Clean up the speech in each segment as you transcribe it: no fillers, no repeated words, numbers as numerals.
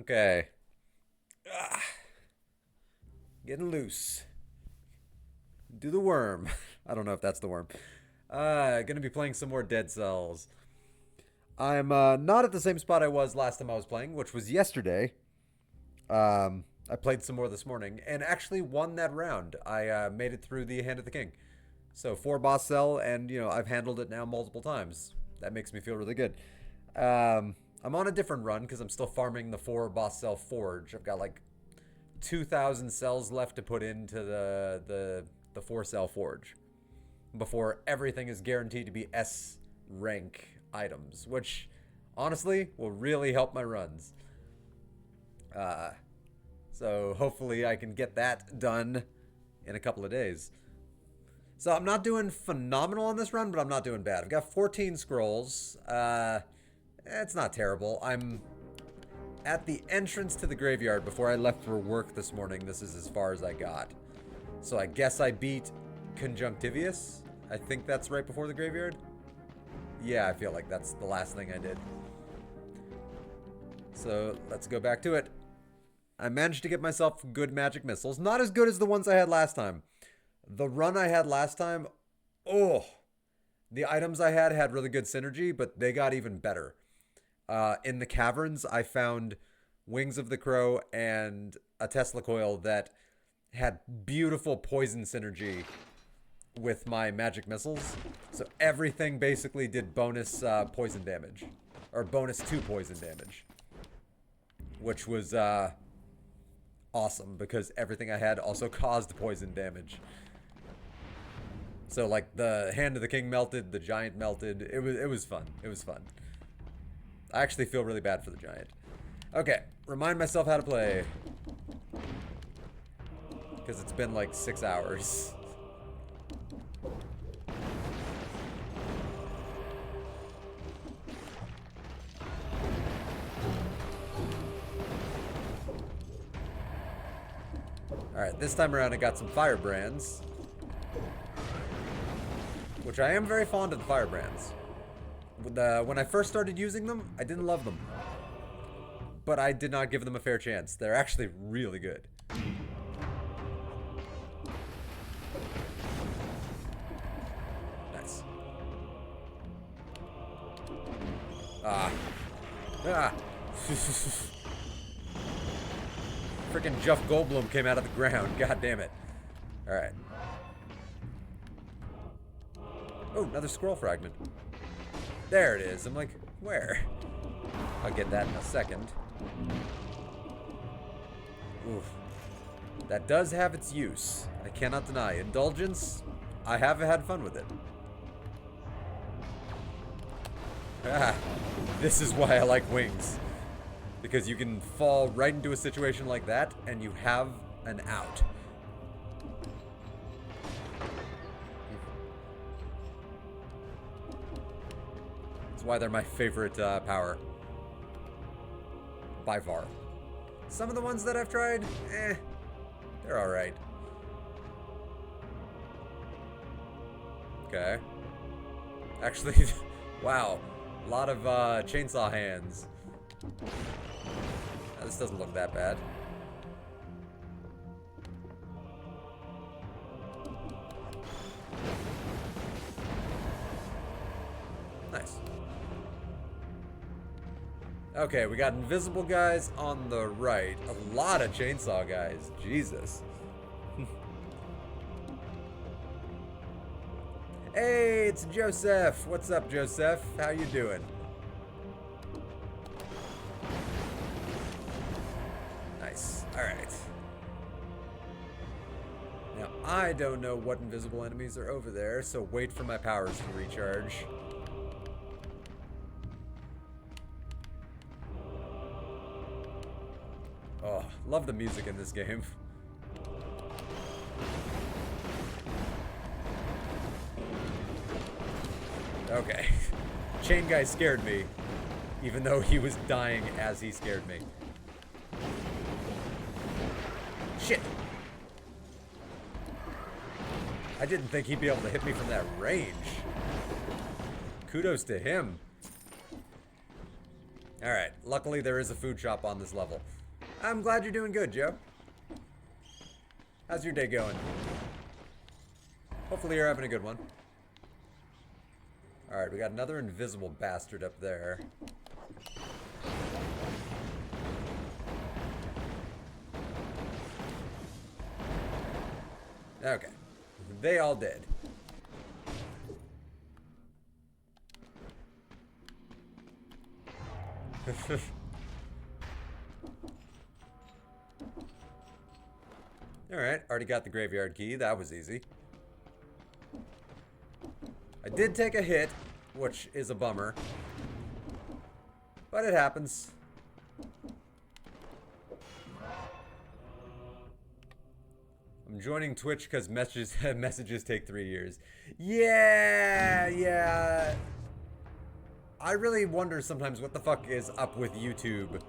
Okay. Ah, getting loose. Do the worm. I don't know if that's the worm. Gonna be playing some more Dead Cells. I'm not at the same spot I was last time I was playing, which was yesterday. I played some more this morning and actually won that round. I made it through the Hand of the King. So four boss cell, and I've handled it now multiple times. That makes me feel really good. I'm on a different run because I'm still farming the four boss cell forge. I've got like 2,000 cells left to put into the four cell forge before everything is guaranteed to be S rank items, which honestly will really help my runs. Uh, so hopefully I can get that done in a couple of days. So I'm not doing phenomenal on this run, but I'm not doing bad. I've got 14 scrolls. It's not terrible. I'm at the entrance to the graveyard before I left for work this morning. This is as far as I got. So I guess I beat Conjunctivius. I think that's right before the graveyard. Yeah, I feel like that's the last thing I did. So let's go back to it. I managed to get myself good magic missiles. Not as good as the ones I had last time. The run I had last time, oh, the items I had really good synergy, but they got even better. In the caverns, I found Wings of the Crow and a Tesla coil that had beautiful poison synergy with my magic missiles. So everything basically did bonus poison damage, or bonus 2 poison damage, which was awesome because everything I had also caused poison damage. So like the Hand of the King melted, the Giant melted. It was fun. It was fun. I actually feel really bad for the Giant. Okay, remind myself how to play. Because it's been like 6 hours. Alright, this time around I got some firebrands. Which I am very fond of the firebrands. When I first started using them, I didn't love them. But I did not give them a fair chance. They're actually really good. Nice. Ah. Freaking Jeff Goldblum came out of the ground. God damn it. Alright. Oh, another scroll fragment. There it is. I'm like, where? I'll get that in a second. Oof. That does have its use. I cannot deny. Indulgence, I have had fun with it. Ah, this is why I like wings. Because you can fall right into a situation like that, and you have an out. That's why they're my favorite power. By far. Some of the ones that I've tried, they're alright. Okay. Actually, wow. A lot of chainsaw hands. Now, this doesn't look that bad. Nice. Okay, we got invisible guys on the right. A lot of chainsaw guys. Jesus. Hey, it's Joseph. What's up, Joseph? How you doing? Nice. Alright. Now, I don't know what invisible enemies are over there, so wait for my powers to recharge. Oh, love the music in this game. Okay. Chain guy scared me, even though he was dying as he scared me. Shit. I didn't think he'd be able to hit me from that range. Kudos to him. Alright, luckily there is a food shop on this level. I'm glad you're doing good, Joe. How's your day going? Hopefully you're having a good one. Alright, we got another invisible bastard up there. Okay. They all did. Alright, already got the graveyard key. That was easy. I did take a hit, which is a bummer. But it happens. I'm joining Twitch because messages take 3 years. Yeah. I really wonder sometimes what the fuck is up with YouTube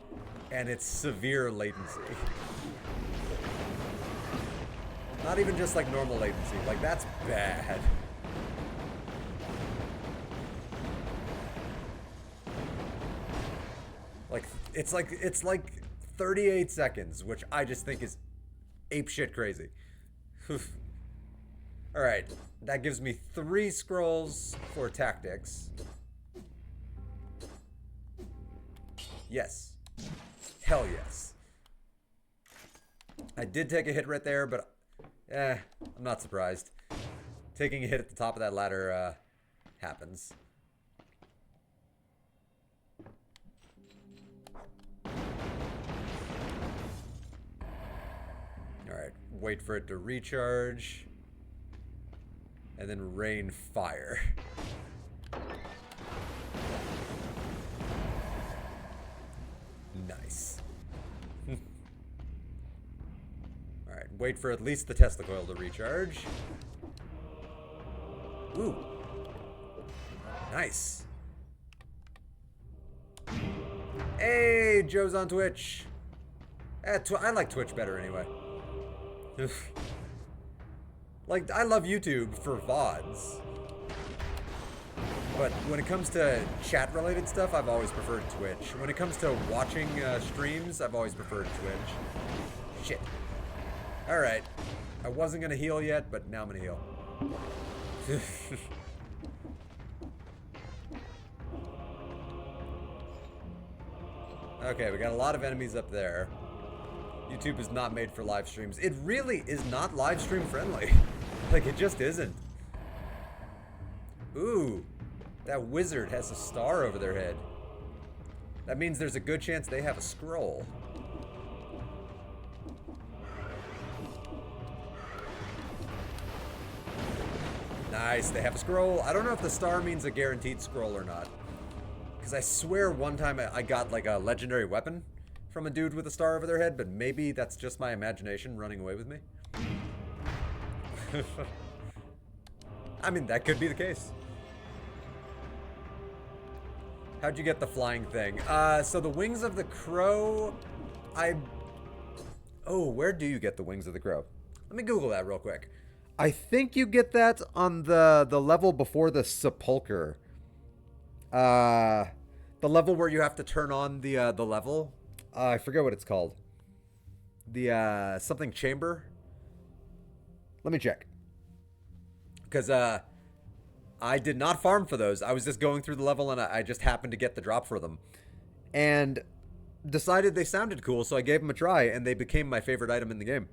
and its severe latency. Not even just like normal latency, like that's bad. It's like 38 seconds, which I just think is apeshit crazy. Alright, that gives me 3 scrolls for tactics. Yes. Hell yes. I did take a hit right there, but I'm not surprised. Taking a hit at the top of that ladder happens. Alright, wait for it to recharge. And then rain fire. Nice. Alright, wait for at least the Tesla coil to recharge. Ooh. Nice. Hey, Joe's on Twitch. I like Twitch better anyway. Like, I love YouTube for VODs. But when it comes to chat-related stuff, I've always preferred Twitch. When it comes to watching streams, I've always preferred Twitch. Shit. Alright. I wasn't gonna heal yet, but now I'm gonna heal. Okay, we got a lot of enemies up there. YouTube is not made for live streams. It really is not live stream friendly. Like, it just isn't. Ooh. That wizard has a star over their head. That means there's a good chance they have a scroll. Nice, they have a scroll. I don't know if the star means a guaranteed scroll or not. Because I swear one time I got like a legendary weapon from a dude with a star over their head, but maybe that's just my imagination running away with me. I mean, that could be the case. How'd you get the flying thing? So the wings of the crow, Oh, where do you get the wings of the crow? Let me Google that real quick. I think you get that on the level before the sepulcher. The level where you have to turn on the level. I forget what it's called. The something chamber. Let me check. Because I did not farm for those. I was just going through the level and I just happened to get the drop for them. And decided they sounded cool, so I gave them a try and they became my favorite item in the game.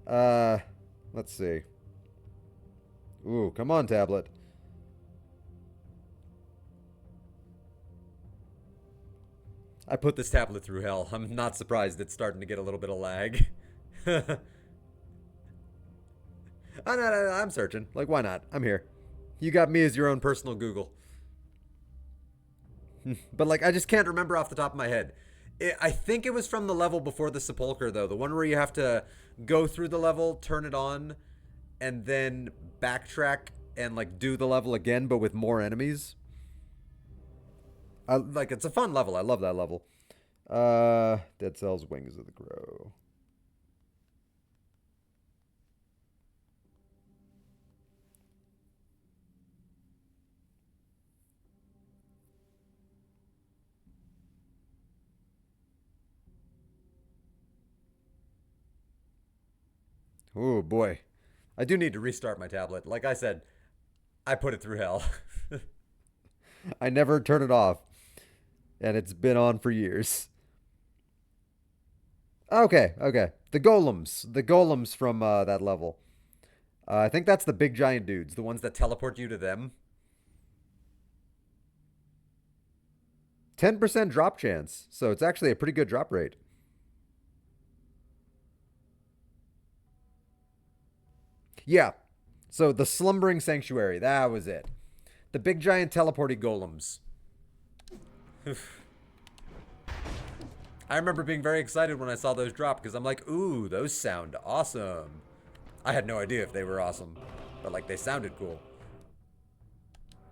Let's see. Ooh, come on, tablet. I put this tablet through hell. I'm not surprised it's starting to get a little bit of lag. I'm searching. Like, why not? I'm here. You got me as your own personal Google. But, like, I just can't remember off the top of my head. I think it was from the level before the sepulcher, though. The one where you have to go through the level, turn it on, and then backtrack and, like, do the level again, but with more enemies. Like, it's a fun level. I love that level. Dead Cells, Wings of the Crow. Oh boy. I do need to restart my tablet. Like I said, I put it through hell. I never turn it off, and it's been on for years. Okay, okay. The golems from that level. I think that's the big giant dudes, the ones that teleport you to them. 10% drop chance, so it's actually a pretty good drop rate. Yeah. So the slumbering sanctuary, that was it. The big giant teleporty golems. I remember being very excited when I saw those drop because I'm like, ooh, those sound awesome. I had no idea if they were awesome, but like they sounded cool.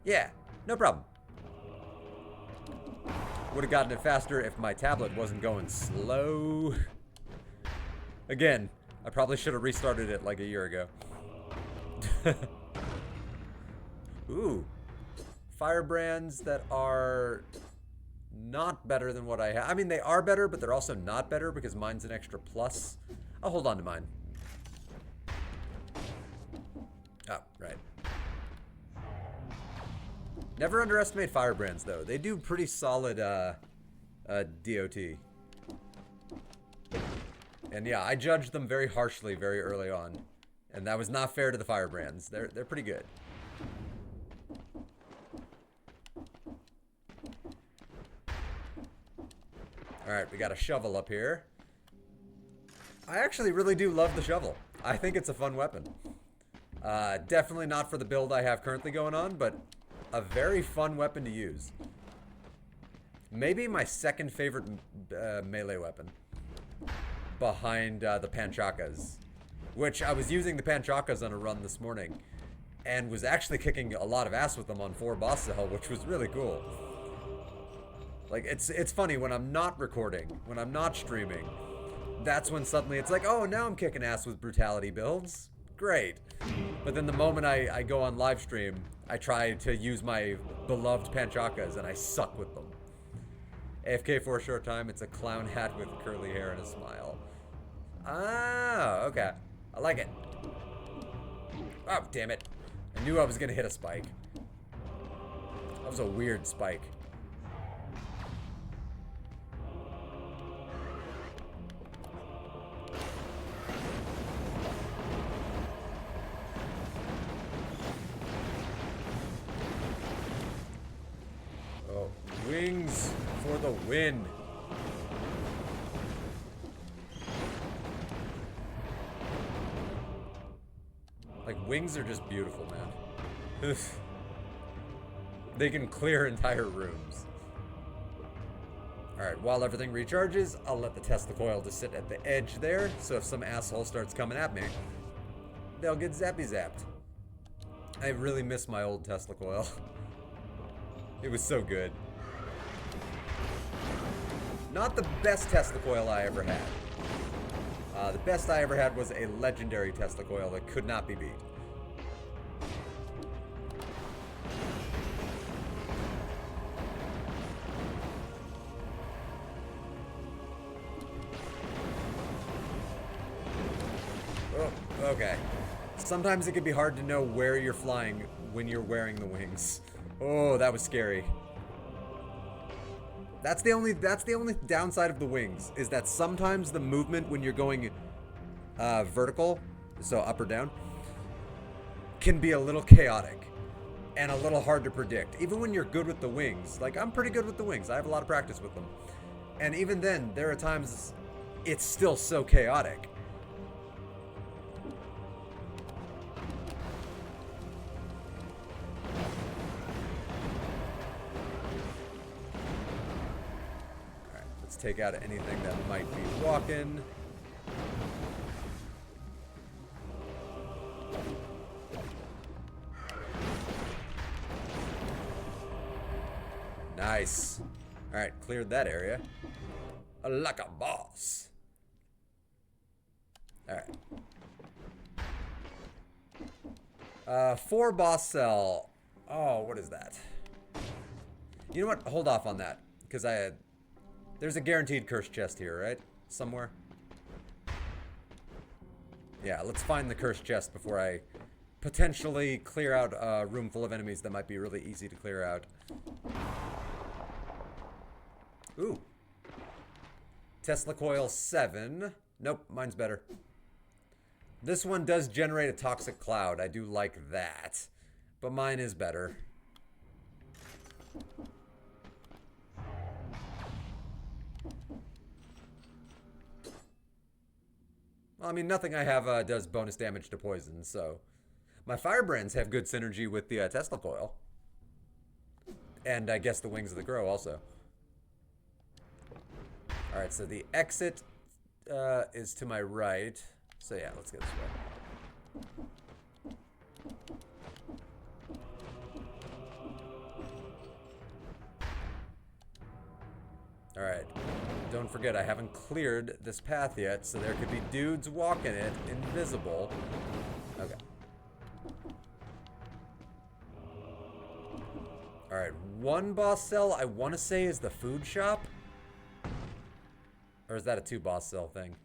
Yeah, no problem. Would have gotten it faster if my tablet wasn't going slow. Again, I probably should have restarted it like a year ago. Ooh. Firebrands that are not better than what I have. I mean, they are better, but they're also not better because mine's an extra plus. I'll hold on to mine. Oh, right. Never underestimate firebrands, though. They do pretty solid DOT. And yeah, I judged them very harshly very early on. And that was not fair to the firebrands. They're pretty good. Alright, we got a shovel up here. I actually really do love the shovel. I think it's a fun weapon. Definitely not for the build I have currently going on, but a very fun weapon to use. Maybe my second favorite melee weapon. Behind the Panchakas. Which I was using the Panchakas on a run this morning. And was actually kicking a lot of ass with them on 4 boss cell, which was really cool. Like, it's funny, when I'm not recording, when I'm not streaming, that's when suddenly it's like, oh, now I'm kicking ass with brutality builds. Great. But then the moment I go on live stream, I try to use my beloved Panchakas, and I suck with them. AFK for a short time, it's a clown hat with curly hair and a smile. Ah, okay. I like it. Oh, damn it. I knew I was gonna hit a spike. That was a weird spike. Oh, wings for the win. Like, wings are just beautiful, man. They can clear entire rooms. Alright, while everything recharges, I'll let the Tesla coil just sit at the edge there, so if some asshole starts coming at me, they'll get zappy zapped. I really miss my old Tesla coil. It was so good. Not the best Tesla coil I ever had. The best I ever had was a legendary Tesla coil that could not be beat. Oh, okay. Sometimes it can be hard to know where you're flying when you're wearing the wings. Oh, that was scary. That's the only downside of the wings, is that sometimes the movement when you're going vertical, so up or down, can be a little chaotic and a little hard to predict. Even when you're good with the wings, like I'm pretty good with the wings. I have a lot of practice with them. And even then, there are times it's still so chaotic. Take out anything that might be walking. Nice. Alright, cleared that area. Like a boss. Alright. 4 boss cell. Oh, what is that? You know what? Hold off on that. Because there's a guaranteed cursed chest here, right? Somewhere. Yeah, let's find the cursed chest before I potentially clear out a room full of enemies that might be really easy to clear out. Ooh. Tesla coil 7. Nope, mine's better. This one does generate a toxic cloud. I do like that. But mine is better. Well, I mean, nothing I have does bonus damage to poison, so... My firebrands have good synergy with the Tesla coil. And I guess the wings of the crow also. Alright, so the exit is to my right. So yeah, let's get this way. Alright. Don't forget, I haven't cleared this path yet, so there could be dudes walking it, invisible. Okay. Alright, one boss cell I want to say is the food shop. Or is that a 2 boss cell thing?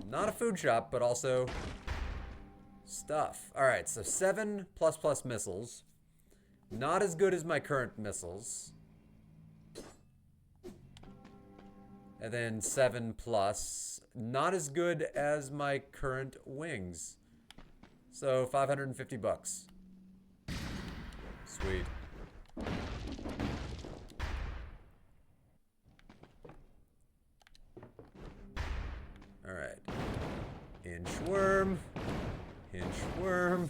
Not a food shop, but also stuff. Alright, so 7 ++ missiles. Not as good as my current missiles. And then 7+. Not as good as my current wings. So 550 bucks. Sweet. Alright. Inchworm. Inchworm.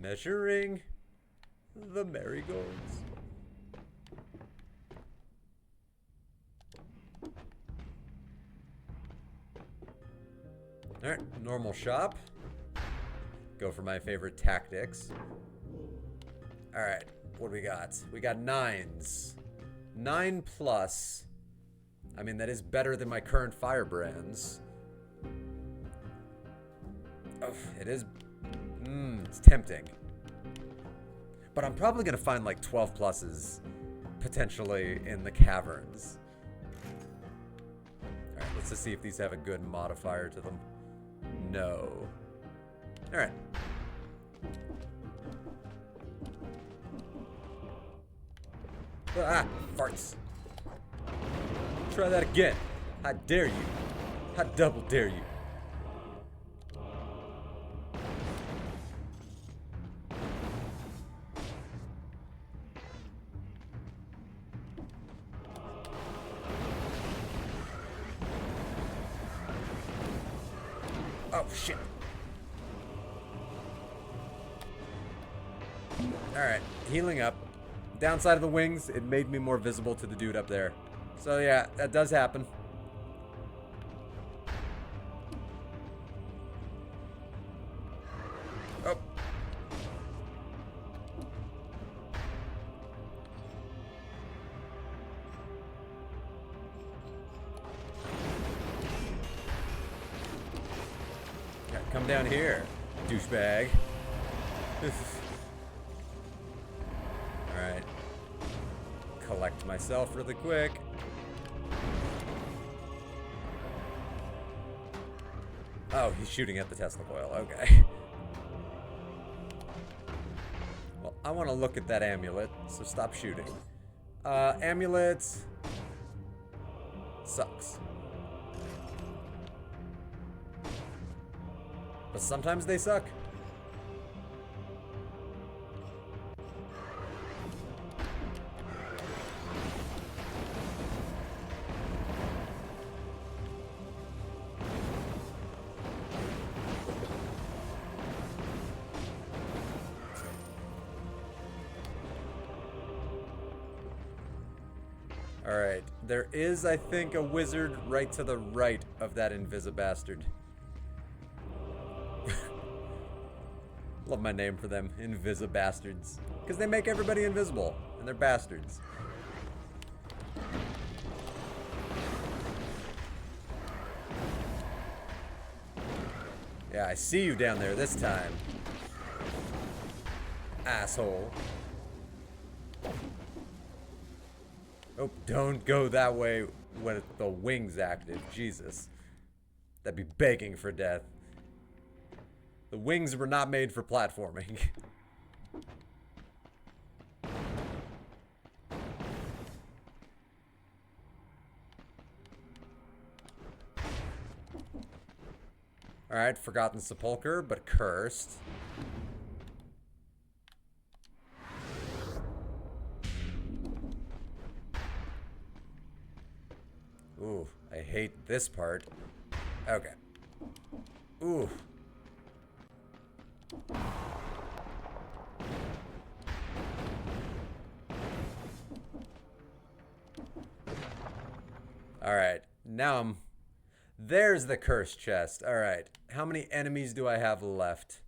Measuring the marigolds. Alright, normal shop. Go for my favorite tactics. Alright, what do we got? We got 9s. 9+. I mean, that is better than my current firebrands. Oh, it is... it's tempting. But I'm probably going to find like 12 pluses potentially in the caverns. Alright, let's just see if these have a good modifier to them. No. Alright. Ah, farts. Try that again. How dare you? How double dare you? Oh, shit. Alright, healing up. Downside of the wings, it made me more visible to the dude up there. So yeah, that does happen. Oh. Yeah, come down here, douchebag. Alright. Collect myself really quick. Oh, he's shooting at the Tesla coil. Okay. Well, I want to look at that amulet, so stop shooting. Amulet sucks. But sometimes they suck. Alright, there is, I think, a wizard right to the right of that Invisibastard. Love my name for them, Invisibastards. Because they make everybody invisible, and they're bastards. Yeah, I see you down there this time. Asshole. Oh, don't go that way with the wings active. Jesus. That'd be begging for death. The wings were not made for platforming. Alright, Forgotten Sepulcher, but cursed. Ooh, I hate this part. Okay. Ooh. Alright, now I'm... There's the cursed chest. Alright, how many enemies do I have left?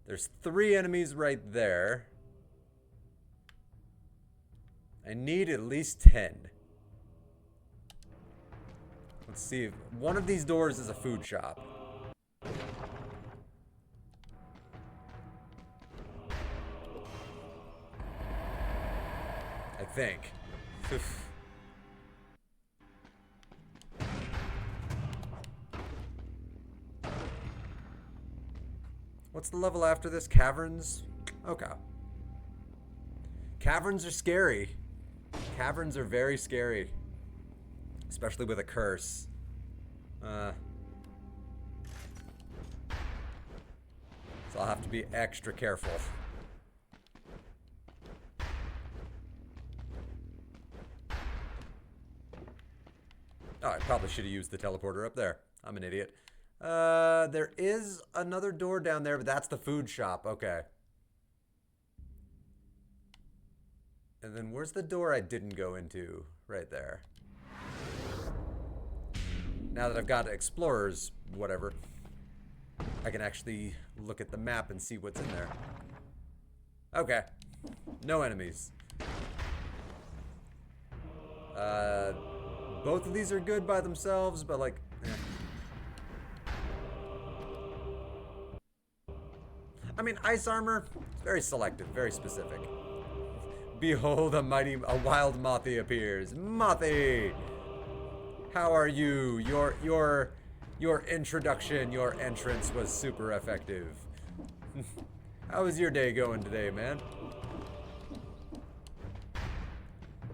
There's 3 enemies right there. I need at least 10. Let's see. One of these doors is a food shop. I think. What's the level after this? Caverns? Okay. Caverns are scary. Caverns are very scary. Especially with a curse. So I'll have to be extra careful. Oh, I probably should have used the teleporter up there. I'm an idiot. There is another door down there, but that's the food shop. Okay. And then where's the door I didn't go into? Right there. Now that I've got explorers, whatever, I can actually look at the map and see what's in there. Okay. No enemies. Both of these are good by themselves, but like, I mean, ice armor, very selective, very specific. Behold, a wild Mothy appears. Mothy! How are you? Your introduction, your entrance was super effective. How is your day going today, man?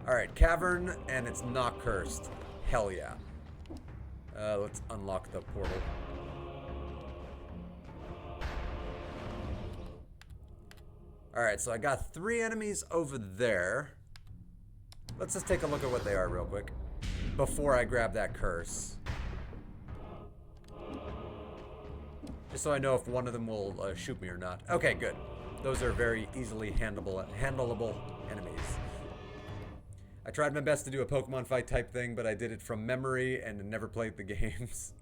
Alright, cavern, and it's not cursed. Hell yeah. Let's unlock the portal. Alright, so I got 3 enemies over there. Let's just take a look at what they are real quick before I grab that curse. Just so I know if one of them will shoot me or not. Okay, good. Those are very easily handleable enemies. I tried my best to do a Pokemon fight type thing, but I did it from memory and never played the games.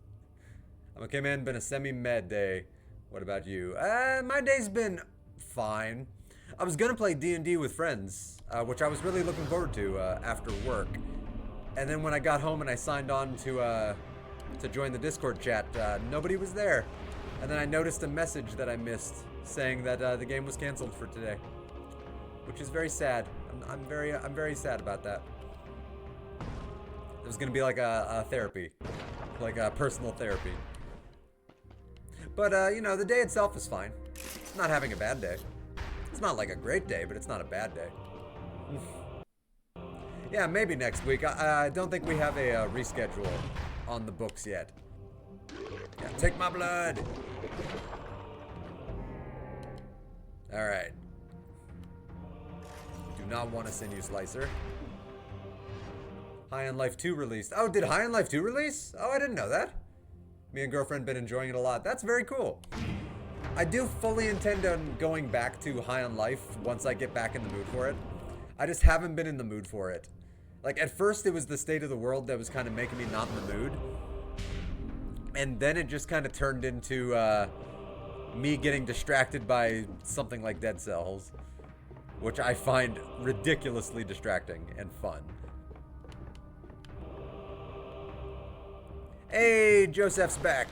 I'm okay, man. Been a semi-med day. What about you? My day's been fine. I was gonna play D&D with friends, which I was really looking forward to after work. And then when I got home and I signed on to join the Discord chat, nobody was there. And then I noticed a message that I missed saying that the game was canceled for today, which is very sad. I'm very sad about that. It was gonna be like a therapy, like a personal therapy. But you know, the day itself is fine. It's not having a bad day. It's not like a great day, but it's not a bad day. Yeah, maybe next week. I don't think we have a reschedule on the books yet. Yeah, take my blood. All right. Do not want to send you Slicer. High on Life 2 released. Oh, did High on Life 2 release? Oh, I didn't know that. Me and girlfriend been enjoying it a lot. That's very cool. I do fully intend on going back to High on Life once I get back in the mood for it. I just haven't been in the mood for it. Like, at first it was the state of the world that was kind of making me not in the mood. And then it just kind of turned into me getting distracted by something like Dead Cells, which I find ridiculously distracting and fun. Hey, Joseph's back.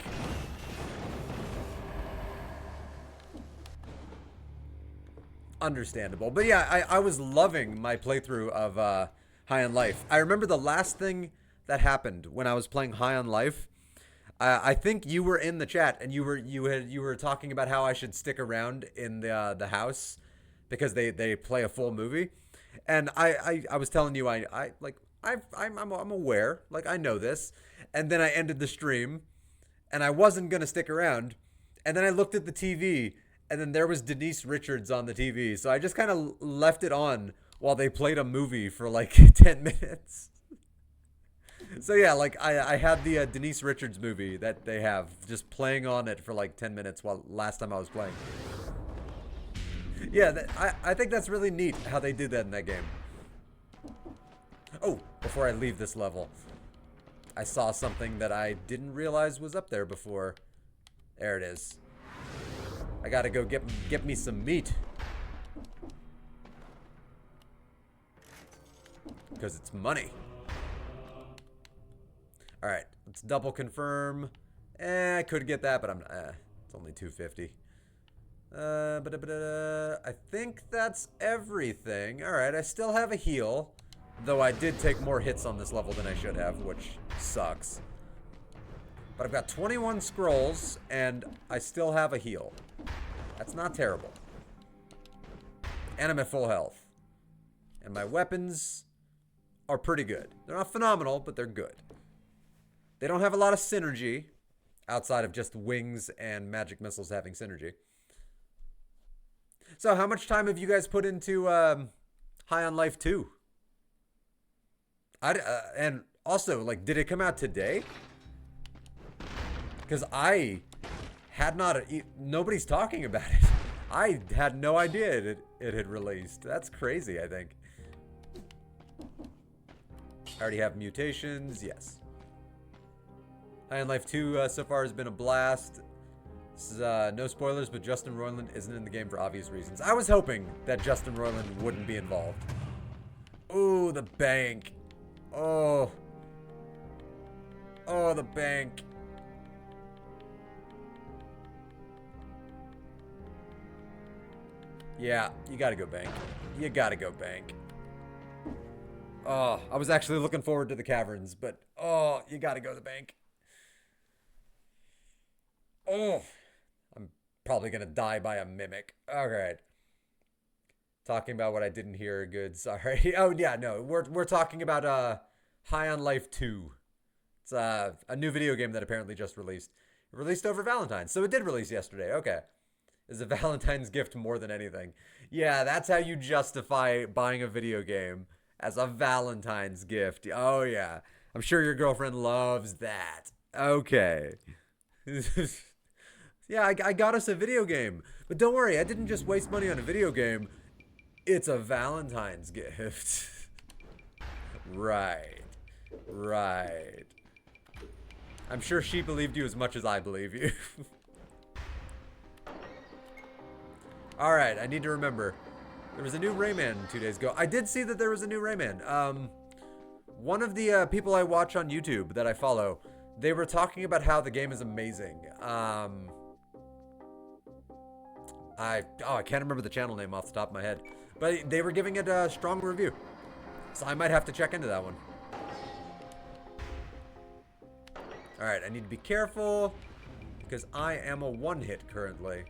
Understandable. But yeah, I was loving my playthrough of High on Life. I remember the last thing that happened when I was playing High on Life. I think you were in the chat and you were talking about how I should stick around in the house because they play a full movie, and I was telling you I'm aware, like I know this, and then I ended the stream, and I wasn't gonna stick around, and then I looked at the TV, and then there was Denise Richards on the TV, so I just kind of left it on while they played a movie for like 10 minutes. So yeah, like I had the Denise Richards movie that they have just playing on it for like 10 minutes while last time I was playing. Yeah, I think that's really neat how they did that in that game. Oh, before I leave this level, I saw something that I didn't realize was up there before. There it is. I gotta go get me some meat. Because it's money. Alright, let's double confirm. I could get that, but it's only 250. I think that's everything. Alright, I still have a heal. Though I did take more hits on this level than I should have, which sucks. But I've got 21 scrolls, and I still have a heal. That's not terrible. And I'm at full health. And my weapons are pretty good. They're not phenomenal, but they're good. They don't have a lot of synergy, outside of just wings and magic missiles having synergy. So how much time have you guys put into High on Life 2? And also, like, did it come out today? Because I had not... Nobody's talking about it. I had no idea it had released. That's crazy, I think. I already have mutations. Yes. High on Life 2 so far has been a blast. This is, no spoilers, but Justin Roiland isn't in the game for obvious reasons. I was hoping that Justin Roiland wouldn't be involved. Ooh, the bank. Oh. Oh, the bank. Yeah, you gotta go bank. You gotta go bank. Oh, I was actually looking forward to the caverns, but oh, you gotta go to the bank. Oh, I'm probably gonna die by a mimic. Alright. Talking about what I didn't hear. Good, sorry. Oh, yeah, no, we're talking about High on Life 2. It's a new video game that apparently just released. It released over Valentine's, so it did release yesterday. Okay. Is a Valentine's gift more than anything. Yeah, that's how you justify buying a video game, as a Valentine's gift. Oh, yeah. I'm sure your girlfriend loves that. Okay. Yeah, I got us a video game. But don't worry, I didn't just waste money on a video game. It's a Valentine's gift. Right. Right. I'm sure she believed you as much as I believe you. Alright, I need to remember. There was a new Rayman 2 days ago. I did see that there was a new Rayman. One of the people I watch on YouTube that I follow, they were talking about how the game is amazing. I can't remember the channel name off the top of my head. But they were giving it a strong review. So I might have to check into that one. Alright, I need to be careful, because I am a one-hit currently.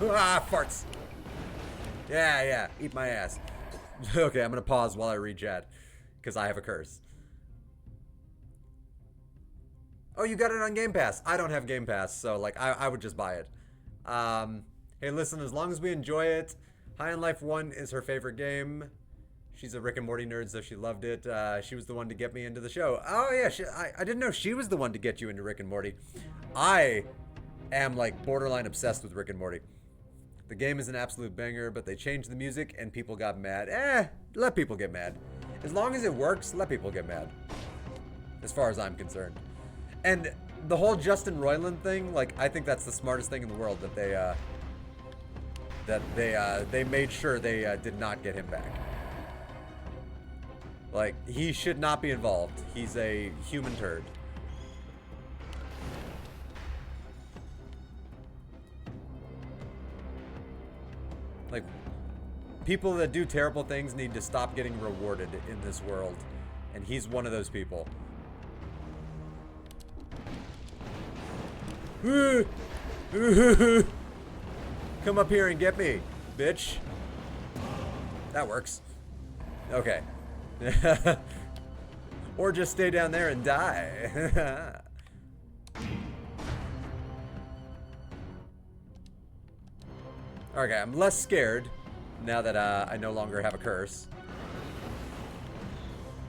Ah, farts. Yeah, eat my ass. Okay, I'm gonna pause while I read chat, because I have a curse. Oh, you got it on Game Pass. I don't have Game Pass, so like I would just buy it. Hey, listen, as long as we enjoy it, High on Life 1 is her favorite game. She's a Rick and Morty nerd, so she loved it. She was the one to get me into the show. Oh yeah, I didn't know she was the one to get you into Rick and Morty. I am like borderline obsessed with Rick and Morty. The game is an absolute banger, but they changed the music and people got mad. Let people get mad. As long as it works, let people get mad. As far as I'm concerned. And the whole Justin Roiland thing, like, I think that's the smartest thing in the world, that they made sure they did not get him back. Like, he should not be involved. He's a human turd. Like, people that do terrible things need to stop getting rewarded in this world. And he's one of those people. Come up here and get me, bitch. That works. Okay. Or just stay down there and die. Okay, I'm less scared now that I no longer have a curse.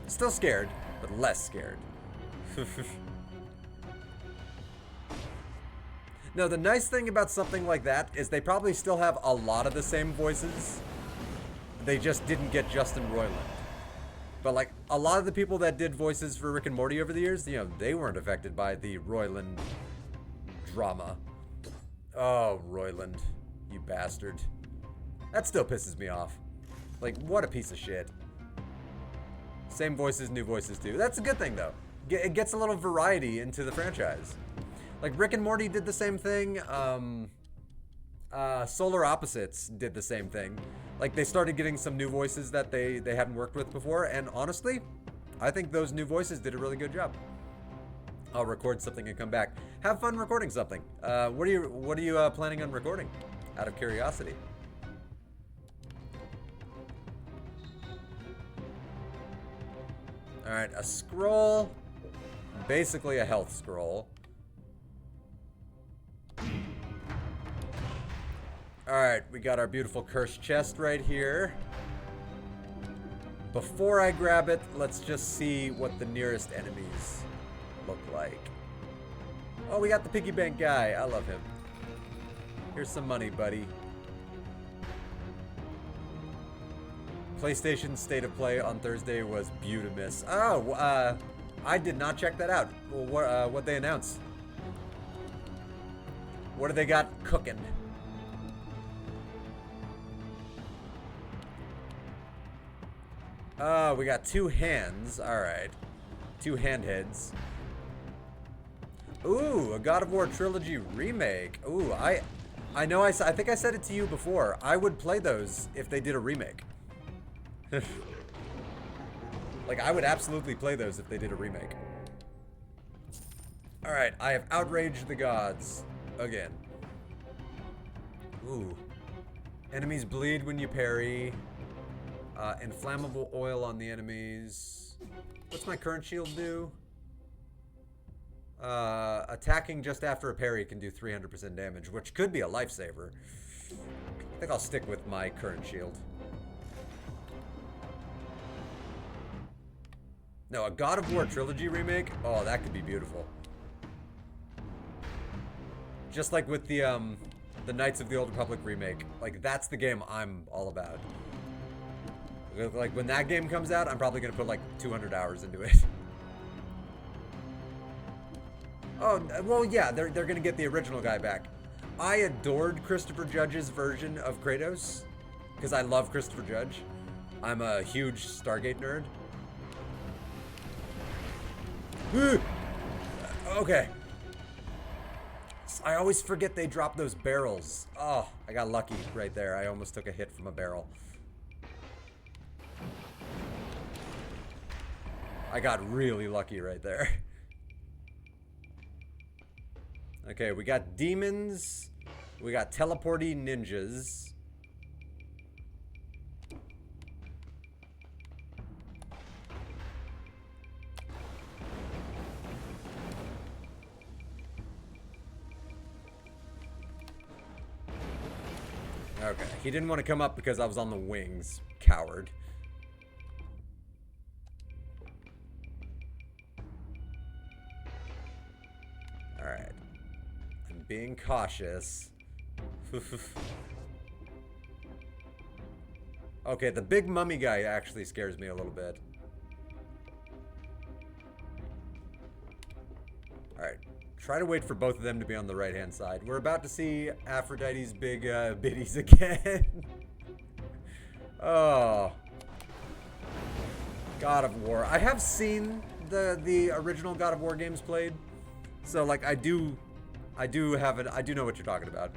Still scared, but less scared. No, the nice thing about something like that is they probably still have a lot of the same voices. They just didn't get Justin Roiland. But like a lot of the people that did voices for Rick and Morty over the years, you know, they weren't affected by the Roiland drama. Oh, Roiland, you bastard. That still pisses me off. Like, what a piece of shit. Same voices, new voices too. That's a good thing though. It gets a little variety into the franchise. Like Rick and Morty did the same thing. Solar Opposites did the same thing. Like they started getting some new voices that they hadn't worked with before, and honestly, I think those new voices did a really good job. I'll record something and come back. Have fun recording something. What are you planning on recording? Out of curiosity. All right, a scroll, basically a health scroll. Alright, we got our beautiful cursed chest right here. Before I grab it, let's just see what the nearest enemies look like. Oh, we got the piggy bank guy. I love him. Here's some money, buddy. PlayStation State of Play on Thursday was beautimous. Oh, I did not check that out. Well, what they announced? What do they got cooking? We got two hands. Alright. Two hand heads. Ooh, a God of War Trilogy remake. Ooh, I know I think I said it to you before. I would play those if they did a remake. Like, I would absolutely play those if they did a remake. Alright, I have outraged the gods. Again. Ooh. Enemies bleed when you parry. Inflammable oil on the enemies. What's my current shield do? Attacking just after a parry can do 300% damage, which could be a lifesaver. I think I'll stick with my current shield. No, a God of War Trilogy remake? Oh, that could be beautiful. Just like with the Knights of the Old Republic remake. Like, that's the game I'm all about. Like, when that game comes out, I'm probably going to put, like, 200 hours into it. Oh, well, yeah, they're going to get the original guy back. I adored Christopher Judge's version of Kratos, because I love Christopher Judge. I'm a huge Stargate nerd. Okay. I always forget they drop those barrels. Oh, I got lucky right there. I almost took a hit from a barrel. I got really lucky right there. Okay, we got demons. We got teleporting ninjas. Okay, he didn't want to come up because I was on the wings. Coward. Alright. I'm being cautious. Okay, the big mummy guy actually scares me a little bit. Alright. Try to wait for both of them to be on the right-hand side. We're about to see Aphrodite's big biddies again. Oh. God of War. I have seen the original God of War games played, so like I do know what you're talking about.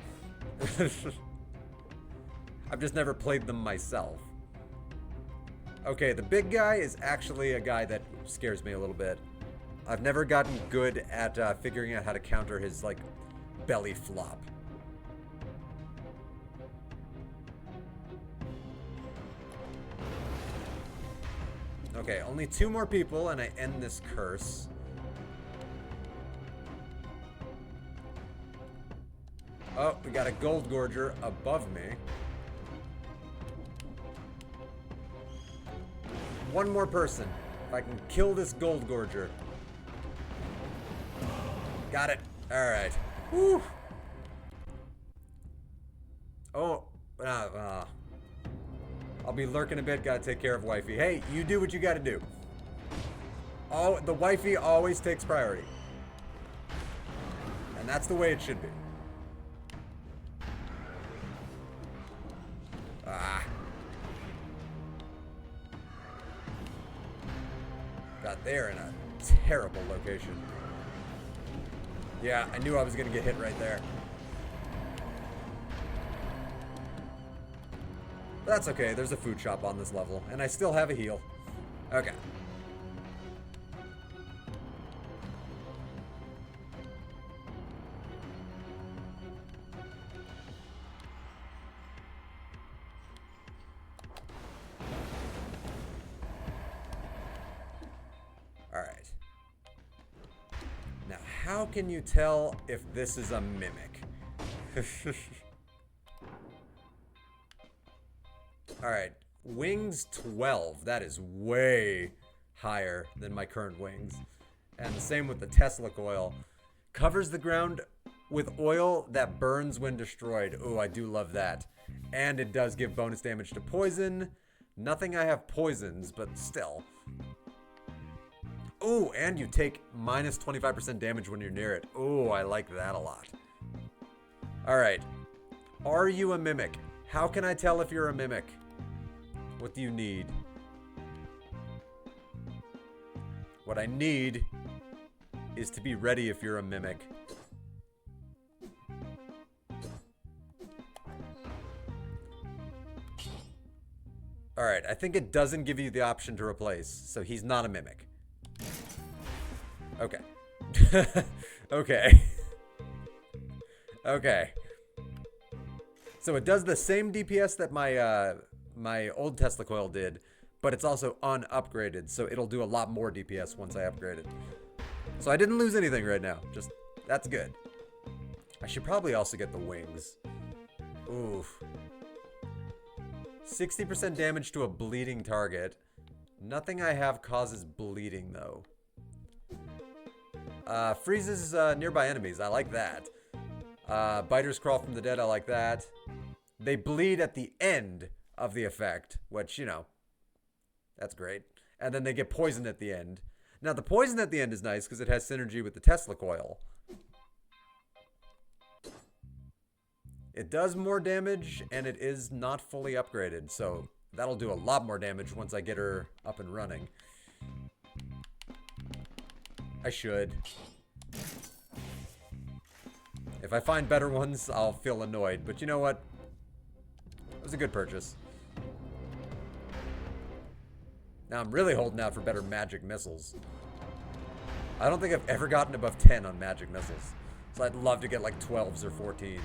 I've just never played them myself. Okay, the big guy is actually a guy that scares me a little bit. I've never gotten good at figuring out how to counter his like belly flop. Okay, only 2 more people and I end this curse. Oh, we got a gold gorger above me. 1 more person. If I can kill this gold gorger. Got it. Alright. Woo! Oh, I'll be lurking a bit, gotta take care of wifey. Hey, you do what you gotta do. Oh, the wifey always takes priority. And that's the way it should be. Ah. Got there in a terrible location. Yeah, I knew I was gonna get hit right there. But that's okay, there's a food shop on this level, and I still have a heal. Okay. Alright. Now, how can you tell if this is a mimic? Alright, wings 12. That is way higher than my current wings. And the same with the Tesla coil. Covers the ground with oil that burns when destroyed. Ooh, I do love that. And it does give bonus damage to poison. Nothing I have poisons, but still. Ooh, and you take minus 25% damage when you're near it. Ooh, I like that a lot. Alright. Are you a mimic? How can I tell if you're a mimic? What do you need? What I need is to be ready if you're a mimic. Alright, I think it doesn't give you the option to replace, so he's not a mimic. Okay. Okay. Okay. So it does the same DPS that my old Tesla coil did, but it's also unupgraded, so it'll do a lot more DPS once I upgrade it. So I didn't lose anything right now. Just, that's good. I should probably also get the wings. Oof. 60% damage to a bleeding target. Nothing I have causes bleeding, though. Freezes nearby enemies. I like that. Biters crawl from the dead. I like that. They bleed at the end of the effect, which, you know, that's great. And then they get poisoned at the end. Now, the poison at the end is nice because it has synergy with the Tesla coil. It does more damage, and it is not fully upgraded, so that'll do a lot more damage once I get her up and running. I should. If I find better ones, I'll feel annoyed, but you know what? It was a good purchase. Now I'm really holding out for better magic missiles. I don't think I've ever gotten above 10 on magic missiles, so I'd love to get like 12s or 14s.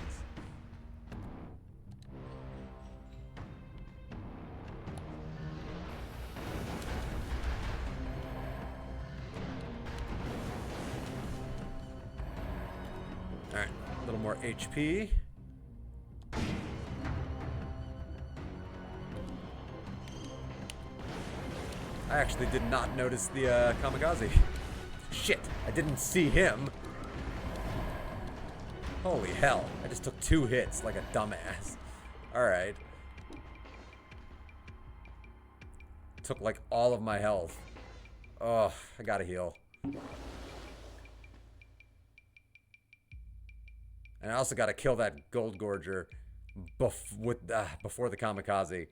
Alright, a little more HP. I actually did not notice the kamikaze. Shit, I didn't see him. Holy hell, I just took 2 hits like a dumbass. Alright. Took like all of my health. Oh, I gotta heal. And I also gotta kill that gold gorger before the kamikaze.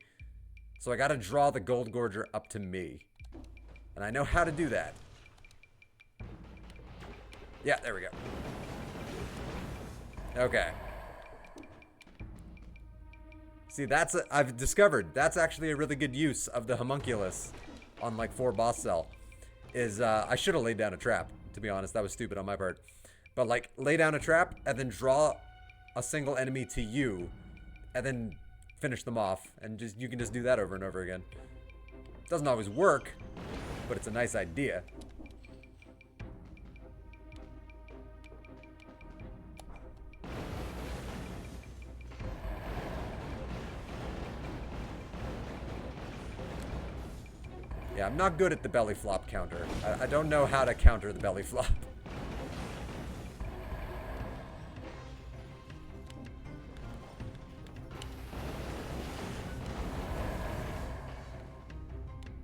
So I gotta draw the gold gorger up to me. And I know how to do that. Yeah, there we go. Okay. See, I've discovered that's actually a really good use of the homunculus on like 4 boss cell. I should have laid down a trap, to be honest. That was stupid on my part. But like, lay down a trap and then draw a single enemy to you and then finish them off. And you can just do that over and over again. Doesn't always work, but it's a nice idea. Yeah, I'm not good at the belly flop counter. I don't know how to counter the belly flop.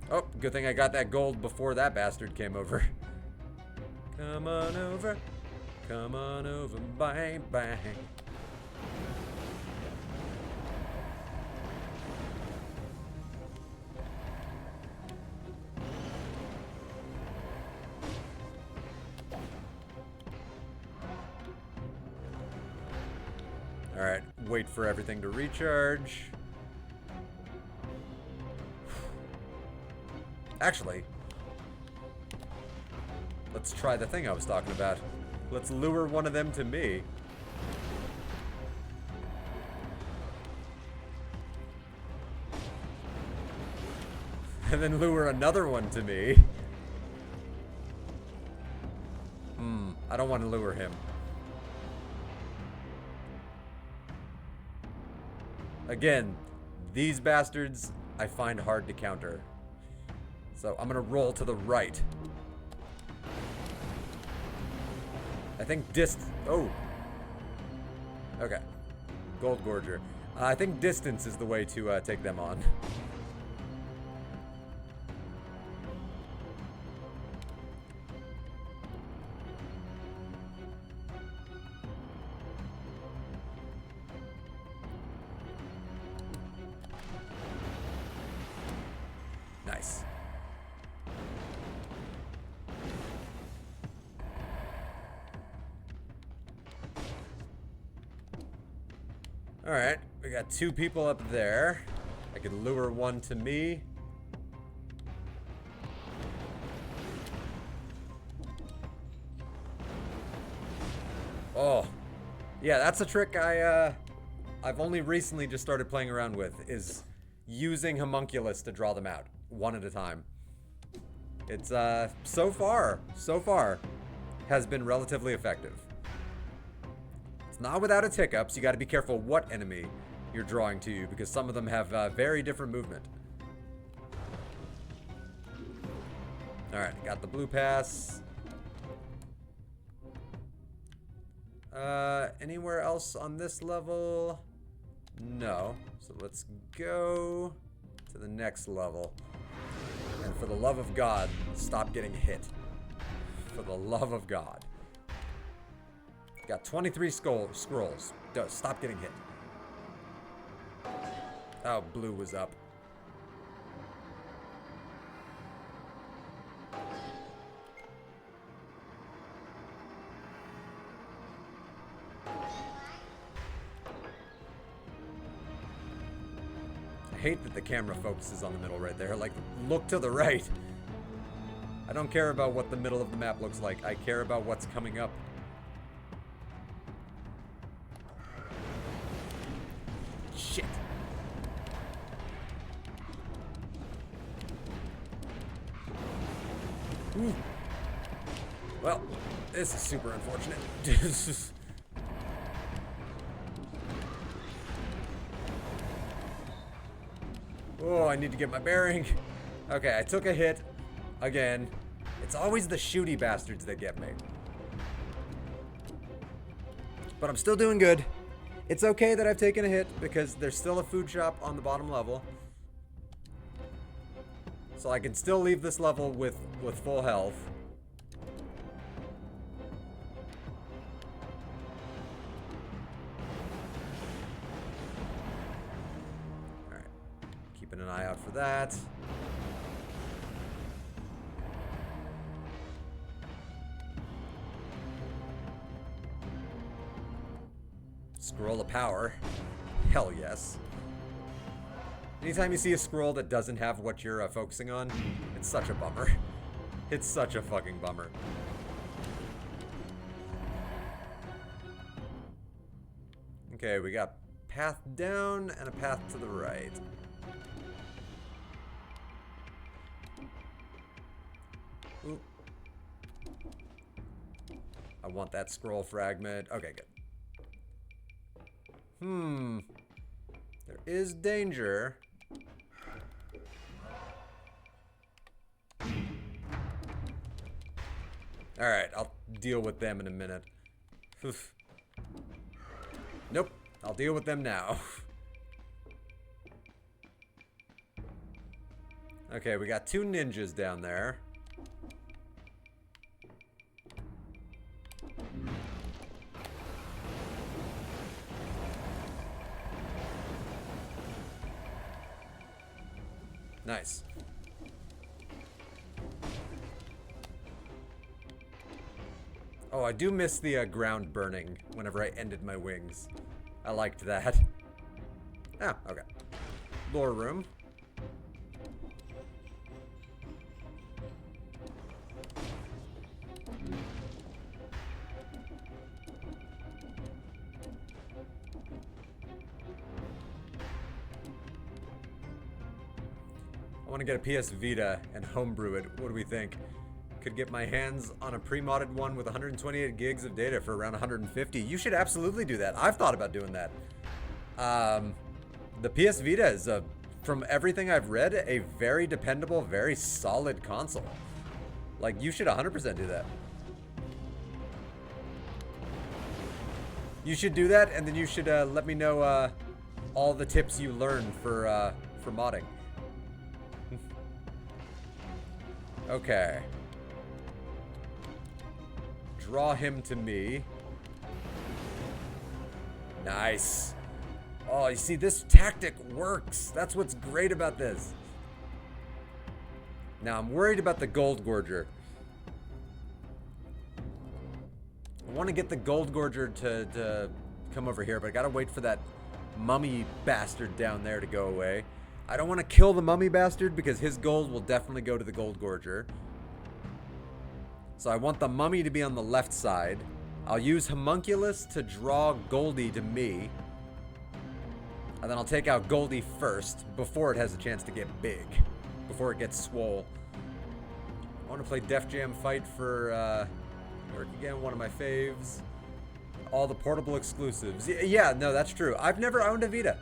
Oh, good thing I got that gold before that bastard came over. Come on over, bang, bang. Alright, wait for everything to recharge. Actually, let's try the thing I was talking about. Let's lure one of them to me. And then lure another one to me. I don't want to lure him. Again, these bastards I find hard to counter. So I'm gonna roll to the right. I think oh. Okay. Gold Gorger. I think distance is the way to take them on. Nice. Alright, we got 2 people up there. I could lure one to me. Oh. Yeah, that's a trick I've only recently just started playing around with, is using homunculus to draw them out, one at a time. It's, so far, has been relatively effective. Not without its hiccups. You got to be careful what enemy you're drawing to you, because some of them have very different movement. Alright, got the blue pass. Anywhere else on this level? No. So let's go to the next level. And for the love of God, stop getting hit. For the love of God. Got 23 scrolls. Stop getting hit. Oh, blue was up. I hate that the camera focuses on the middle right there. Like, look to the right. I don't care about what the middle of the map looks like. I care about what's coming up. Shit. Ooh. Well, this is super unfortunate. Oh, I need to get my bearing. Okay, I took a hit. Again. It's always the shooty bastards that get me. But I'm still doing good. It's okay that I've taken a hit, because there's still a food shop on the bottom level. So I can still leave this level with full health. Alright. Keeping an eye out for that. Scroll of power. Hell yes. Anytime you see a scroll that doesn't have what you're focusing on, it's such a bummer. It's such a fucking bummer. Okay, we got path down and a path to the right. Ooh. I want that scroll fragment. Okay, good. There is danger. Alright, I'll deal with them in a minute. Oof. Nope, I'll deal with them now. Okay, we got 2 ninjas down there. Nice. Oh, I do miss the ground burning whenever I ended my wings. I liked that. Ah, okay. Lore room. I want to get a PS Vita and homebrew it. What do we think? Could get my hands on a pre-modded one with 128 gigs of data for around 150. You should absolutely do that. I've thought about doing that. The PS Vita is, from everything I've read, a very dependable, very solid console. Like, you should 100% do that. You should do that, and then you should let me know all the tips you learned for modding. Okay. Draw him to me. Nice. Oh, you see, this tactic works. That's what's great about this. Now, I'm worried about the Gold Gorger. I want to get the Gold Gorger to come over here, but I gotta wait for that mummy bastard down there to go away. I don't want to kill the mummy bastard because his gold will definitely go to the Gold Gorger. So I want the mummy to be on the left side. I'll use Homunculus to draw Goldie to me. And then I'll take out Goldie first before it has a chance to get big. Before it gets swole. I want to play Def Jam Fight for York again, one of my faves. All the portable exclusives. Yeah, no, that's true. I've never owned a Vita.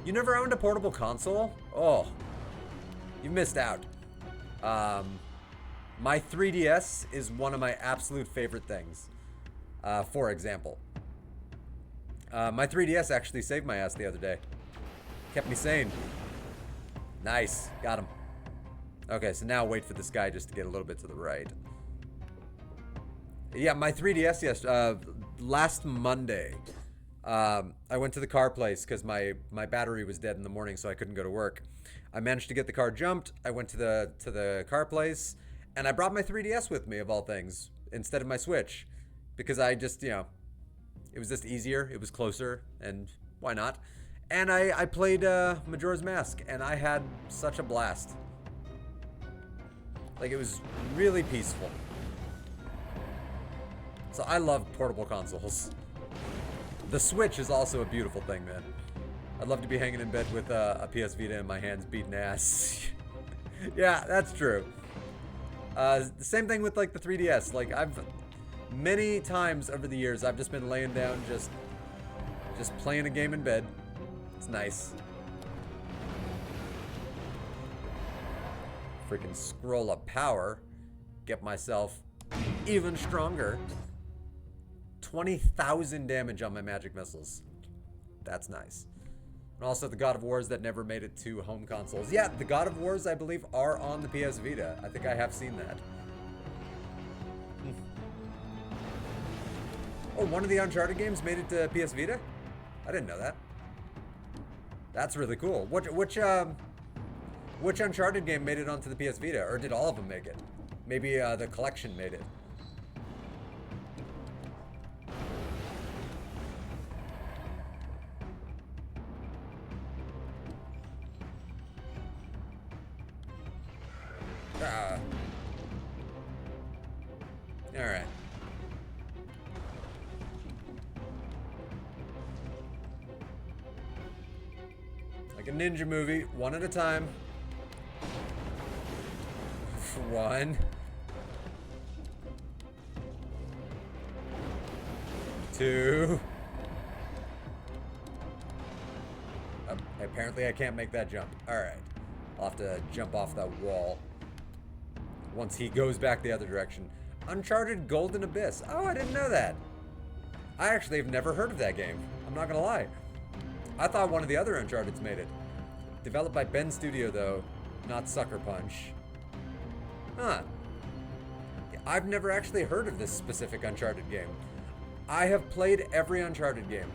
You never owned a portable console? Oh, you missed out. My 3DS is one of my absolute favorite things. For example, my 3DS actually saved my ass the other day. Kept me sane. Nice, got him. Okay, so now wait for this guy just to get a little bit to the right. Yeah, my 3DS, yes, last Monday. I went to the car place because my battery was dead in the morning, so I couldn't go to work. I managed to get the car jumped. I went to the car place, and I brought my 3DS with me, of all things, instead of my Switch, because I just, you know, it was just easier. It was closer, and why not? And I played Majora's Mask, and I had such a blast. Like, it was really peaceful. So I love portable consoles. The Switch is also a beautiful thing, man. I'd love to be hanging in bed with a PS Vita in my hands beating ass. Yeah, that's true. The same thing with, like, the 3DS. Like, many times over the years, I've just been laying down, just playing a game in bed. It's nice. Freaking scroll of power. Get myself even stronger. 20,000 damage on my magic missiles. That's nice. And also the God of Wars that never made it to home consoles. Yeah, the God of Wars, I believe, are on the PS Vita. I think I have seen that. Oh, one of the Uncharted games made it to PS Vita? I didn't know that. That's really cool. Which Uncharted game made it onto the PS Vita? Or did all of them make it? Maybe the collection made it. Ah. Alright. Like a ninja movie, one at a time. One. Two. Apparently I can't make that jump. Alright. I'll have to jump off that wall once he goes back the other direction. Uncharted Golden Abyss. Oh, I didn't know that. I actually have never heard of that game. I'm not gonna lie. I thought one of the other Uncharted's made it. Developed by Ben Studio, though, not Sucker Punch. Huh. I've never actually heard of this specific Uncharted game. I have played every Uncharted game,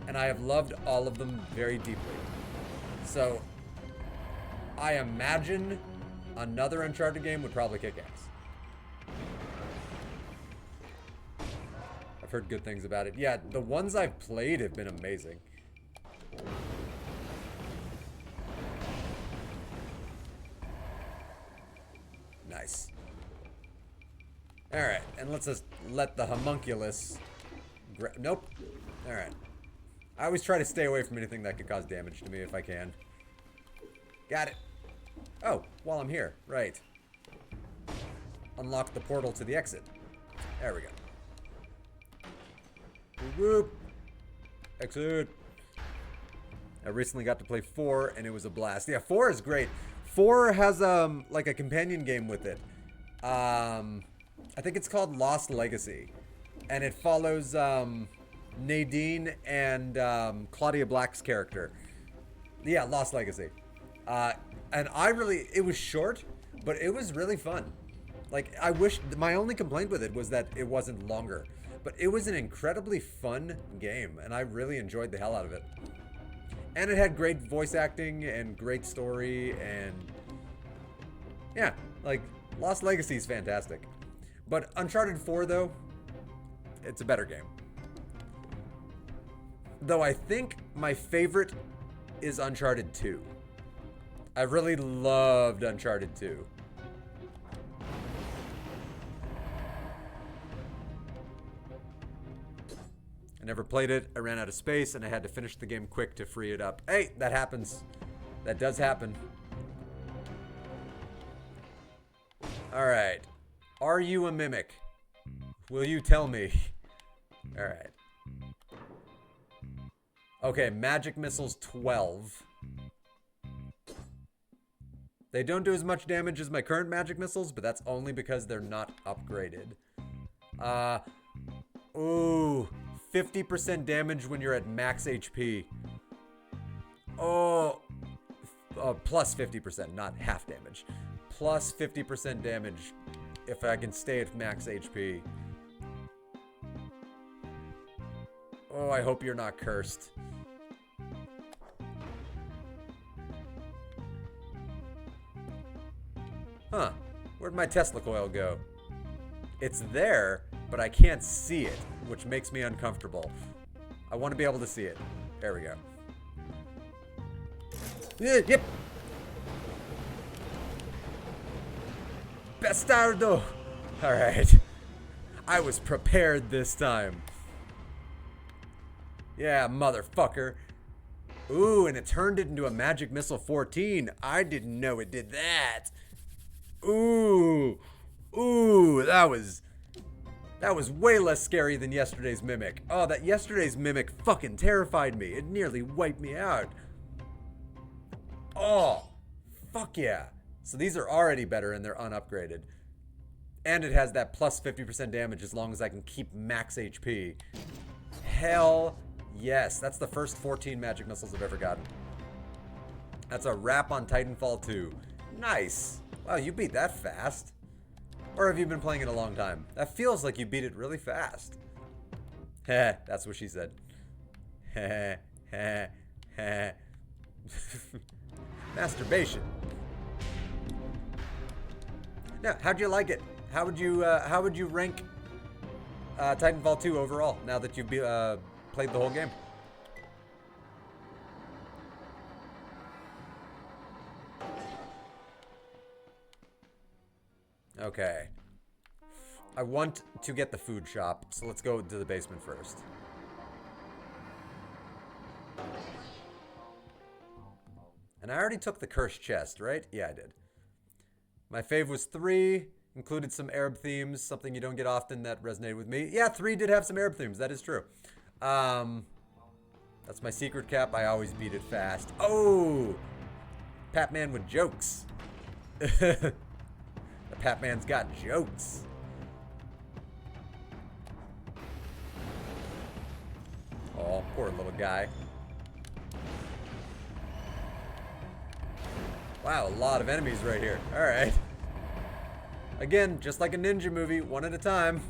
and I have loved all of them very deeply. So, I imagine another Uncharted game would probably kick ass. I've heard good things about it. Yeah, the ones I've played have been amazing. Nice. Alright, and let's just let the homunculus... Nope. Alright. I always try to stay away from anything that could cause damage to me if I can. Got it. Oh, while I'm here. Right. Unlock the portal to the exit. There we go. Whoop. Exit. I recently got to play 4 and it was a blast. Yeah, 4 is great. 4 has like a companion game with it. I think it's called Lost Legacy. And it follows Nadine and Claudia Black's character. Yeah, Lost Legacy. And it was short, but it was really fun. Like, my only complaint with it was that it wasn't longer. But it was an incredibly fun game, and I really enjoyed the hell out of it. And it had great voice acting and great story, and yeah, like, Lost Legacy is fantastic. But Uncharted 4, though, it's a better game. Though I think my favorite is Uncharted 2. I really loved Uncharted 2. I never played it. I ran out of space and I had to finish the game quick to free it up. Hey, that happens. That does happen. Alright. Are you a mimic? Will you tell me? Alright. Okay, magic missiles 12. They don't do as much damage as my current magic missiles, but that's only because they're not upgraded. Ooh, 50% damage when you're at max HP. Oh, plus 50%, not half damage. Plus 50% damage if I can stay at max HP. Oh, I hope you're not cursed. Huh, where'd my Tesla coil go? It's there, but I can't see it, which makes me uncomfortable. I want to be able to see it. There we go. Yep. Bastardo! Alright. I was prepared this time. Yeah, motherfucker. Ooh, and it turned it into a Magic Missile 14. I didn't know it did that. Ooh. Ooh, that was way less scary than yesterday's Mimic. Oh, that yesterday's Mimic fucking terrified me. It nearly wiped me out. Oh, fuck yeah. So these are already better and they're unupgraded. And it has that plus 50% damage as long as I can keep max HP. Hell yes. That's the first 14 magic missiles I've ever gotten. That's a wrap on Titanfall 2. Nice. Wow, you beat that fast. Or have you been playing it a long time? That feels like you beat it really fast. Heh, that's what she said. Heh, heh, heh. Masturbation. Now, how'd you like it? How would you rank Titanfall 2 overall now that you've played the whole game? Okay. I want to get the food shop, so let's go to the basement first. And I already took the cursed chest, right? Yeah, I did. My fave was 3, included some Arab themes, something you don't get often that resonated with me. Yeah, 3 did have some Arab themes, that is true. That's my secret cap, I always beat it fast. Oh! Patman with jokes. The Patman's got jokes. Oh, poor little guy. Wow, a lot of enemies right here. Alright. Again, just like a ninja movie, one at a time.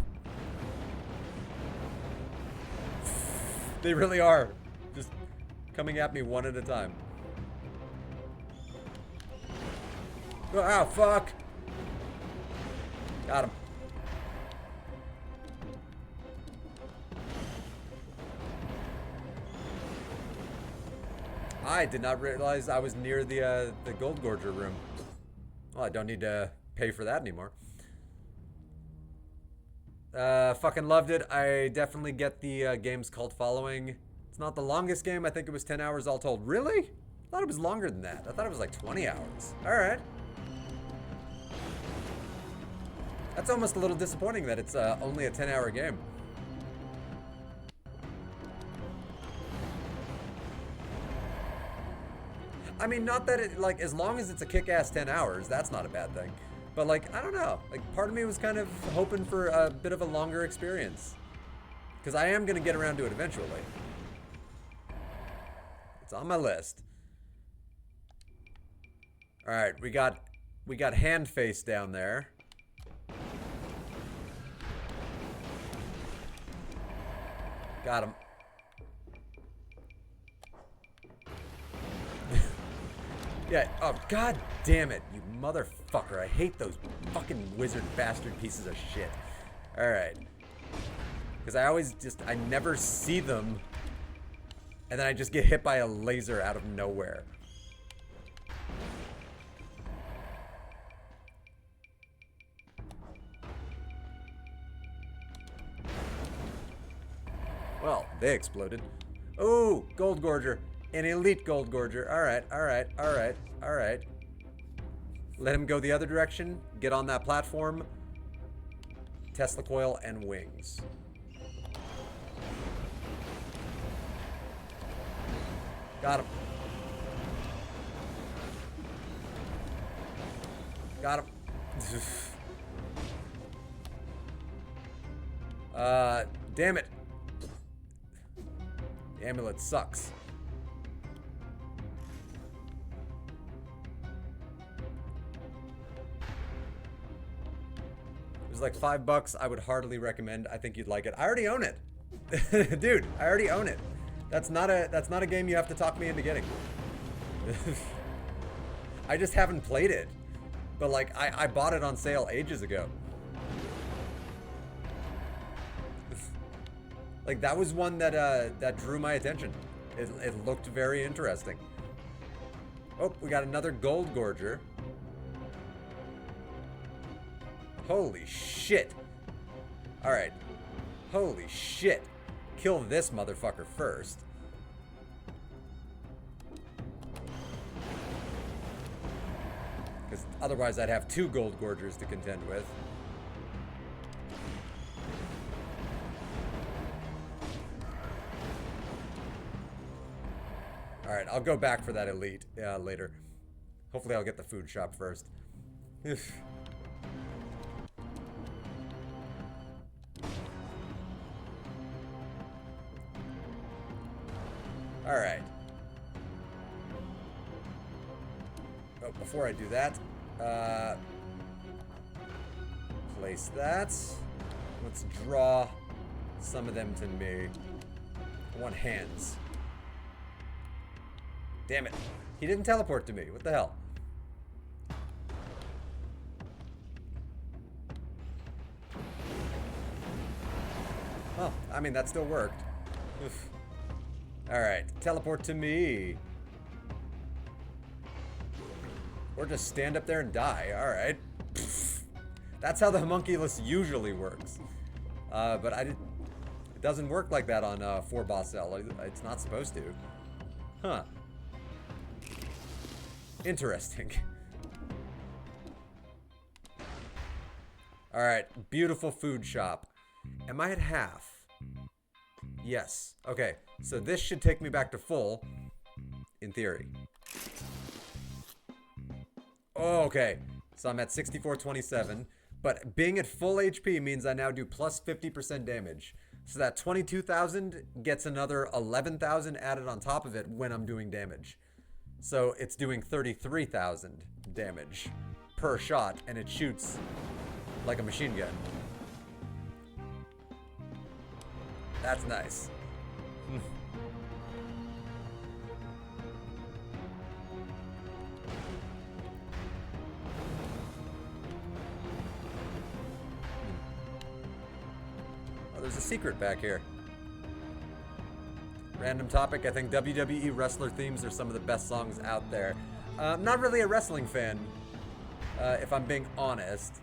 They really are. Just coming at me one at a time. Oh, fuck. Got him. I did not realize I was near the Gold Gorger room. Well, I don't need to pay for that anymore. Fucking loved it. I definitely get the game's cult following. It's not the longest game. I think it was 10 hours all told. Really? I thought it was longer than that. I thought it was like 20 hours. Alright. That's almost a little disappointing that it's only a 10-hour game. I mean, not that it, like, as long as it's a kick-ass 10 hours, that's not a bad thing. But, like, I don't know. Like, part of me was kind of hoping for a bit of a longer experience. Because I am going to get around to it eventually. It's on my list. Alright, we got hand face down there. Got him. Yeah, oh, god damn it, you motherfucker. I hate those fucking wizard bastard pieces of shit. Alright. Because I never see them, and then I just get hit by a laser out of nowhere. Well, they exploded. Oh, Gold Gorger. An elite Gold Gorger. Alright, alright, alright, alright. Let him go the other direction. Get on that platform. Tesla coil and wings. Got him. Got him. Damn it. The amulet sucks. It was like $5. I would heartily recommend. I think you'd like it. I already own it. Dude, I already own it. That's not a game you have to talk me into getting. I just haven't played it. But like I bought it on sale ages ago. Like that was one that drew my attention. It looked very interesting. Oh, we got another Gold Gorger. Holy shit. Alright. Holy shit. Kill this motherfucker first. Because otherwise I'd have 2 Gold Gorgers to contend with. Alright, I'll go back for that elite later. Hopefully I'll get the food shop first. Alright. Oh, before I do that, place that. Let's draw some of them to me. I want hands. Damn it. He didn't teleport to me. What the hell? Oh, I mean, that still worked. Oof. Alright, teleport to me. Or just stand up there and die. Alright. That's how the homunculus usually works. But it doesn't work like that on 4 boss cell. It's not supposed to. Huh. Interesting. Alright, beautiful food shop. Am I at half? Yes. Okay, so this should take me back to full, in theory. Oh, okay. So I'm at 6427, but being at full HP means I now do plus 50% damage. So that 22,000 gets another 11,000 added on top of it when I'm doing damage. So it's doing 33,000 damage per shot, and it shoots like a machine gun. That's nice. Oh, there's a secret back here. Random topic. I think WWE wrestler themes are some of the best songs out there. I'm not really a wrestling fan, if I'm being honest.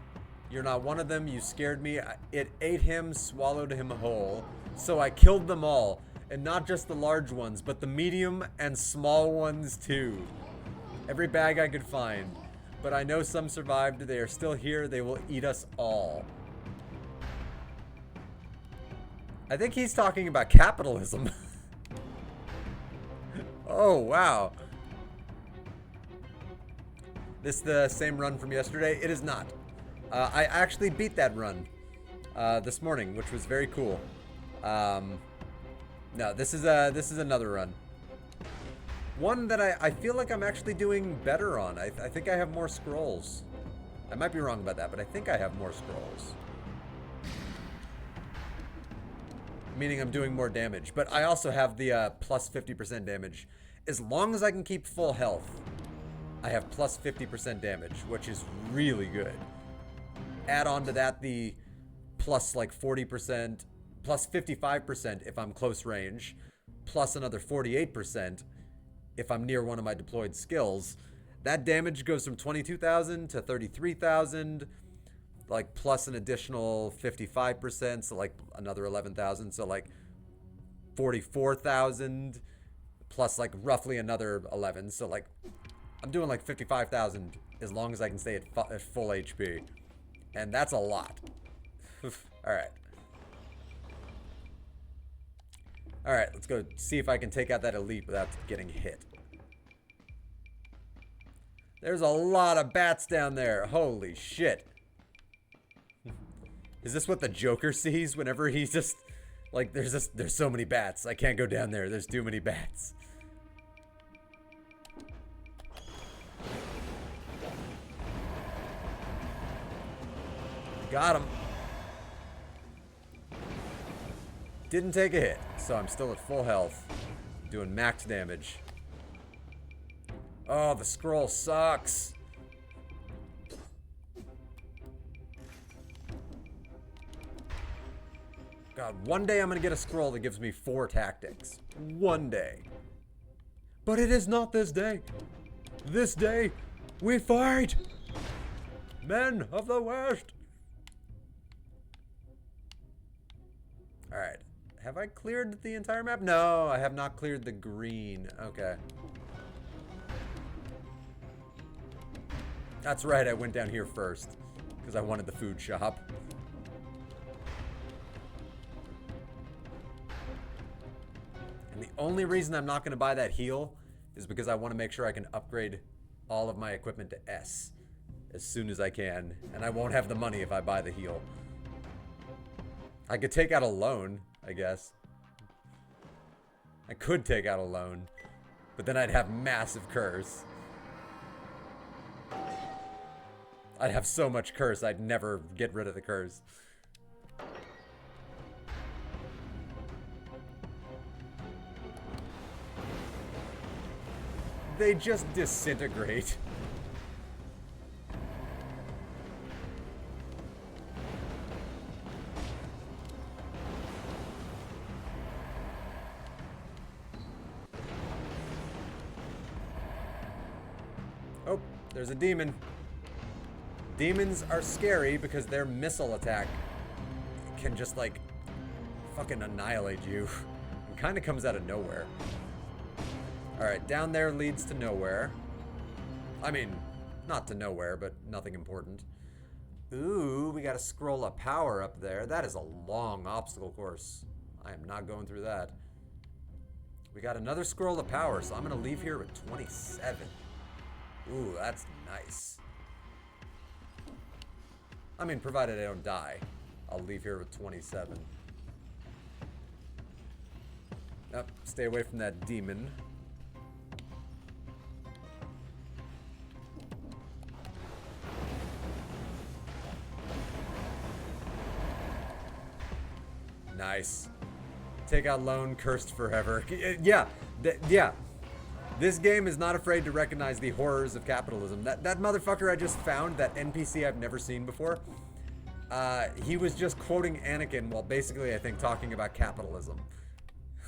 You're not one of them. You scared me. It ate him, swallowed him whole. So I killed them all. And not just the large ones, but the medium and small ones too. Every bag I could find. But I know some survived. They are still here. They will eat us all. I think he's talking about capitalism. Oh, wow. This the same run from yesterday? It is not. I actually beat that run this morning, which was very cool. No, this is another run. One that I feel like I'm actually doing better on. I think I have more scrolls. I might be wrong about that, but I think I have more scrolls. Meaning I'm doing more damage. But I also have the plus 50% damage. As long as I can keep full health, I have plus 50% damage, which is really good. Add on to that the plus like 40%, plus 55% if I'm close range, plus another 48% if I'm near one of my deployed skills. That damage goes from 22,000 to 33,000, like plus an additional 55%, so like another 11,000, so like 44,000 plus like roughly another 11, so like I'm doing like 55,000 as long as I can stay at full HP. And that's a lot. Alright. Alright, let's go see if I can take out that elite without getting hit. There's a lot of bats down there. Holy shit. Is this what the Joker sees whenever he's just... Like, there's so many bats. I can't go down there. There's too many bats. Got him. Didn't take a hit, so I'm still at full health. Doing max damage. Oh, the scroll sucks. God, one day I'm gonna get a scroll that gives me 4 tactics. One day. But it is not this day. This day, we fight! Men of the West! Alright. Have I cleared the entire map? No, I have not cleared the green. Okay. That's right, I went down here first. Because I wanted the food shop. And the only reason I'm not going to buy that heal is because I want to make sure I can upgrade all of my equipment to S as soon as I can. And I won't have the money if I buy the heal. I could take out a loan, I guess. I could take out a loan, but then I'd have massive curse. I'd have so much curse, I'd never get rid of the curse. They just disintegrate. Oh, there's a demon. Demons are scary because their missile attack can just, like, fucking annihilate you. It kind of comes out of nowhere. Alright, down there leads to nowhere. I mean, not to nowhere, but nothing important. Ooh, we got a scroll of power up there. That is a long obstacle course. I am not going through that. We got another scroll of power, so I'm going to leave here with 27. Ooh, that's nice. I mean, provided I don't die, I'll leave here with 27. Yep, stay away from that demon. Nice. Take out Lone, cursed forever. Yeah, yeah. This game is not afraid to recognize the horrors of capitalism. That motherfucker I just found, that NPC I've never seen before, he was just quoting Anakin while basically, I think, talking about capitalism.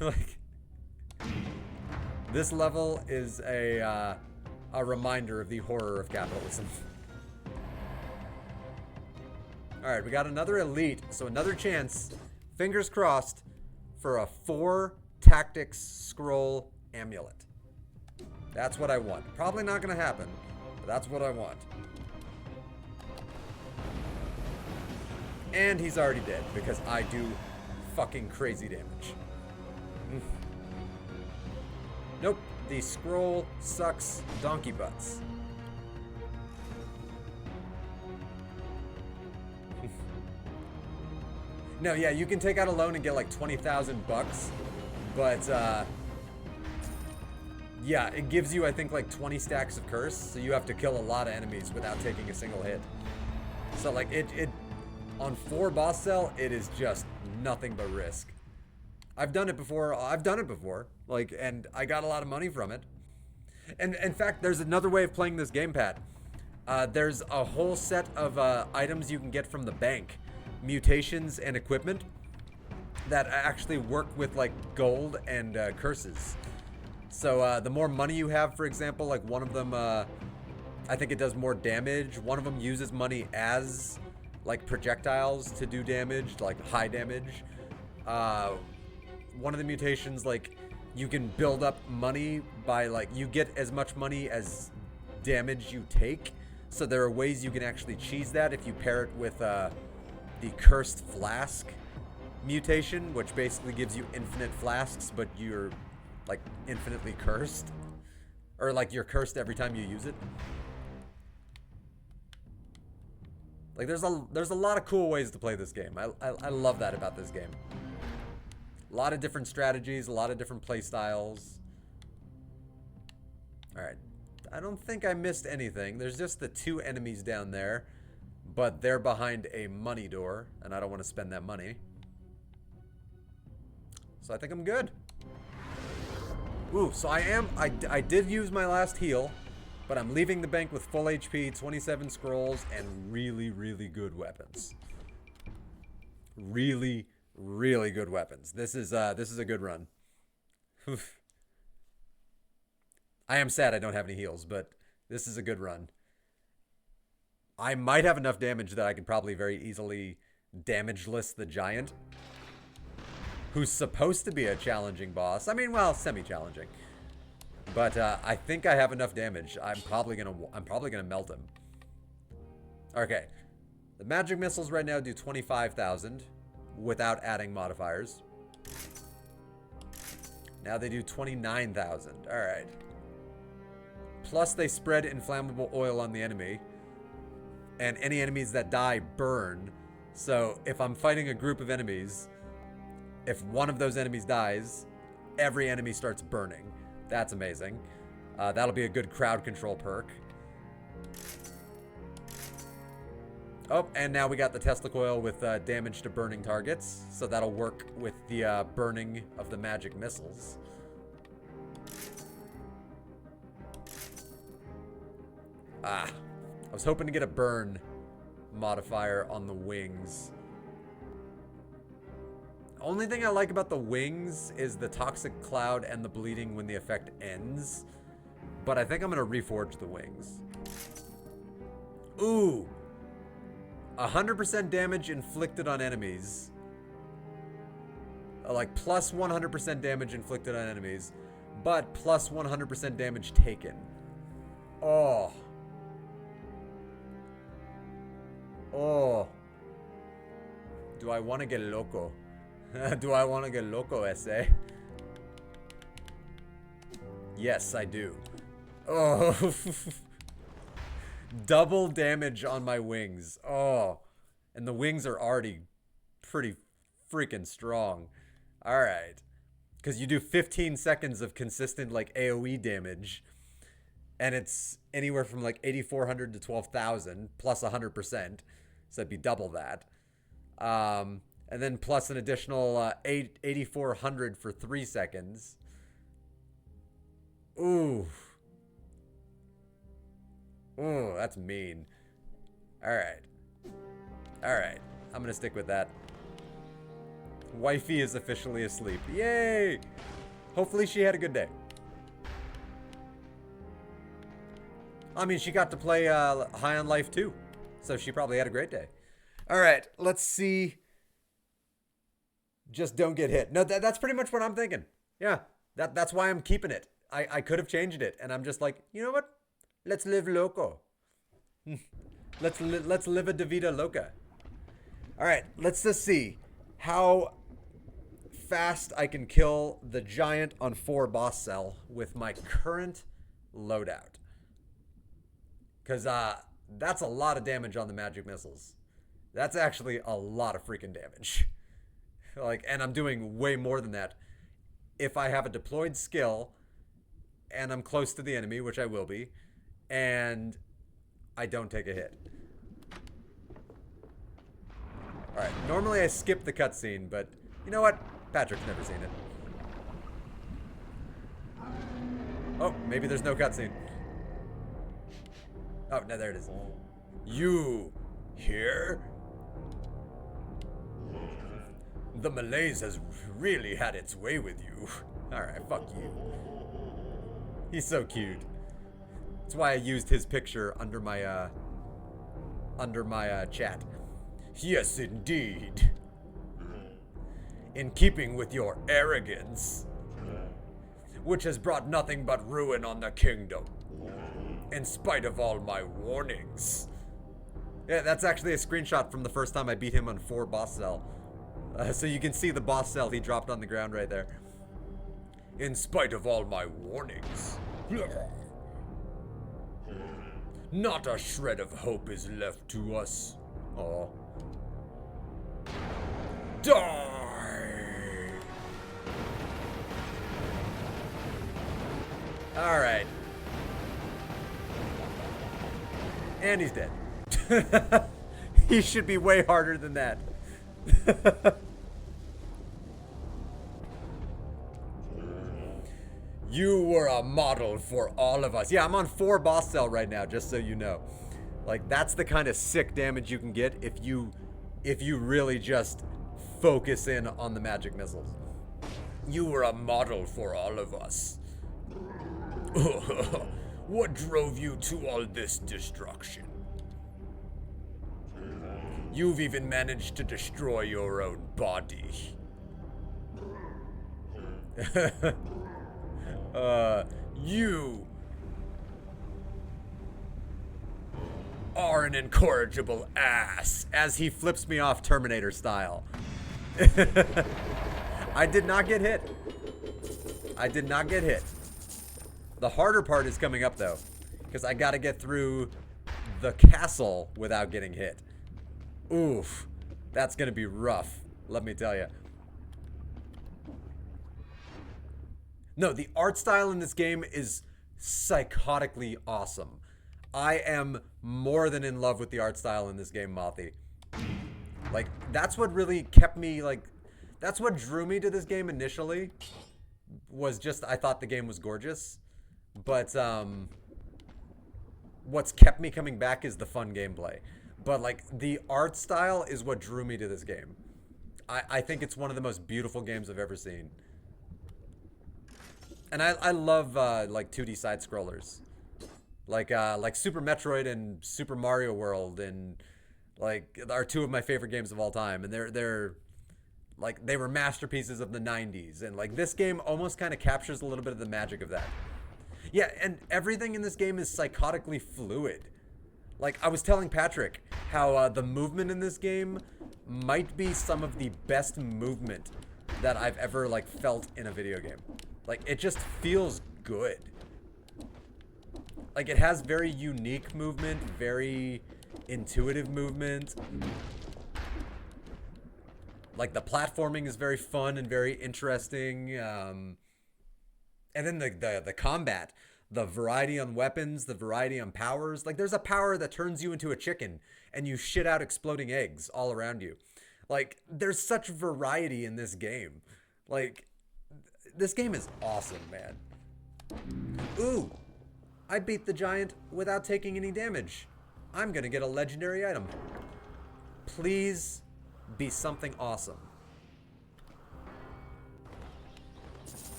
Like, this level is a reminder of the horror of capitalism. Alright, we got another elite, so another chance, fingers crossed, for a 4 tactics scroll amulet. That's what I want. Probably not going to happen, but that's what I want. And he's already dead because I do fucking crazy damage. Nope, the scroll sucks donkey butts. No, yeah, you can take out a loan and get like 20,000 bucks, but yeah, it gives you, I think, like 20 stacks of curse, so you have to kill a lot of enemies without taking a single hit. So like it on 4 boss cell, it is just nothing but risk. I've done it before, like, and I got a lot of money from it. And in fact, there's another way of playing this gamepad. There's a whole set of items you can get from the bank, mutations and equipment, that actually work with like gold and curses. So the more money you have, for example, like one of them, I think it does more damage. One of them uses money as like projectiles to do damage, like high damage. One of the mutations, like, you can build up money by, like, you get as much money as damage you take. So there are ways you can actually cheese that if you pair it with the Cursed Flask mutation, which basically gives you infinite flasks, but you're, like, infinitely cursed. Or, like, you're cursed every time you use it. Like, there's a lot of cool ways to play this game. I love that about this game. A lot of different strategies, a lot of different play styles. Alright. I don't think I missed anything. There's just the 2 enemies down there, but they're behind a money door, and I don't want to spend that money. So I think I'm good. Ooh, so I did use my last heal, but I'm leaving the bank with full HP, 27 scrolls, and really, really good weapons. Really, really good weapons. This is a good run. Oof. I am sad I don't have any heals, but this is a good run. I might have enough damage that I could probably very easily damage-list the giant, who's supposed to be a challenging boss. I mean, well, semi-challenging. But I think I have enough damage. I'm probably gonna melt him. Okay, the magic missiles right now do 25,000 without adding modifiers. Now they do 29,000. All right. Plus they spread inflammable oil on the enemy, and any enemies that die burn. So if I'm fighting a group of enemies, if one of those enemies dies, every enemy starts burning. That's amazing. That'll be a good crowd control perk. Oh, and now we got the Tesla coil with damage to burning targets. So that'll work with the burning of the magic missiles. I was hoping to get a burn modifier on the wings. Only thing I like about the wings is the toxic cloud and the bleeding when the effect ends. But I think I'm going to reforge the wings. Ooh, 100% damage inflicted on enemies. Like plus 100% damage inflicted on enemies, but plus 100% damage taken. Oh. Oh. Do I want to get loco? Do I want to get loco, SA? Yes, I do. Oh. Double damage on my wings. Oh. And the wings are already pretty freaking strong. Alright. Because you do 15 seconds of consistent, like, AoE damage. And it's anywhere from, like, 8,400 to 12,000. Plus 100%. So that'd be double that. And then plus an additional 8,400 for 3 seconds. Ooh. Ooh, that's mean. Alright. Alright. I'm gonna stick with that. Wifey is officially asleep. Yay! Hopefully she had a good day. I mean, she got to play High on Life too. So she probably had a great day. Alright, let's see. Just don't get hit. No, that's pretty much what I'm thinking. Yeah, that's why I'm keeping it. I could have changed it. And I'm just like, you know what? Let's live loco. let's live a De Vida Loca. Alright, let's just see how fast I can kill the giant on 4 boss cell with my current loadout. Because that's a lot of damage on the magic missiles. That's actually a lot of freaking damage. Like, and I'm doing way more than that if I have a deployed skill and I'm close to the enemy, which I will be, and I don't take a hit. Alright, normally I skip the cutscene, but you know what? Patrick's never seen it. Oh, maybe there's no cutscene. Oh, no, there it is. You here? The malaise has really had its way with you. Alright, fuck you. He's so cute. That's why I used his picture under my chat. Yes, indeed. In keeping with your arrogance, which has brought nothing but ruin on the kingdom, in spite of all my warnings. Yeah, that's actually a screenshot from the first time I beat him on 4 boss cell. So you can see the boss cell he dropped on the ground right there. In spite of all my warnings. Not a shred of hope is left to us. Oh. Die! Alright. And he's dead. He should be way harder than that. You were a model for all of us. Yeah, I'm on 4 boss cell right now, just so you know. Like, that's the kind of sick damage you can get if you really just focus in on the magic missiles. You were a model for all of us. What drove you to all this destruction? You've even managed to destroy your own body. You are an incorrigible ass, as he flips me off Terminator style. I did not get hit. I did not get hit. The harder part is coming up, though, because I gotta get through the castle without getting hit. Oof. That's gonna be rough, let me tell you. No, the art style in this game is psychotically awesome. I am more than in love with the art style in this game, Mothy. Like, that's what really kept me, like, that's what drew me to this game initially, was just, I thought the game was gorgeous. But, what's kept me coming back is the fun gameplay. But, like, the art style is what drew me to this game. I think it's one of the most beautiful games I've ever seen. And I love, like, 2D side-scrollers. Like Super Metroid and Super Mario World and Like, are two of my favorite games of all time, and they're like they were masterpieces of the 90s, and like this game almost kind of captures a little bit of the magic of that. Yeah, and everything in this game is psychotically fluid. Like, I was telling Patrick how the movement in this game might be some of the best movement that I've ever, like, felt in a video game. Like, it just feels good. Like, it has very unique movement, very intuitive movement. Like, the platforming is very fun and very interesting. And then the combat, the variety on weapons, the variety on powers. Like, there's a power that turns you into a chicken and you shit out exploding eggs all around you. Like, there's such variety in this game. Like, this game is awesome, man. Ooh, I beat the giant without taking any damage. I'm gonna get a legendary item. Please be something awesome.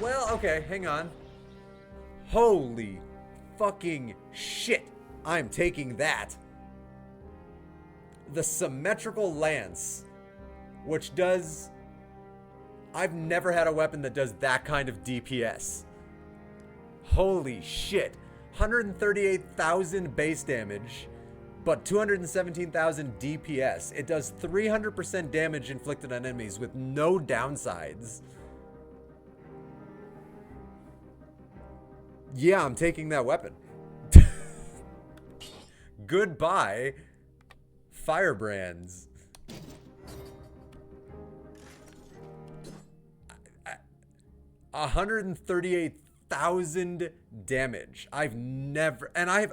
Well, okay, hang on. Holy fucking shit. I'm taking that. The symmetrical lance, which does... I've never had a weapon that does that kind of DPS. Holy shit. 138,000 base damage, but 217,000 DPS. It does 300% damage inflicted on enemies with no downsides. Yeah, I'm taking that weapon. Goodbye, firebrands. 138,000 damage. I've never, and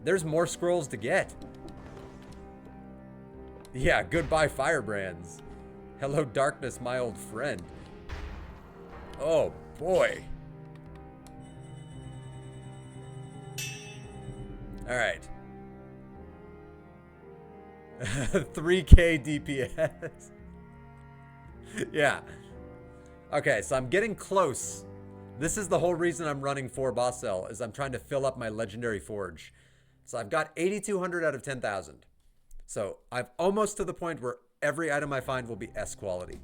there's more scrolls to get. Yeah, goodbye, firebrands. Hello, darkness, my old friend. Oh boy. All right. 3K DPS. Yeah. Okay, so I'm getting close. This is the whole reason I'm running 4 boss cell, is I'm trying to fill up my legendary forge. So I've got 8,200 out of 10,000. So I'm almost to the point where every item I find will be S quality,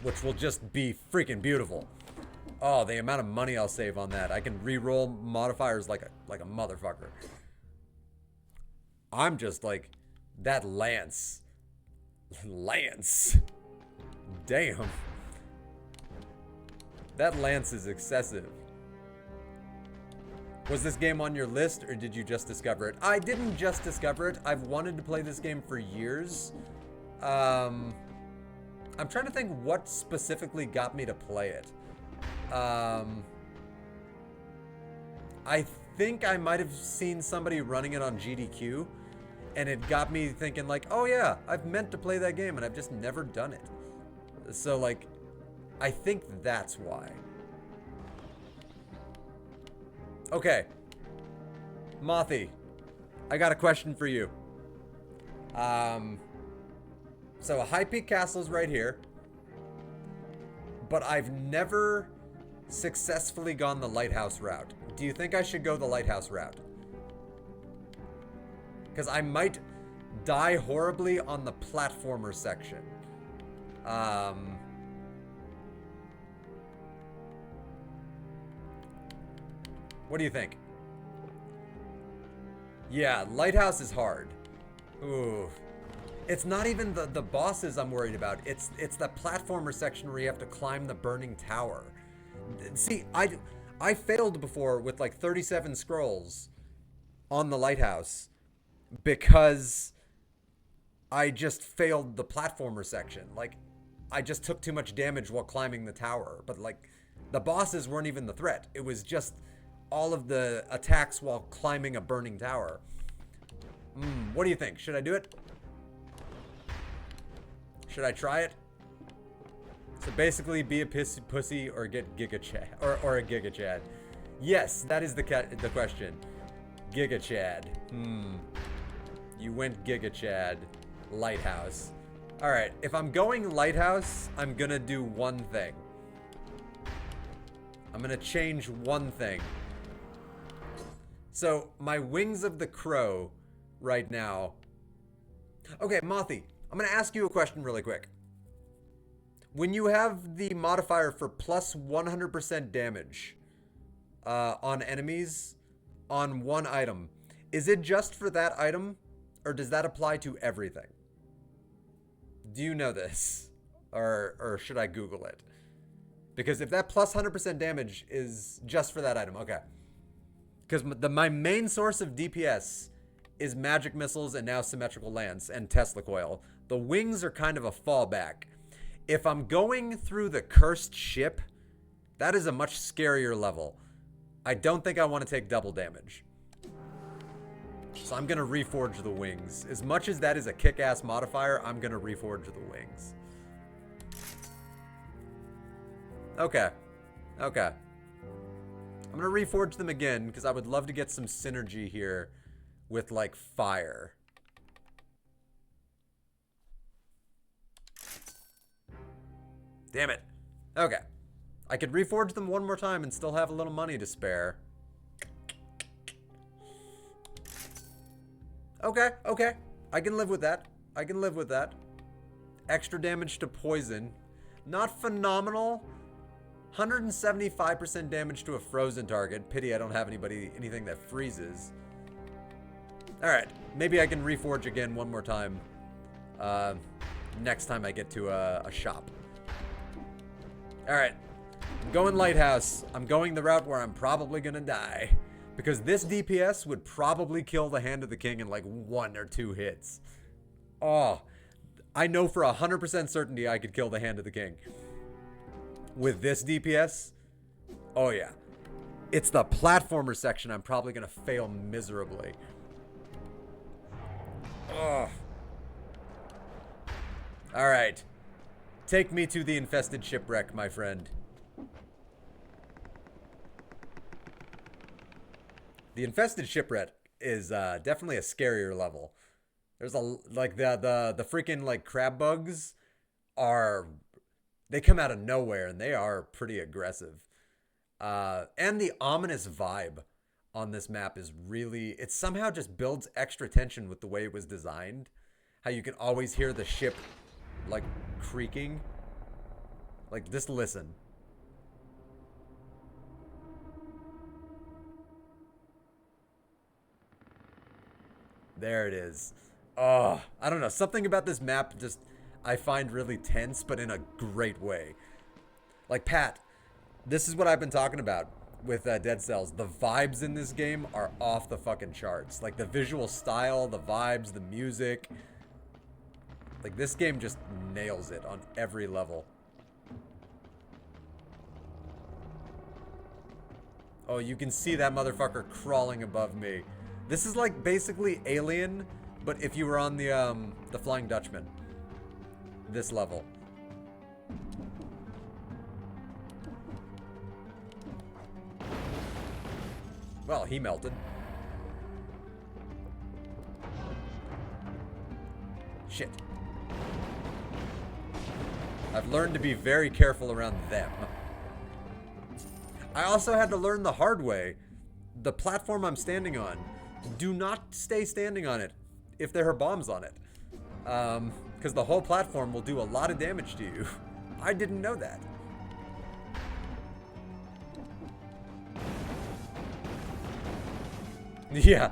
which will just be freaking beautiful. Oh, the amount of money I'll save on that. I can re-roll modifiers like a motherfucker. I'm just like, that lance. Lance. Damn. That lance is excessive. Was this game on your list, or did you just discover it? I didn't just discover it. I've wanted to play this game for years. I'm trying to think what specifically got me to play it. I think I might have seen somebody running it on GDQ, and it got me thinking like, oh yeah, I've meant to play that game and I've just never done it. So like, I think that's why. Okay. Mothy, I got a question for you. So High Peak Castle's right here, but I've never successfully gone the lighthouse route. Do you think I should go the lighthouse route? Because I might die horribly on the platformer section. What do you think? Yeah, lighthouse is hard. Ooh. It's not even the bosses I'm worried about. It's the platformer section where you have to climb the burning tower. See, I failed before with like 37 scrolls on the lighthouse because I just failed the platformer section. Like, I just took too much damage while climbing the tower. But like, the bosses weren't even the threat. It was just all of the attacks while climbing a burning tower. What do you think? Should I do it? Should I try it? So basically, be a pussy or get Giga Chad or a Giga Chad. Yes, that is the question. Giga Chad. You went Giga Chad. Lighthouse. All right. If I'm going lighthouse, I'm gonna do one thing. I'm gonna change one thing. So, my Wings of the Crow right now. Okay, Mothy, I'm gonna ask you a question really quick. When you have the modifier for plus 100% damage on enemies on one item, is it just for that item, or does that apply to everything? Do you know this? Or should I Google it? Because if that plus 100% damage is just for that item, okay. Because my main source of DPS is magic missiles and now symmetrical lance and Tesla coil. The wings are kind of a fallback. If I'm going through the cursed ship, that is a much scarier level. I don't think I want to take double damage. So I'm going to reforge the wings. As much as that is a kick-ass modifier, I'm going to reforge the wings. Okay. Okay. I'm going to reforge them again because I would love to get some synergy here with, like, fire. Damn it. Okay. I could reforge them one more time and still have a little money to spare. Okay, okay. I can live with that. I can live with that. Extra damage to poison. Not phenomenal. 175% damage to a frozen target. Pity I don't have anything that freezes. Alright. Maybe I can reforge again one more time. Next time I get to a shop. Alright. I'm going Lighthouse. I'm going the route where I'm probably gonna die. Because this DPS would probably kill the Hand of the King in like 1 or 2 hits. Oh. I know for 100% certainty I could kill the Hand of the King. With this DPS, oh yeah. It's the platformer section I'm probably gonna fail miserably. Ugh. Alright. Take me to the infested shipwreck, my friend. The infested shipwreck is definitely a scarier level. There's like the freaking like crab bugs are... They come out of nowhere, and they are pretty aggressive. And the ominous vibe on this map is really... It somehow just builds extra tension with the way it was designed. How you can always hear the ship, like, creaking. Like, just listen. There it is. Oh, I don't know. Something about this map just... I find really tense, but in a great way. Like, Pat, this is what I've been talking about with Dead Cells. The vibes in this game are off the fucking charts. Like, the visual style, the vibes, the music. Like, this game just nails it on every level. Oh, you can see that motherfucker crawling above me. This is like basically Alien, but if you were on the Flying Dutchman. This level. Well, he melted. Shit. I've learned to be very careful around them. I also had to learn the hard way. The platform I'm standing on, do not stay standing on it if there are bombs on it. Because the whole platform will do a lot of damage to you. I didn't know that. Yeah.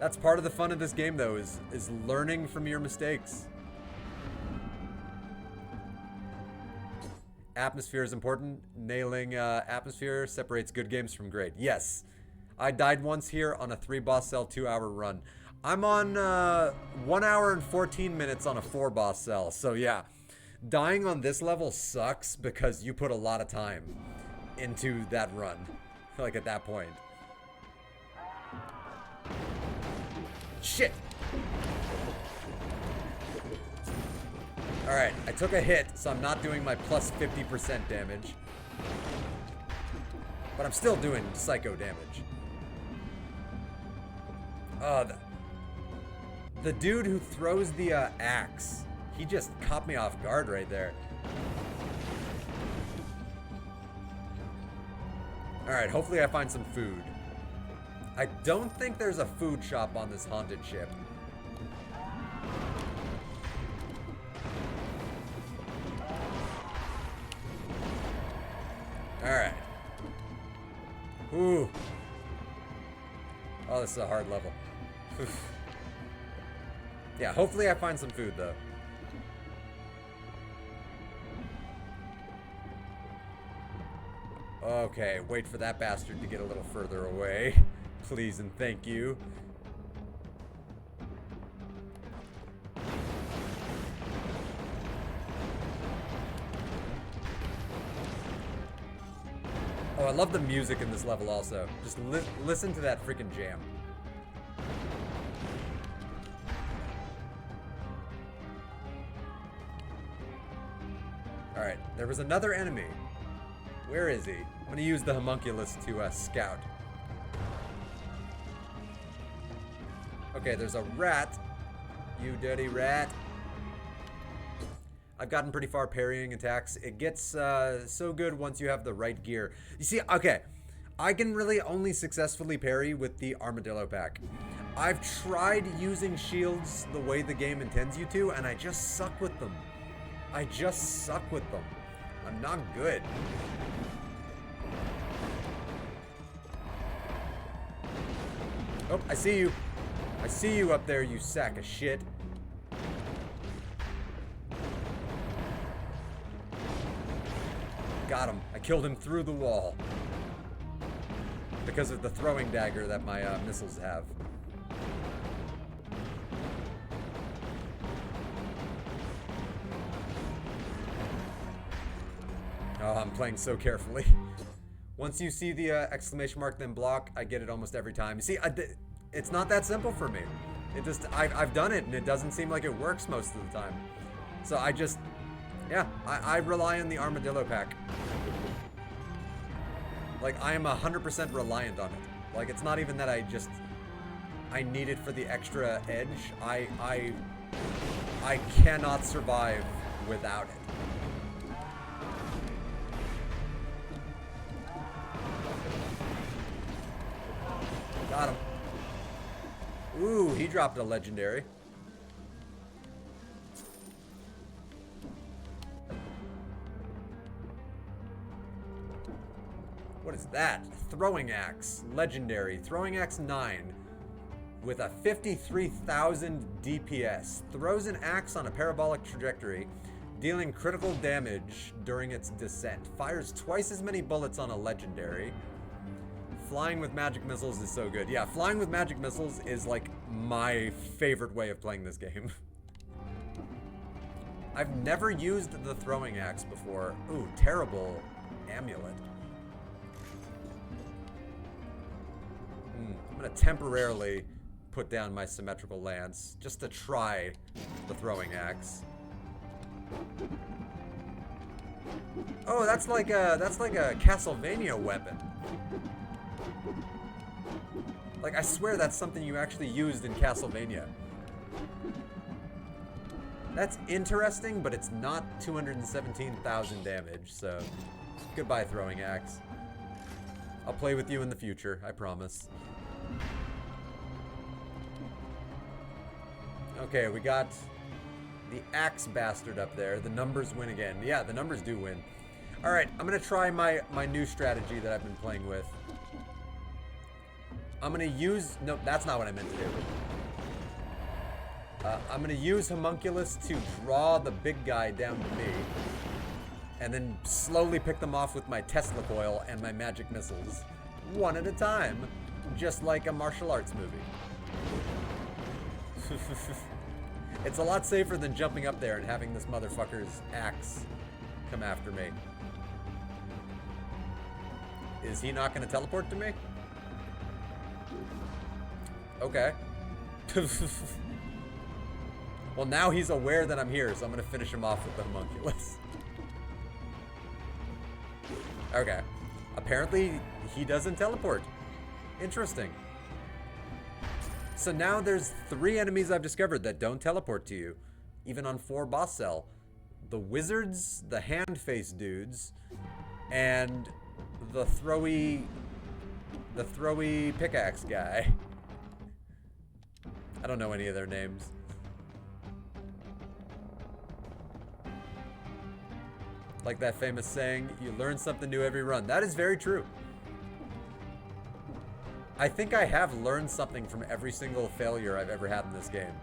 That's part of the fun of this game, though, is learning from your mistakes. Atmosphere is important. Nailing atmosphere separates good games from great. Yes. I died once here on a 3-boss cell 2-hour run. I'm on 1 hour and 14 minutes on a 4-boss cell. So yeah, dying on this level sucks because you put a lot of time into that run. Like at that point. Shit. Alright, I took a hit, so I'm not doing my plus 50% damage. But I'm still doing psycho damage. The dude who throws the axe, He just caught me off guard right there. Alright, hopefully I find some food. I don't think there's a food shop on this haunted ship. Alright. Ooh. Oh, this is a hard level. Yeah, hopefully I find some food, though. Okay, wait for that bastard to get a little further away. Please and thank you. Oh, I love the music in this level also. Just listen to that freaking jam. Alright, there was another enemy. Where is he? I'm gonna use the homunculus to scout. Okay, there's a rat. You dirty rat. I've gotten pretty far parrying attacks. It gets so good once you have the right gear. You see, okay, I can really only successfully parry with the armadillo pack. I've tried using shields the way the game intends you to, and I just suck with them. I just suck with them. I'm not good. Oh, I see you. I see you up there, you sack of shit. Got him. I killed him through the wall. Because of the throwing dagger that my missiles have. Oh, I'm playing so carefully. Once you see the exclamation mark, then block, I get it almost every time. You see, it's not that simple for me. It just, I've done it, and it doesn't seem like it works most of the time. So I just, yeah, I rely on the armadillo pack. Like, I am 100% reliant on it. Like, it's not even that I need it for the extra edge. I cannot survive without it. Got him. Ooh, he dropped a legendary. What is that? Throwing axe. Legendary. Throwing axe 9. With a 53,000 DPS. Throws an axe on a parabolic trajectory, dealing critical damage during its descent. Fires twice as many bullets on a legendary. Flying with magic missiles is so good. Yeah, flying with magic missiles is like my favorite way of playing this game. I've never used the throwing axe before. Ooh, terrible amulet. I'm gonna temporarily put down my symmetrical lance just to try the throwing axe. Oh, that's like a Castlevania weapon. Like, I swear that's something you actually used in Castlevania. That's interesting, but it's not 217,000 damage, so goodbye, throwing axe. I'll play with you in the future, I promise. Okay, we got the axe bastard up there. The numbers win again. Yeah, the numbers do win. Alright, I'm gonna try my new strategy that I've been playing with. I'm gonna use... No, that's not what I meant to do. I'm gonna use homunculus to draw the big guy down to me. And then slowly pick them off with my Tesla coil and my magic missiles. One at a time. Just like a martial arts movie. It's a lot safer than jumping up there and having this motherfucker's axe come after me. Is he not gonna teleport to me? Okay. Well, now he's aware that I'm here, so I'm gonna finish him off with the homunculus. Okay. Apparently, he doesn't teleport. Interesting. So now there's 3 enemies I've discovered that don't teleport to you. even on 4 boss cell. The wizards, the hand-face dudes, and the throwy pickaxe guy. I don't know any of their names. Like that famous saying, you learn something new every run. That is very true. I think I have learned something from every single failure I've ever had in this game.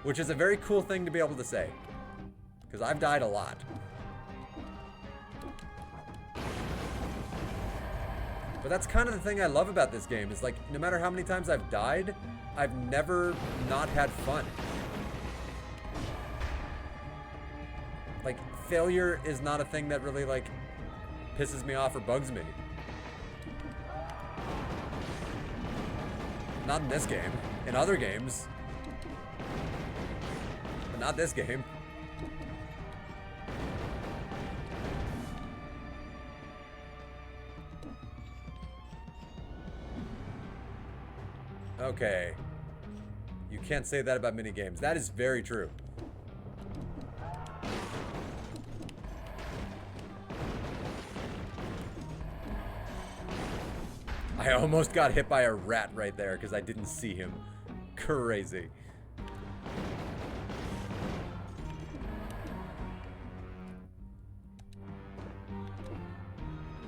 Which is a very cool thing to be able to say. Because I've died a lot. But that's kind of the thing I love about this game, is like, no matter how many times I've died, I've never not had fun. Like, failure is not a thing that really, like, pisses me off or bugs me. Not in this game. In other games. But not this game. Okay. You can't say that about minigames. That is very true. I almost got hit by a rat right there because I didn't see him. Crazy.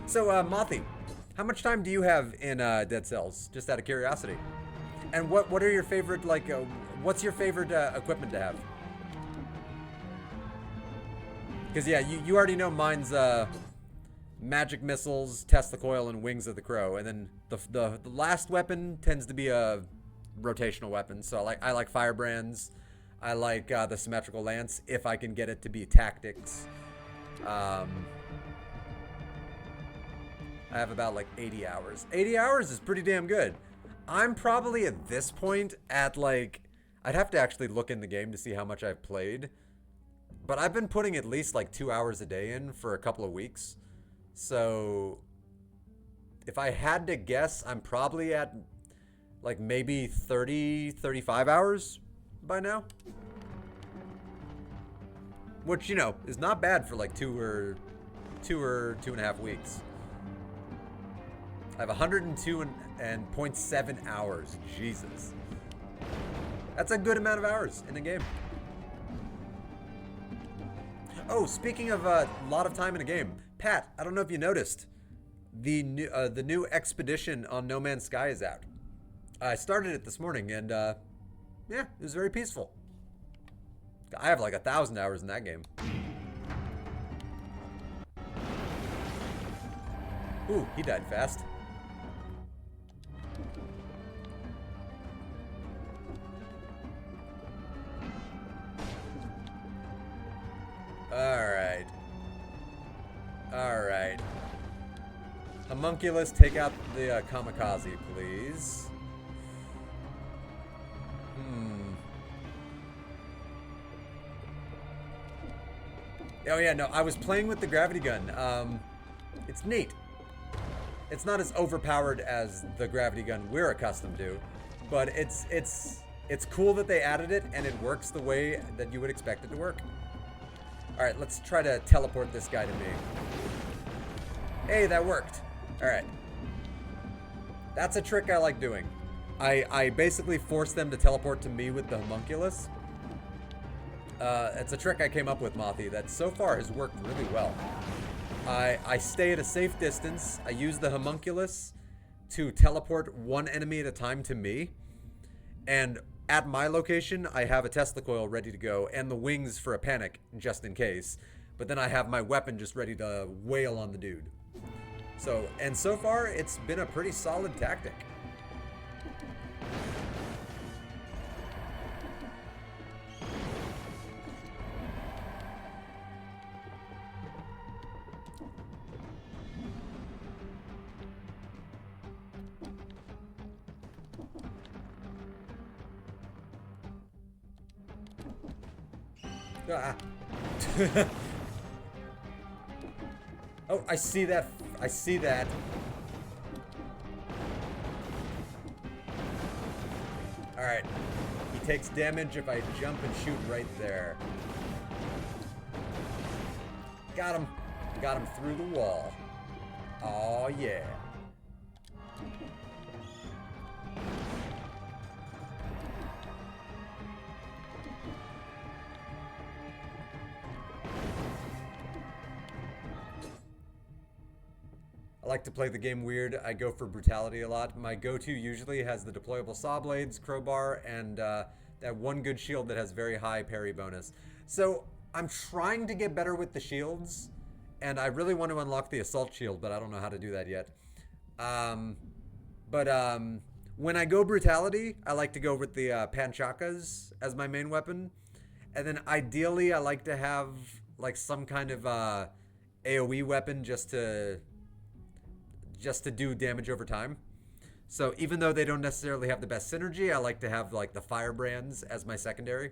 So, Mothy, how much time do you have in Dead Cells? Just out of curiosity. And what are your favorite, like, what's your favorite equipment to have? Because, yeah, you already know mine's magic missiles, Tesla coil, and wings of the crow. And then the last weapon tends to be a rotational weapon. So I like firebrands. I like the symmetrical lance if I can get it to be tactics. I have about like 80 hours. 80 hours is pretty damn good. I'm probably at this point at like, I'd have to actually look in the game to see how much I've played. But I've been putting at least like 2 hours a day in for a couple of weeks. So if I had to guess, I'm probably at like maybe 30, 35 hours by now. Which, you know, is not bad for like 2.5 weeks. I have 102.7 hours. Jesus. That's a good amount of hours in a game. Oh, speaking of a lot of time in a game, Pat, I don't know if you noticed, the new expedition on No Man's Sky is out. I started it this morning, and yeah, it was very peaceful. I have like 1,000 hours in that game. Ooh, he died fast. Alright. Alright. Homunculus, take out the kamikaze, please. Oh yeah, no, I was playing with the gravity gun. It's neat. It's not as overpowered as the gravity gun we're accustomed to, but it's cool that they added it, and it works the way that you would expect it to work. Alright, let's try to teleport this guy to me. Hey, that worked. Alright. That's a trick I like doing. I basically force them to teleport to me with the homunculus. It's a trick I came up with, Mothy, that so far has worked really well. I stay at a safe distance. I use the homunculus to teleport one enemy at a time to me. And at my location, I have a Tesla coil ready to go and the wings for a panic, just in case. But then I have my weapon just ready to wail on the dude. And so far, it's been a pretty solid tactic. Ah. Oh, I see that. I see that. Alright. He takes damage if I jump and shoot right there. Got him. Got him through the wall. Oh yeah. I like to play the game weird. I go for brutality a lot. My go-to usually has the deployable saw blades, crowbar, and that one good shield that has very high parry bonus. So I'm trying to get better with the shields, and I really want to unlock the assault shield, but I don't know how to do that yet. When I go brutality, I like to go with the panchakas as my main weapon, and then ideally I like to have like some kind of AoE weapon just to do damage over time. So even though they don't necessarily have the best synergy, I like to have like the firebrands as my secondary.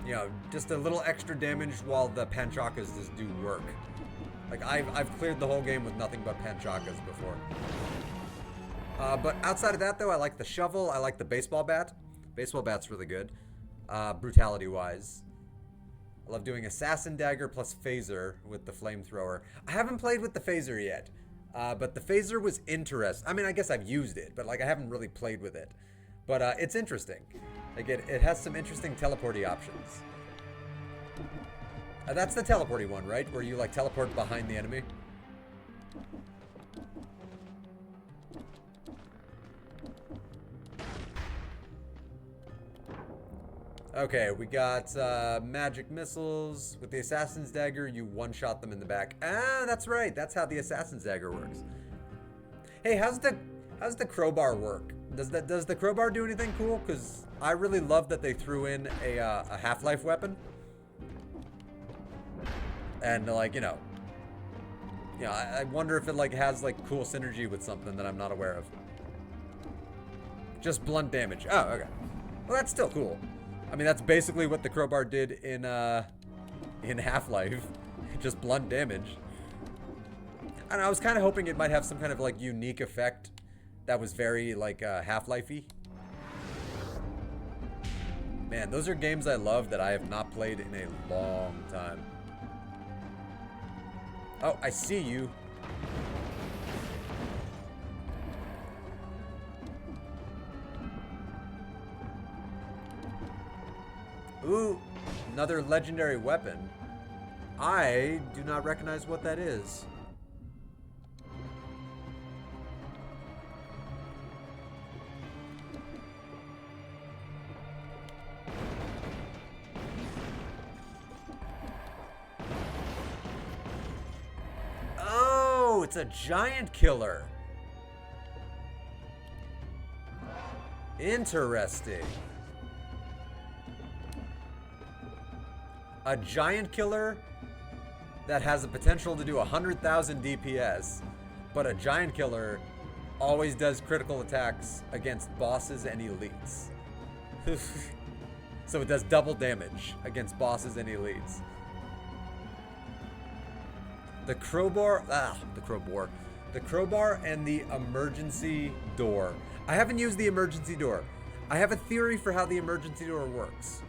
You know, just a little extra damage while the panchakas just do work. Like I've cleared the whole game with nothing but panchakas before. But outside of that though, I like the shovel, I like the baseball bat. Baseball bat's really good, brutality wise. I love doing assassin dagger plus phaser with the flamethrower. I haven't played with the phaser yet, but the phaser was interesting. I mean, I guess I've used it, but like I haven't really played with it. But it's interesting. Like it has some interesting teleporty options. That's the teleporty one, right? Where you like teleport behind the enemy. Okay, we got magic missiles. With the assassin's dagger, you one-shot them in the back. Ah, that's right. That's how the assassin's dagger works. Hey, how's the crowbar work? Does the crowbar do anything cool? Because I really love that they threw in a Half-Life weapon. And like, you know, I wonder if it like has like cool synergy with something that I'm not aware of. Just blunt damage. Oh, okay. Well, that's still cool. I mean, that's basically what the crowbar did in Half-Life. Just blunt damage. And I was kind of hoping it might have some kind of like unique effect that was very like Half-Life-y. Man, those are games I love that I have not played in a long time. Oh, I see you. Ooh, another legendary weapon. I do not recognize what that is. Oh, it's a giant killer. Interesting. A giant killer that has the potential to do 100,000 DPS, but a giant killer always does critical attacks against bosses and elites. So it does double damage against bosses and elites. The crowbar and the emergency door. I haven't used the emergency door. I have a theory for how the emergency door works.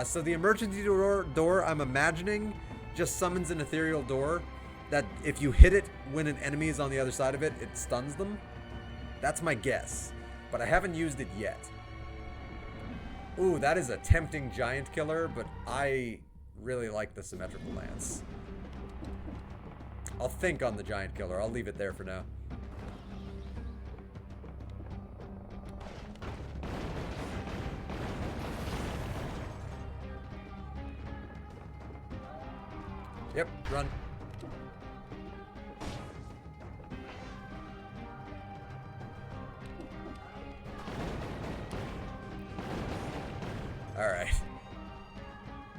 So the emergency door, I'm imagining, just summons an ethereal door that if you hit it when an enemy is on the other side of it, it stuns them. That's my guess, but I haven't used it yet. Ooh, that is a tempting giant killer, but I really like the symmetrical lance. I'll think on the giant killer. I'll leave it there for now. Yep, run. Alright.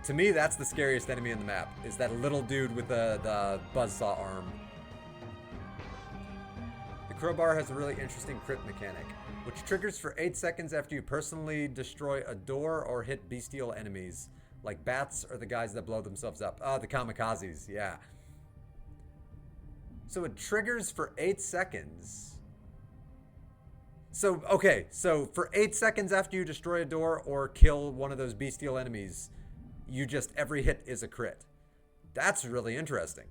To me, that's the scariest enemy in the map, is that little dude with the buzzsaw arm. The crowbar has a really interesting crit mechanic, which triggers for 8 seconds after you personally destroy a door or hit bestial enemies. Like bats or the guys that blow themselves up. Oh, the kamikazes, yeah. So it triggers for 8 seconds. So, okay, so for 8 seconds after you destroy a door or kill one of those bestial enemies, you just, every hit is a crit. That's really interesting.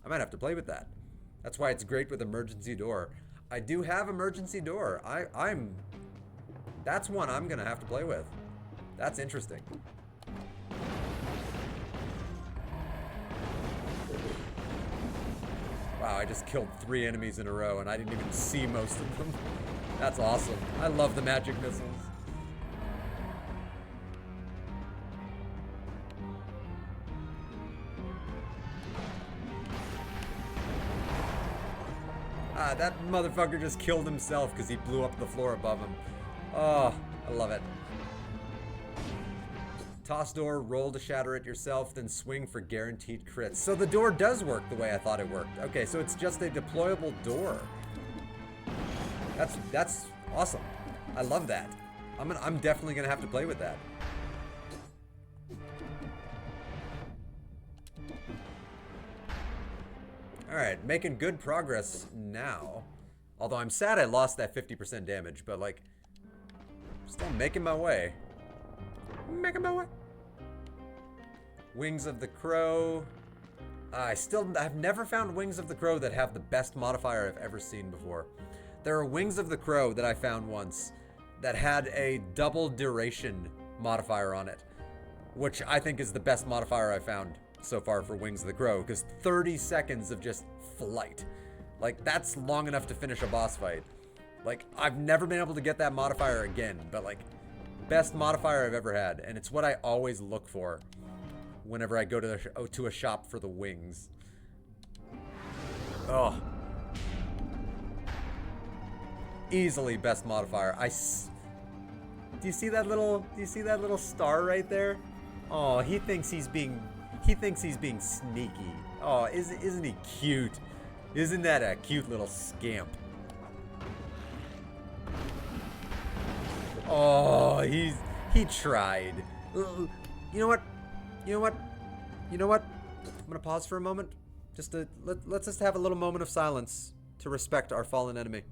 I might have to play with that. That's why it's great with emergency door. I do have emergency door. That's one I'm gonna have to play with. That's interesting. Wow, I just killed 3 enemies in a row and I didn't even see most of them. That's awesome. I love the magic missiles. Ah, that motherfucker just killed himself because he blew up the floor above him. Oh, I love it. Toss door, roll to shatter it yourself, then swing for guaranteed crits. So the door does work the way I thought it worked. Okay, so it's just a deployable door. That's awesome. I love that. I'm definitely gonna have to play with that. Alright, making good progress now. Although I'm sad I lost that 50% damage, but like, still making my way. Making my way. Wings of the Crow. I've never found Wings of the Crow that have the best modifier I've ever seen before. There are Wings of the Crow that I found once that had a double duration modifier on it, which I think is the best modifier I've found so far for Wings of the Crow, because 30 seconds of just flight. Like, that's long enough to finish a boss fight. Like, I've never been able to get that modifier again, but like, best modifier I've ever had, and it's what I always look for whenever I go to a shop for the wings. Oh. Easily best modifier. Do you see that little star right there? Oh, he thinks he's being sneaky. Oh, isn't he cute? Isn't that a cute little scamp? Oh, he tried. You know what? I'm gonna pause for a moment. Just to let's just have a little moment of silence to respect our fallen enemy.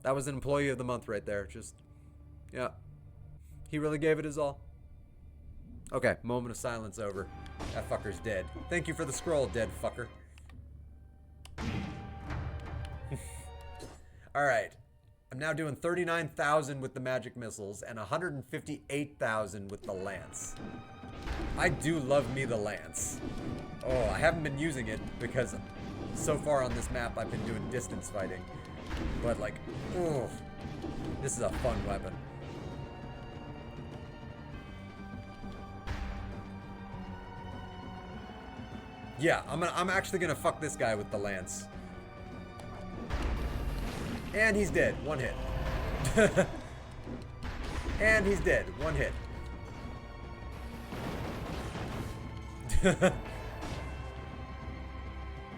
That was an employee of the month right there. Just, yeah. He really gave it his all. Okay, moment of silence over. That fucker's dead. Thank you for the scroll, dead fucker. Alright. I'm now doing 39,000 with the magic missiles and 158,000 with the lance. I do love me the lance. Oh, I haven't been using it because so far on this map I've been doing distance fighting. But like, oh, this is a fun weapon. Yeah, I'm actually gonna fuck this guy with the lance. And he's dead. 1 hit. And he's dead. 1 hit.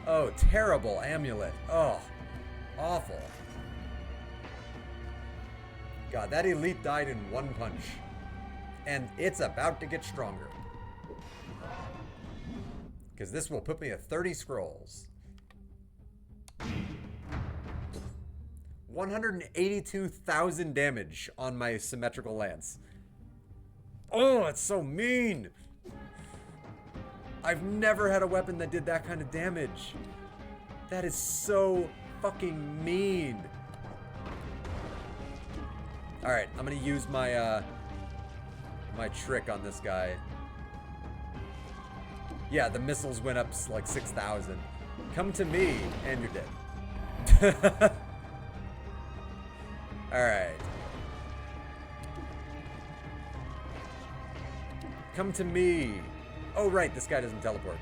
Oh, terrible amulet. Oh, awful. God, that elite died in 1 punch. And it's about to get stronger. Because this will put me at 30 scrolls. 182,000 damage on my symmetrical lance. Oh, it's so mean. I've never had a weapon that did that kind of damage. That is so fucking mean. Alright, I'm gonna use my my trick on this guy. Yeah, the missiles went up like 6,000. Come to me, and you're dead. Alright. Come to me. Oh, right, this guy doesn't teleport.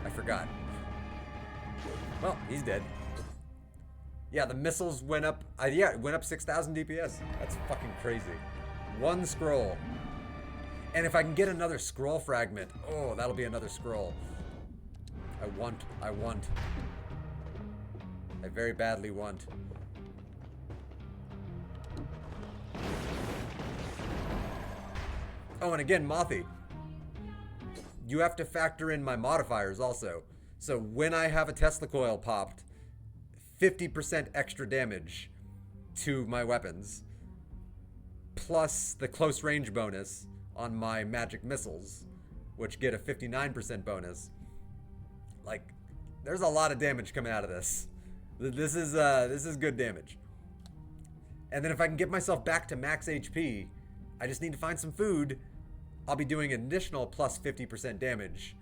I forgot. Well, he's dead. Yeah, the missiles went up. Yeah, it went up 6,000 DPS. That's fucking crazy. 1 scroll. And if I can get another scroll fragment, oh, that'll be another scroll. I very badly want. Oh, and again, Mothy. You have to factor in my modifiers also. So when I have a Tesla coil popped, 50% extra damage to my weapons, plus the close range bonus on my magic missiles, which get a 59% bonus. Like, there's a lot of damage coming out of this. This is good damage. And then if I can get myself back to max HP, I just need to find some food. I'll be doing an additional plus 50% damage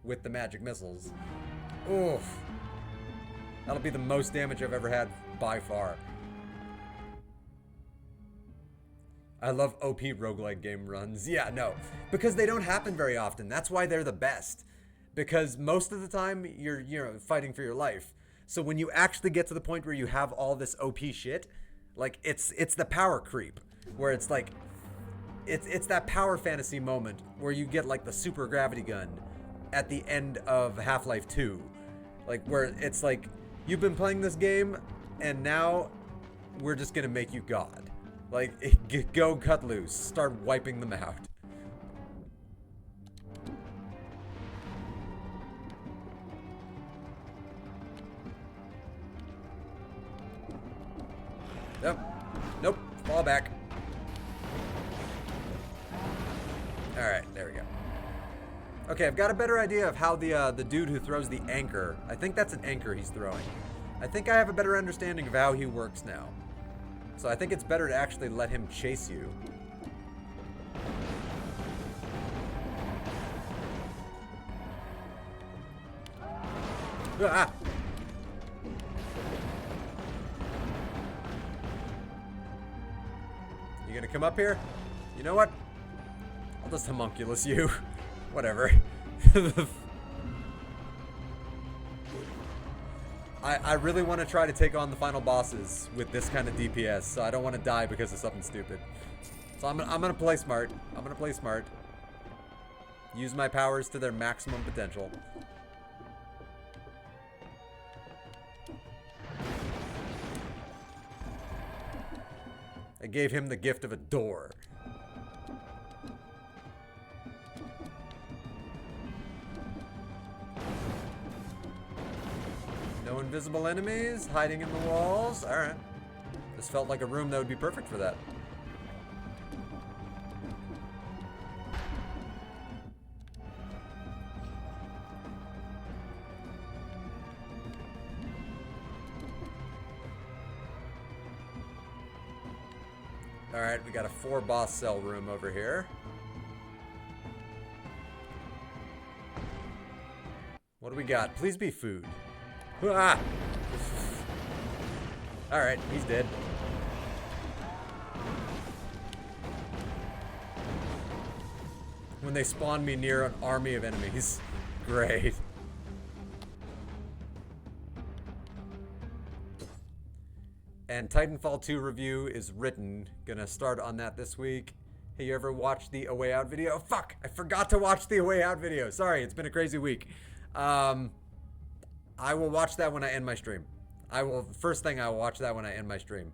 with the magic missiles. Oof. That'll be the most damage I've ever had by far. I love OP roguelike game runs. Yeah, no. Because they don't happen very often. That's why they're the best. Because most of the time, you're fighting for your life. So when you actually get to the point where you have all this OP shit, like, it's the power creep. Where it's like, it's that power fantasy moment where you get, like, the super gravity gun at the end of Half-Life 2. Like, where it's like, you've been playing this game, and now we're just gonna make you God. Like, go cut loose. Start wiping them out. Nope. Nope. Fall back. Alright, there we go. Okay, I've got a better idea of how the dude who throws the anchor, I think that's an anchor he's throwing. I think I have a better understanding of how he works now. So I think it's better to actually let him chase you. Ah! You gonna come up here? You know what? I'll just homunculus you. Whatever. I really want to try to take on the final bosses with this kind of DPS, so I don't want to die because of something stupid. So I'm gonna play smart. I'm gonna play smart. Use my powers to their maximum potential. I gave him the gift of a door. No invisible enemies hiding in the walls. Alright. This felt like a room that would be perfect for that. Alright, we got a 4 boss cell room over here. What do we got? Please be food. Ah! Alright, he's dead. When they spawn me near an army of enemies. Great. And Titanfall 2 review is written. Gonna start on that this week. Hey, you ever watched the A Way Out video? Fuck! I forgot to watch the A Way Out video. Sorry, it's been a crazy week. I will watch that when I end my stream. First thing I will watch that when I end my stream.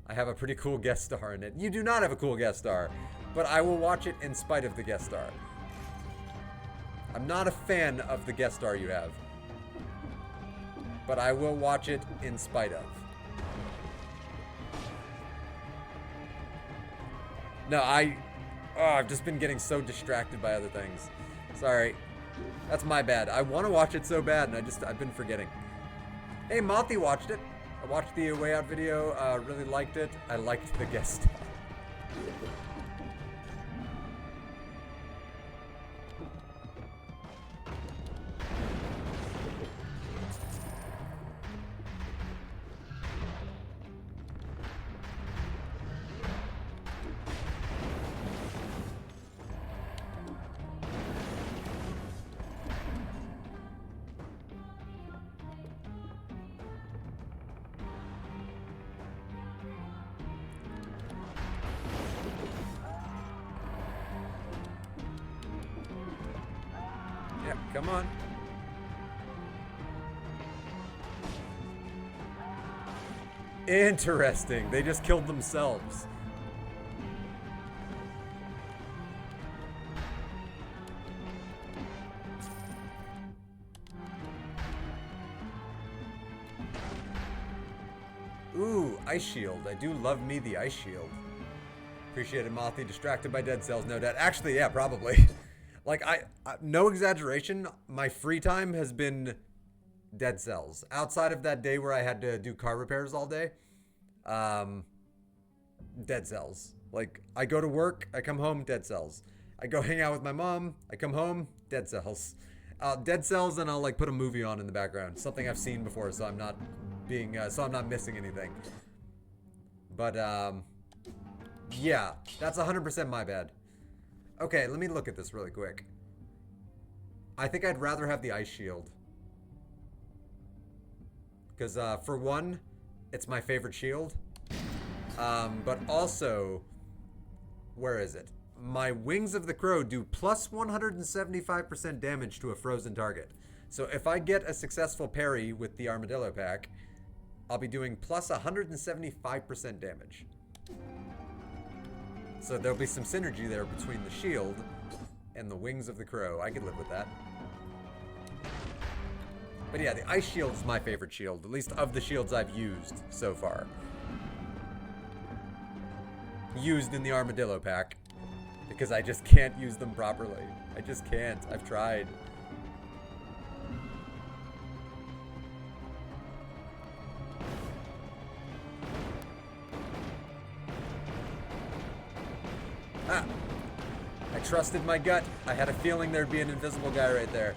I have a pretty cool guest star in it. You do not have a cool guest star, but I will watch it in spite of the guest star. I'm not a fan of the guest star you have, but I will watch it in spite of. No, I've just been getting so distracted by other things. Sorry. That's my bad. I want to watch it so bad, and I've been forgetting. Hey, Mothy watched it. I watched the Way Out video, really liked it. I liked the guest star. Yeah, come on. Interesting. They just killed themselves. Ooh, Ice Shield. I do love me the Ice Shield. Appreciate it, Mothy. Distracted by dead cells, no doubt. Actually, yeah, probably. Like, no exaggeration, my free time has been dead cells. Outside of that day where I had to do car repairs all day, dead cells. Like, I go to work, I come home, dead cells. I go hang out with my mom, I come home, dead cells. Dead cells, and I'll like put a movie on in the background, something I've seen before, so I'm not missing anything. But yeah, that's 100% my bad. Okay, let me look at this really quick. I think I'd rather have the Ice Shield. Because, for one, it's my favorite shield. But also, where is it? My Wings of the Crow do plus 175% damage to a frozen target. So if I get a successful parry with the Armadillo pack, I'll be doing plus 175% damage. So there'll be some synergy there between the shield and the Wings of the Crow. I could live with that. But yeah, the Ice Shield is my favorite shield, at least of the shields I've used so far. Used in the Armadillo pack, because I just can't use them properly. I just can't. I've tried. Ah! I trusted my gut. I had a feeling there'd be an invisible guy right there.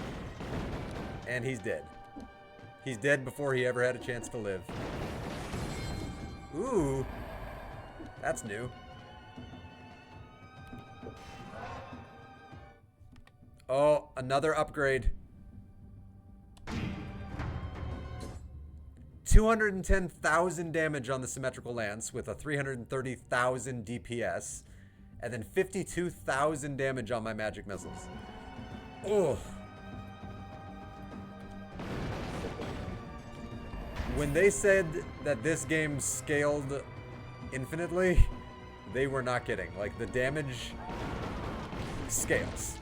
And he's dead. He's dead before he ever had a chance to live. Ooh. That's new. Oh, another upgrade. 210,000 damage on the symmetrical lance with a 330,000 DPS. And then 52,000 damage on my magic missiles. Oh. When they said that this game scaled infinitely, they were not kidding. Like, the damage scales.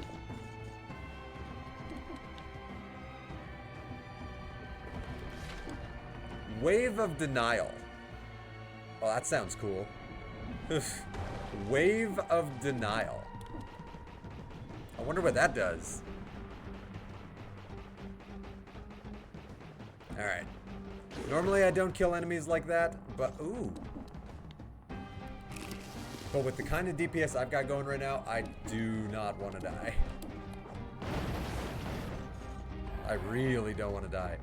Wave of Denial. Oh, that sounds cool. Wave of Denial. I wonder what that does. Alright. Normally I don't kill enemies like that, but ooh. But with the kind of DPS I've got going right now, I do not want to die. I really don't want to die.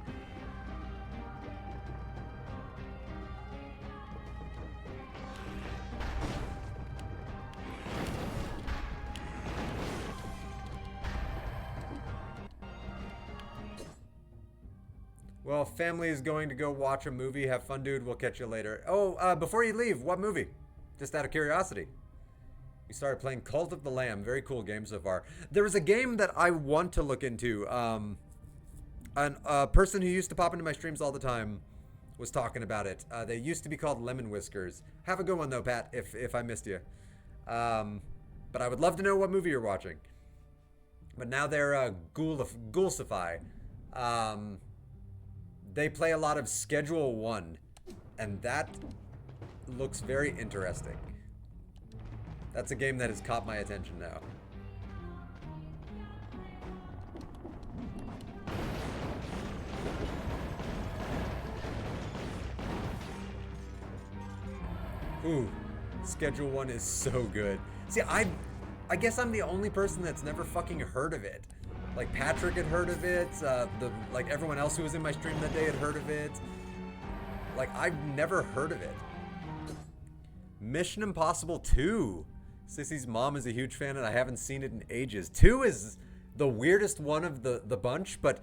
Well, family is going to go watch a movie. Have fun, dude. We'll catch you later. Oh, before you leave, what movie? Just out of curiosity. We started playing Cult of the Lamb. Very cool game so far. There was a game that I want to look into. A person who used to pop into my streams all the time was talking about it. They used to be called Lemon Whiskers. Have a good one, though, Pat, if I missed you. But I would love to know what movie you're watching. But now they're Ghoulsify. They play a lot of Schedule 1, and that looks very interesting. That's a game that has caught my attention now. Ooh, Schedule 1 is so good. See, I guess I'm the only person that's never fucking heard of it. Like, Patrick had heard of it, like, everyone else who was in my stream that day had heard of it. Like, I've never heard of it. Mission Impossible 2. Sissy's mom is a huge fan, and I haven't seen it in ages. 2 is the weirdest one of the bunch, but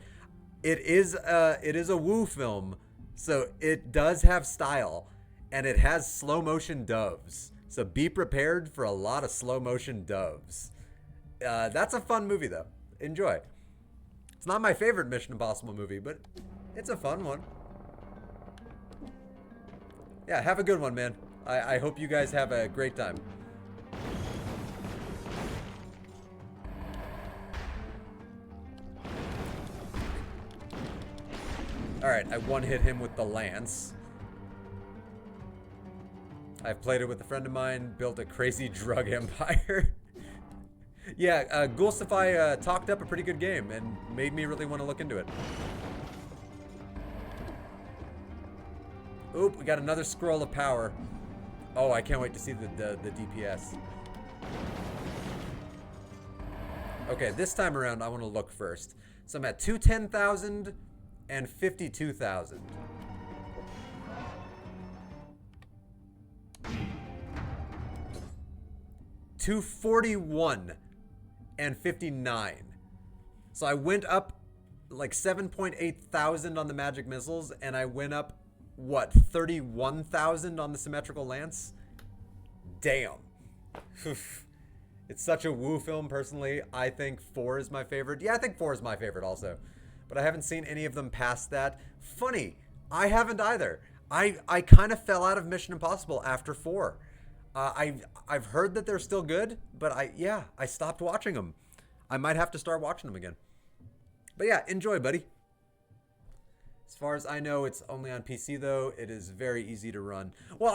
it is a woo film, so it does have style, and it has slow-motion doves. So be prepared for a lot of slow-motion doves. That's a fun movie, though. Enjoy. It's not my favorite Mission Impossible movie, but it's a fun one. Yeah, have a good one, man. I hope you guys have a great time. Alright, I one-hit him with the lance. I've played it with a friend of mine, built a crazy drug empire. Yeah, Ghoulsify talked up a pretty good game and made me really want to look into it. Oop, we got another scroll of power. Oh, I can't wait to see the DPS. Okay, this time around I want to look first. So I'm at 210,000 and 52,000. $241 and 59. So I went up like 7.8 thousand on the magic missiles, and I went up what, 31,000 on the symmetrical lance? Damn. It's such a woo film personally. I think 4 is my favorite. Yeah, I think 4 is my favorite also. But I haven't seen any of them past that. Funny, I haven't either. I kind of fell out of Mission Impossible after 4. I've heard that they're still good, but I stopped watching them. I might have to start watching them again. But yeah, enjoy, buddy. As far as I know, it's only on PC though. It is very easy to run. Well,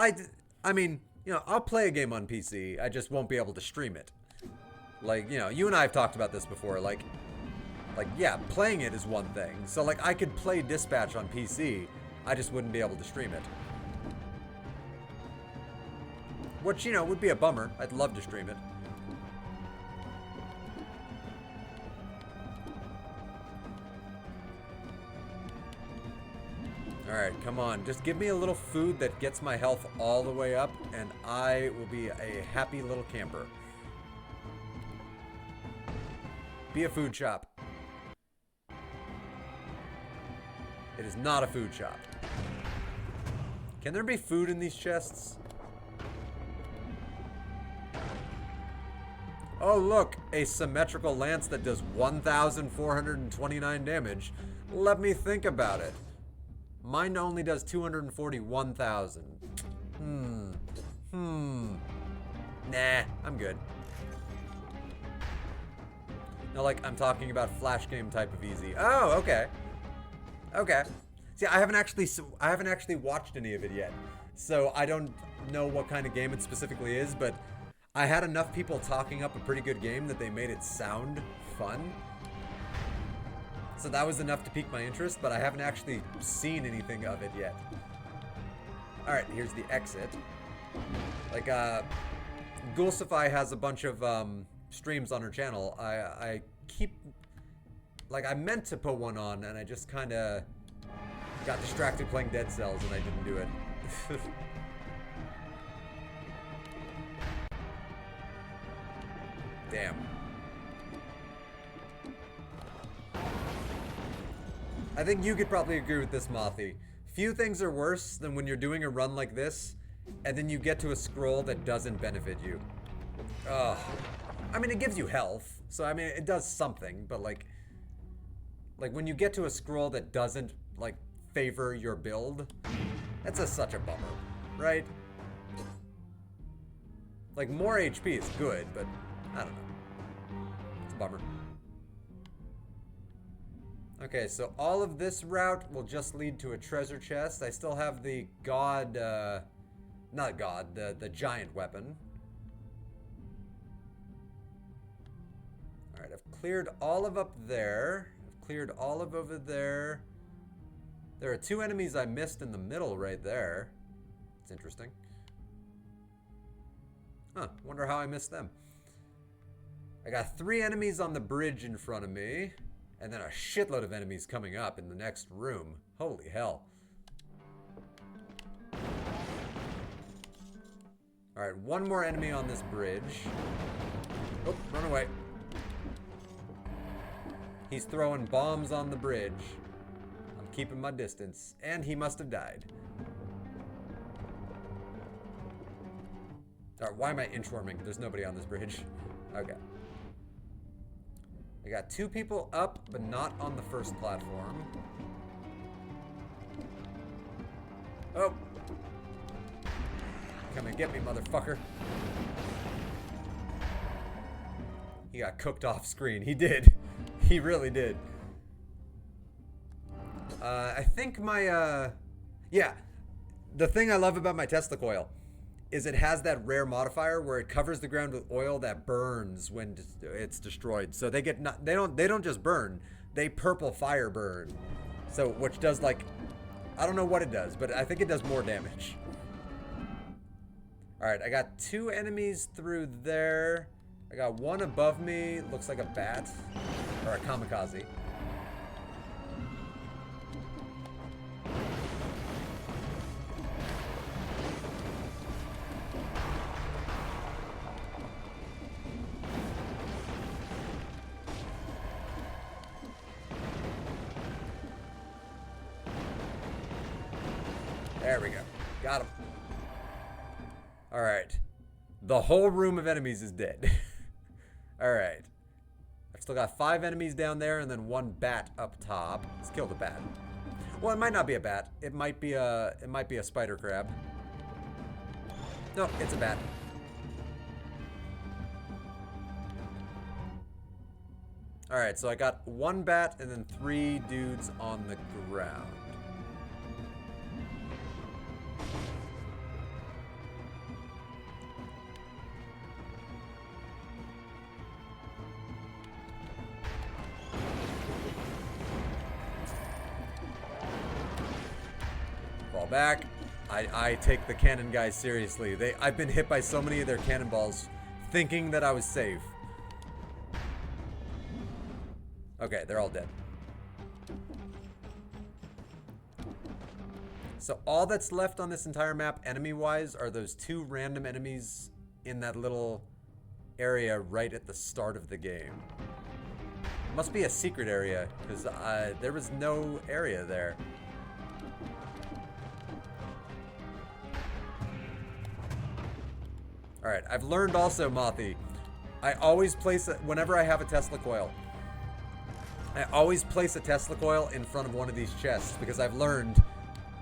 I mean, you know, I'll play a game on PC. I just won't be able to stream it. Like, you know, you and I have talked about this before. Like yeah, playing it is one thing. So like I could play Dispatch on PC. I just wouldn't be able to stream it. Which, you know, would be a bummer. I'd love to stream it. Alright, come on. Just give me a little food that gets my health all the way up, and I will be a happy little camper. Be a food shop. It is not a food shop. Can there be food in these chests? Oh look, a symmetrical lance that does 1,429 damage. Let me think about it. Mine only does 241,000. Nah, I'm good. No, like, I'm talking about flash game type of easy. Oh, okay. Okay. See, I haven't actually watched any of it yet. So I don't know what kind of game it specifically is, but I had enough people talking up a pretty good game that they made it sound fun. So that was enough to pique my interest, but I haven't actually seen anything of it yet. Alright, here's the exit. Like, Ghoulsify has a bunch of streams on her channel. I keep... Like, I meant to put one on, and I just kind of got distracted playing Dead Cells, and I didn't do it. Damn. I think you could probably agree with this, Mothy. Few things are worse than when you're doing a run like this, and then you get to a scroll that doesn't benefit you. Ugh. I mean, it gives you health, so I mean, it does something, but like when you get to a scroll that doesn't, like, favor your build, that's such a bummer, right? Like, more HP is good, but I don't know. It's a bummer. Okay, so all of this route will just lead to a treasure chest. I still have the god, not god, the giant weapon. Alright, I've cleared all of up there. I've cleared all of over there. There are 2 enemies I missed in the middle right there. It's interesting. Huh, wonder how I missed them. I got 3 enemies on the bridge in front of me. And then a shitload of enemies coming up in the next room. Holy hell. Alright, 1 more enemy on this bridge. Oh, run away. He's throwing bombs on the bridge. I'm keeping my distance. And he must have died. Alright, why am I inchworming? There's nobody on this bridge. Okay. I got 2 people up, but not on the first platform. Oh. Come and get me, motherfucker. He got cooked off screen. He did. He really did. I think my, yeah. The thing I love about my Tesla coil is it has that rare modifier where it covers the ground with oil that burns when it's destroyed. So they get not, they don't just burn, they purple fire burn. So which does like, I don't know what it does, but I think it does more damage. All right, I got 2 enemies through there. I got one above me, looks like a bat or a kamikaze. There we go. Got him. All right. The whole room of enemies is dead. All right. I've still got 5 enemies down there and then 1 bat up top. Let's kill the bat. Well, it might not be a bat. It might be a spider crab. No, it's a bat. All right, so I got 1 bat and then 3 dudes on the ground. Fall back. I take the cannon guys seriously. I've been hit by so many of their cannonballs thinking that I was safe. Okay, they're all dead. So all that's left on this entire map, enemy-wise, are those 2 random enemies in that little area right at the start of the game. Must be a secret area, because there was no area there. Alright, I've learned also, Mothy, I always place, whenever I have a Tesla coil, I always place a Tesla coil in front of one of these chests, because I've learned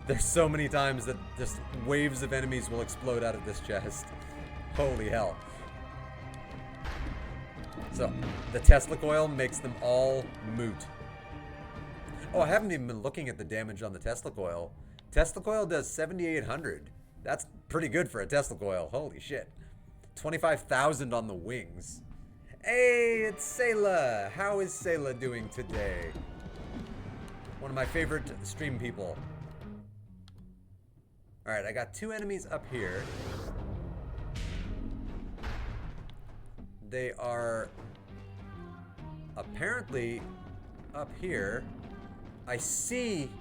there's so many times that just waves of enemies will explode out of this chest. Holy hell. So, the Tesla coil makes them all moot. Oh, I haven't even been looking at the damage on the Tesla coil. Tesla coil does 7,800. That's pretty good for a Tesla coil. Holy shit. 25,000 on the wings. Hey, it's Sayla. How is Sayla doing today? One of my favorite stream people. Alright, I got 2 enemies up here. They are apparently up here. I see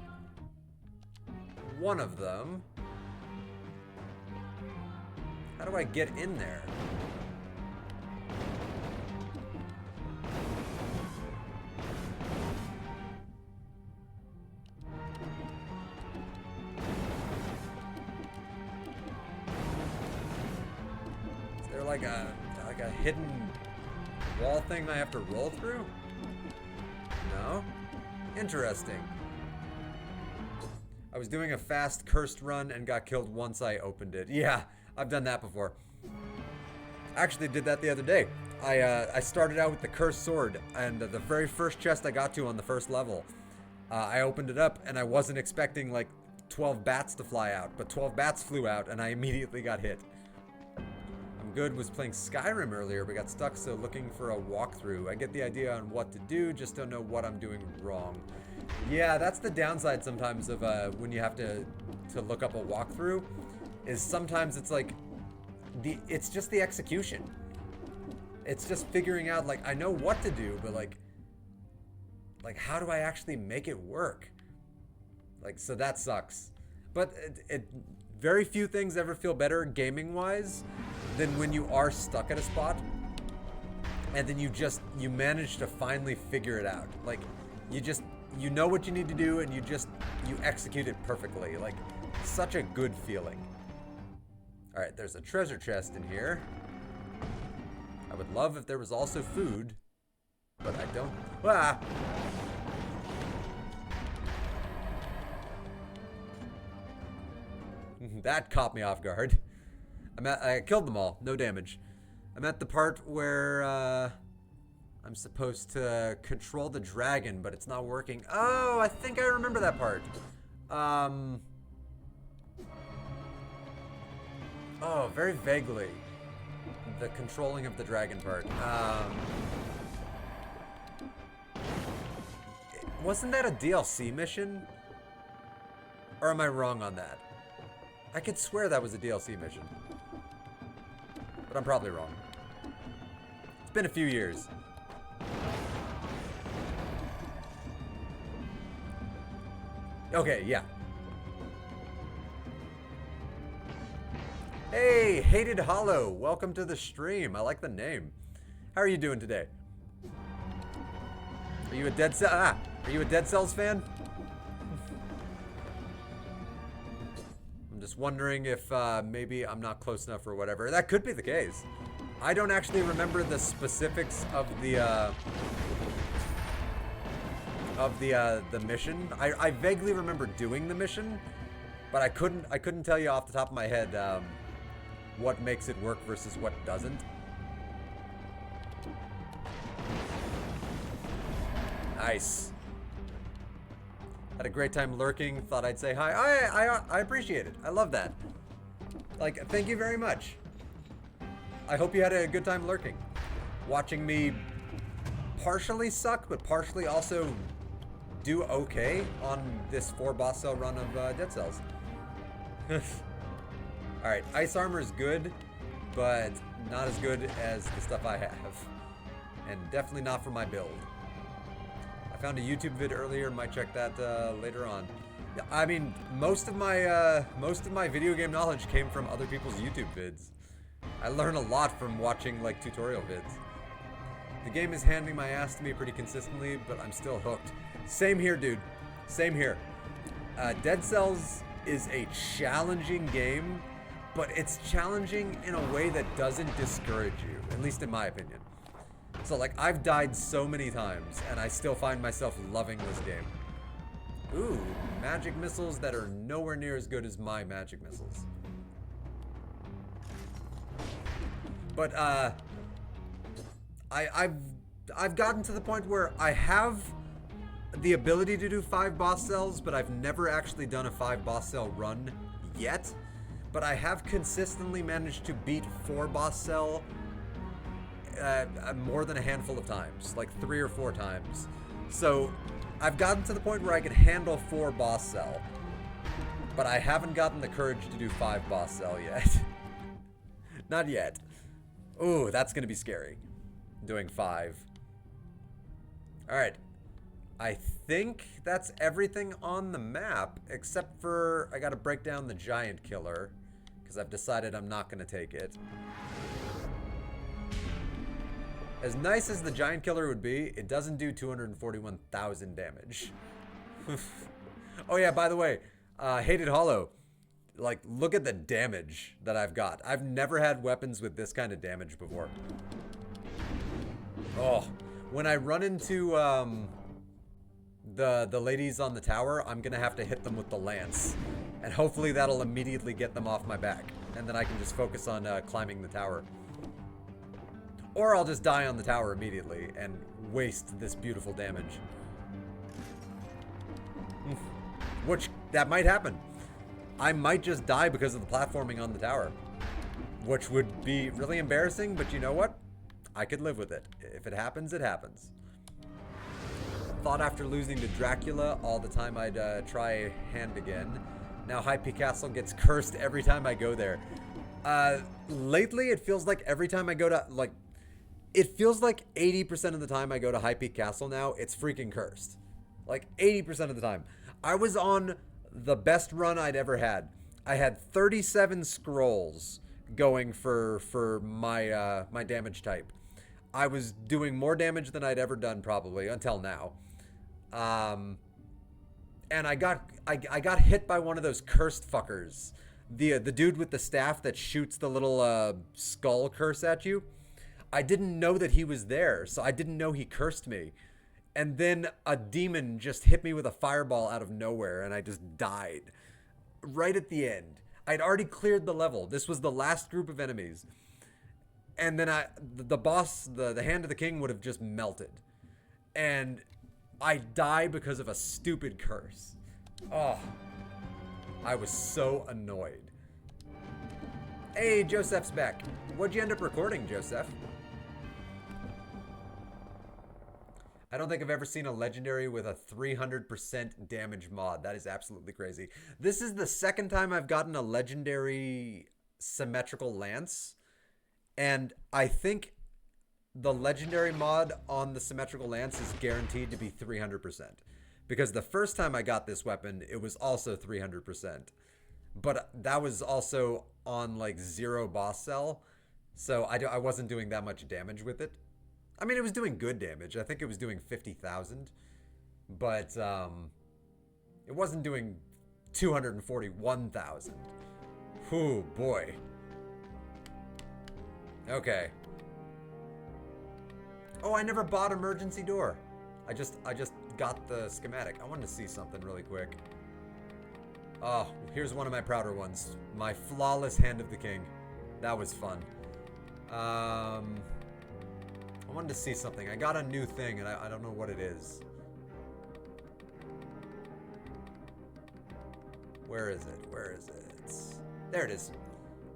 one of them. How do I get in there? Is there like a hidden wall thing I have to roll through? No? Interesting. I was doing a fast cursed run and got killed once I opened it. Yeah, I've done that before. I actually did that the other day. I started out with the cursed sword, and the very first chest I got to on the first level, I opened it up, and I wasn't expecting like 12 bats to fly out, but 12 bats flew out, and I immediately got hit. I'm good. Was playing Skyrim earlier, but got stuck, so looking for a walkthrough. I get the idea on what to do, just don't know what I'm doing wrong. Yeah, that's the downside sometimes of when you have to look up a walkthrough, is sometimes it's like it's just the execution. It's just figuring out, like, I know what to do, but like how do I actually make it work? Like, so that sucks. But very few things ever feel better gaming wise than when you are stuck at a spot and then you manage to finally figure it out. Like, you know what you need to do and you execute it perfectly. Like, such a good feeling. All right, there's a treasure chest in here. I would love if there was also food, but I don't. Ah! That caught me off guard. I killed them all, no damage. I'm at the part where I'm supposed to control the dragon, but it's not working. Oh, I think I remember that part. Oh, very vaguely. The controlling of the dragon part. Wasn't that a DLC mission? Or am I wrong on that? I could swear that was a DLC mission. But I'm probably wrong. It's been a few years. Okay, yeah. Hey, Hated Hollow, welcome to the stream. I like the name. How are you doing today? Are you a Dead Cells fan? I'm just wondering if maybe I'm not close enough or whatever. That could be the case. I don't actually remember the specifics of the mission. I vaguely remember doing the mission, but I couldn't tell you off the top of my head what makes it work versus what doesn't. Nice. Had a great time lurking. Thought I'd say hi. I appreciate it. I love that. Like, thank you very much. I hope you had a good time lurking. Watching me partially suck, but partially also do okay on this 4 boss cell run of Dead Cells. Alright, ice armor is good, but not as good as the stuff I have. And definitely not for my build. I found a YouTube vid earlier, might check that later on. I mean, most of my video game knowledge came from other people's YouTube vids. I learn a lot from watching like tutorial vids. The game is handing my ass to me pretty consistently, but I'm still hooked. Same here, dude. Same here. Dead Cells is a challenging game, but it's challenging in a way that doesn't discourage you, at least in my opinion. So like, I've died so many times, and I still find myself loving this game. Ooh, magic missiles that are nowhere near as good as my magic missiles. But I've gotten to the point where I have the ability to do 5 boss cells, but I've never actually done a 5 boss cell run yet. But I have consistently managed to beat 4 boss cell more than a handful of times, like 3 or 4 times. So I've gotten to the point where I can handle 4 boss cell, but I haven't gotten the courage to do 5 boss cell yet. Not yet. Ooh, that's gonna be scary. Doing 5. Alright. I think that's everything on the map, except for I gotta break down the giant killer, because I've decided I'm not gonna take it. As nice as the giant killer would be, it doesn't do 241,000 damage. Oh yeah, by the way, Hated Hollow, like, look at the damage that I've got. I've never had weapons with this kind of damage before. Oh, when I run into the ladies on the tower, I'm gonna have to hit them with the lance, and hopefully that'll immediately get them off my back, and then I can just focus on climbing the tower. Or I'll just die on the tower immediately and waste this beautiful damage. Which, that might happen. I might just die because of the platforming on the tower. Which would be really embarrassing, but you know what? I could live with it. If it happens, it happens. Thought after losing to Dracula all the time I'd try Hand again. Now High Peak Castle gets cursed every time I go there. Lately, it feels like every time I go to, like, it feels like 80% of the time I go to High Peak Castle now, it's freaking cursed. Like, 80% of the time. I was on the best run I'd ever had. I had 37 scrolls going for my my damage type. I was doing more damage than I'd ever done probably until now. And I got hit by one of those cursed fuckers. The dude with the staff that shoots the little skull curse at you. I didn't know that he was there, so I didn't know he cursed me. And then a demon just hit me with a fireball out of nowhere, and I just died. Right at the end. I'd already cleared the level. This was the last group of enemies. And then the boss, the Hand of the King would have just melted. And I die because of a stupid curse. Oh. I was so annoyed. Hey, Joseph's back. What'd you end up recording, Joseph? I don't think I've ever seen a legendary with a 300% damage mod. That is absolutely crazy. This is the second time I've gotten a legendary symmetrical lance, and I think the legendary mod on the symmetrical lance is guaranteed to be 300%. Because the first time I got this weapon, it was also 300%. But that was also on like 0 boss cell, so I wasn't doing that much damage with it. I mean, it was doing good damage. I think it was doing 50,000, but it wasn't doing 241,000. Whew, boy. Okay. Oh, I never bought emergency door. I just got the schematic. I wanted to see something really quick. Oh, here's one of my prouder ones. My flawless Hand of the King. That was fun. I wanted to see something. I got a new thing, and I don't know what it is. Where is it? Where is it? There it is.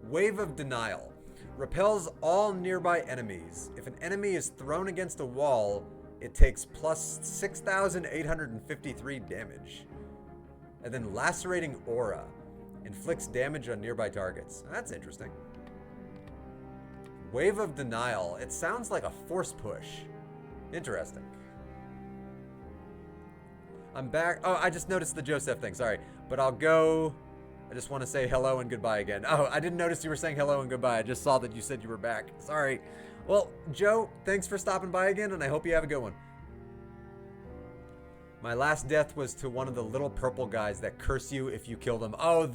Wave of Denial. Repels all nearby enemies. If an enemy is thrown against a wall, it takes plus 6,853 damage. And then Lacerating Aura. Inflicts damage on nearby targets. That's interesting. Wave of Denial. It sounds like a force push. Interesting. I'm back. Oh, I just noticed the Joseph thing. Sorry. But I'll go. I just want to say hello and goodbye again. Oh, I didn't notice you were saying hello and goodbye. I just saw that you said you were back. Sorry. Well, Joe, thanks for stopping by again, and I hope you have a good one. My last death was to one of the little purple guys that curse you if you kill them. Oh,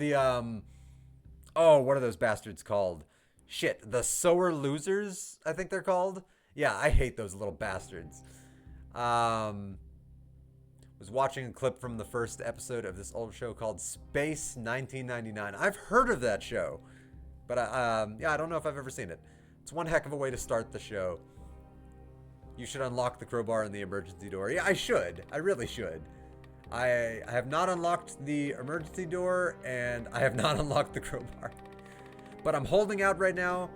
oh, what are those bastards called? Shit, the Sower Losers, I think they're called. Yeah, I hate those little bastards. Was watching a clip from the first episode of this old show called Space 1999. I've heard of that show, but yeah, I don't know if I've ever seen it. It's one heck of a way to start the show. You should unlock the crowbar and the emergency door. Yeah, I should. I really should. I have not unlocked the emergency door, and I have not unlocked the crowbar. But I'm holding out right now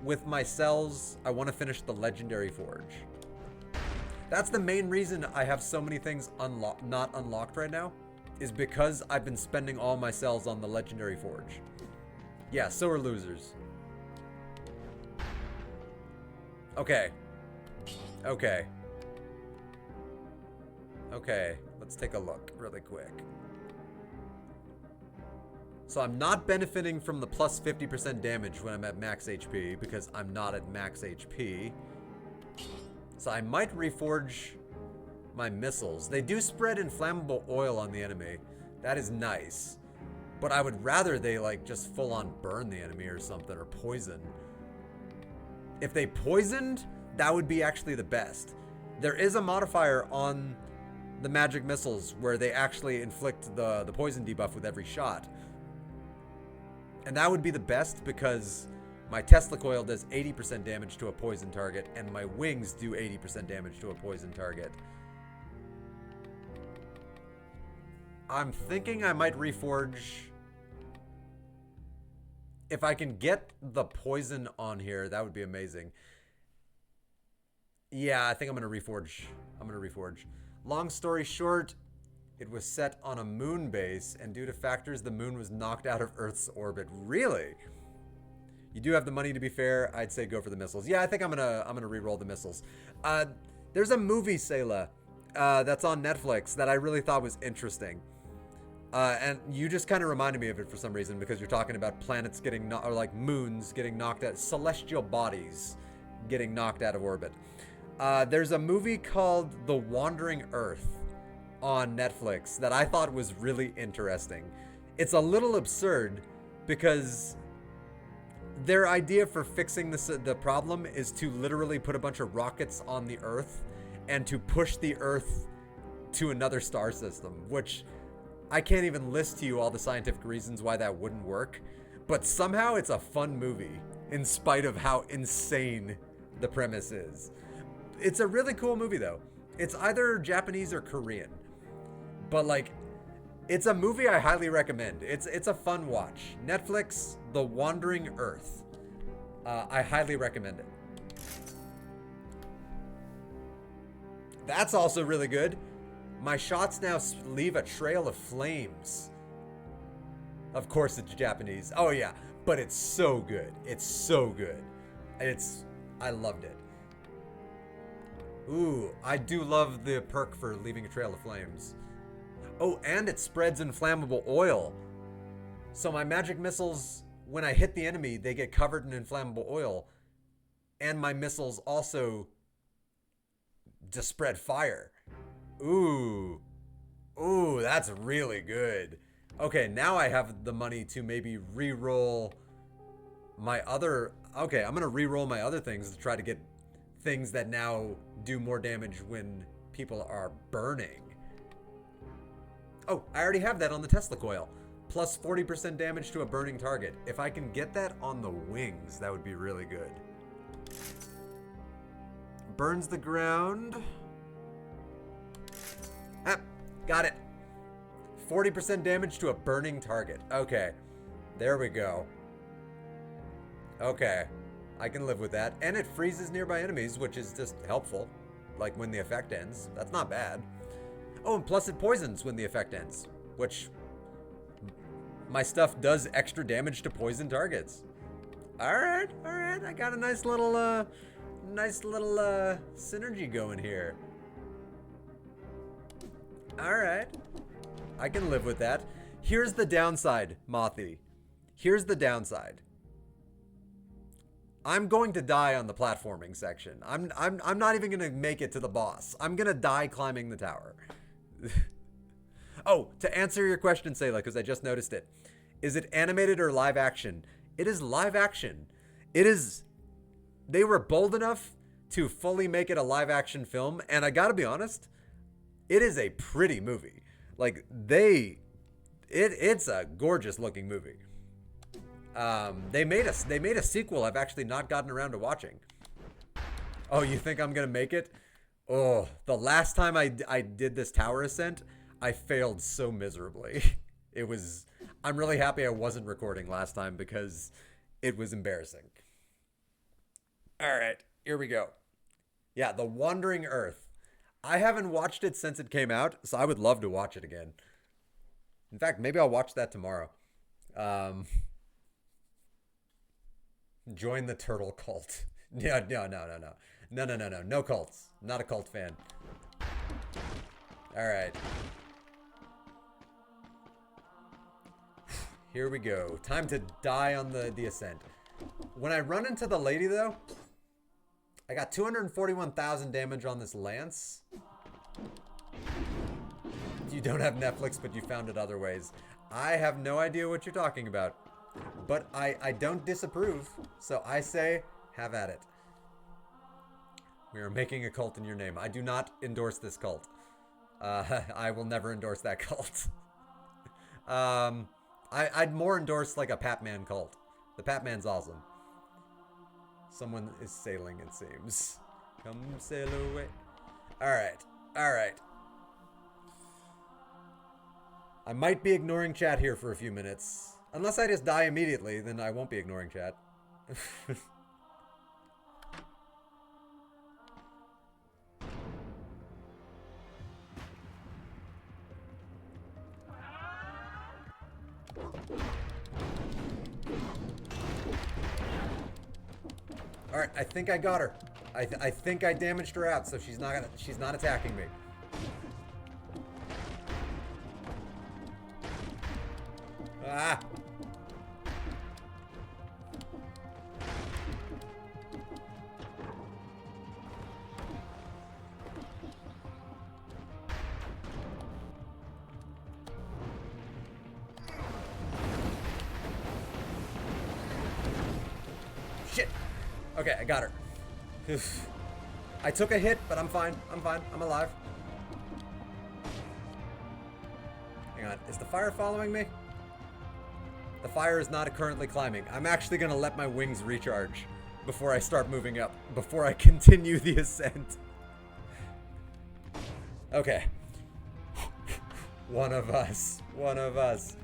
with my cells. I want to finish the Legendary Forge. That's the main reason I have so many things not unlocked right now, is because I've been spending all my cells on the Legendary Forge. Yeah, so are losers. Okay. Okay. Okay, let's take a look really quick. So I'm not benefiting from the plus 50% damage when I'm at max HP, because I'm not at max HP. So I might reforge my missiles. They do spread inflammable oil on the enemy. That is nice. But I would rather they like just full on burn the enemy or something, or poison. If they poisoned, that would be actually the best. There is a modifier on the magic missiles where they actually inflict the poison debuff with every shot. And that would be the best because my Tesla coil does 80% damage to a poison target, and my wings do 80% damage to a poison target. I'm thinking I might reforge. If I can get the poison on here, that would be amazing. Yeah, I think I'm going to reforge. Long story short, it was set on a moon base, and due to factors, the moon was knocked out of Earth's orbit. Really? You do have the money, to be fair. I'd say go for the missiles. Yeah, I think I'm gonna re-roll the missiles. There's a movie, Sayla, that's on Netflix that I really thought was interesting. And you just kind of reminded me of it for some reason, because you're talking about planets getting, or like moons getting knocked out, celestial bodies getting knocked out of orbit. There's a movie called The Wandering Earth on Netflix that I thought was really interesting. It's a little absurd because their idea for fixing the problem is to literally put a bunch of rockets on the Earth and to push the Earth to another star system, which I can't even list to you all the scientific reasons why that wouldn't work, but somehow it's a fun movie in spite of how insane the premise is. It's a really cool movie though. It's either Japanese or Korean, but like It's a movie I highly recommend. It's a fun watch. Netflix, The Wandering Earth. I highly recommend it. That's also really good. My shots now leave a trail of flames. Of course it's Japanese. Oh yeah, but it's so good. It's so good. I loved it. Ooh, I do love the perk for leaving a trail of flames. Oh, and it spreads inflammable oil. So my magic missiles, when I hit the enemy, they get covered in inflammable oil. And my missiles also just spread fire. Ooh. Ooh, that's really good. Okay, now I have the money to maybe re-roll my other... Okay, I'm going to re-roll my other things to try to get things that now do more damage when people are burning. Oh, I already have that on the Tesla coil. Plus 40% damage to a burning target. If I can get that on the wings, that would be really good. Burns the ground. Ah, got it. 40% damage to a burning target. Okay, there we go. Okay, I can live with that. And it freezes nearby enemies, which is just helpful. Like when the effect ends. That's not bad. Oh, and plus it poisons when the effect ends, which my stuff does extra damage to poison targets. All right. I got a nice little synergy going here. All right. I can live with that. Here's the downside, Mothy. Here's the downside. I'm going to die on the platforming section. I'm not even going to make it to the boss. I'm going to die climbing the tower. Oh, to answer your question, Sayla, because I just noticed it. Is it animated or live action? It is live action. It is... They were bold enough to fully make it a live action film, and I gotta be honest, it is a pretty movie. Like, it's a gorgeous looking movie. They made a sequel I've actually not gotten around to watching. Oh, you think I'm gonna make it? Oh, the last time I did this tower ascent, I failed so miserably. I'm really happy I wasn't recording last time because it was embarrassing. All right, here we go. Yeah, The Wandering Earth. I haven't watched it since it came out, so I would love to watch it again. In fact, maybe I'll watch that tomorrow. Join the turtle cult. No. No cults. Not a cult fan. All right. Here we go. Time to die on the ascent. When I run into the lady, though, I got 241,000 damage on this lance. You don't have Netflix, but you found it other ways. I have no idea what you're talking about. But I don't disapprove, so I say, have at it. We are making a cult in your name. I do not endorse this cult. I will never endorse that cult. I'd more endorse like a Patman cult. The Patman's awesome. Someone is sailing, it seems. Come sail away. Alright. I might be ignoring chat here for a few minutes. Unless I just die immediately, then I won't be ignoring chat. All right, I think I got her. I think I damaged her out, so she's not attacking me. Ah. Shit. Okay, I got her. I took a hit, but I'm fine. I'm alive. Hang on. Is the fire following me? The fire is not currently climbing. I'm actually going to let my wings recharge before I start moving up, before I continue the ascent. Okay. One of us. One of us.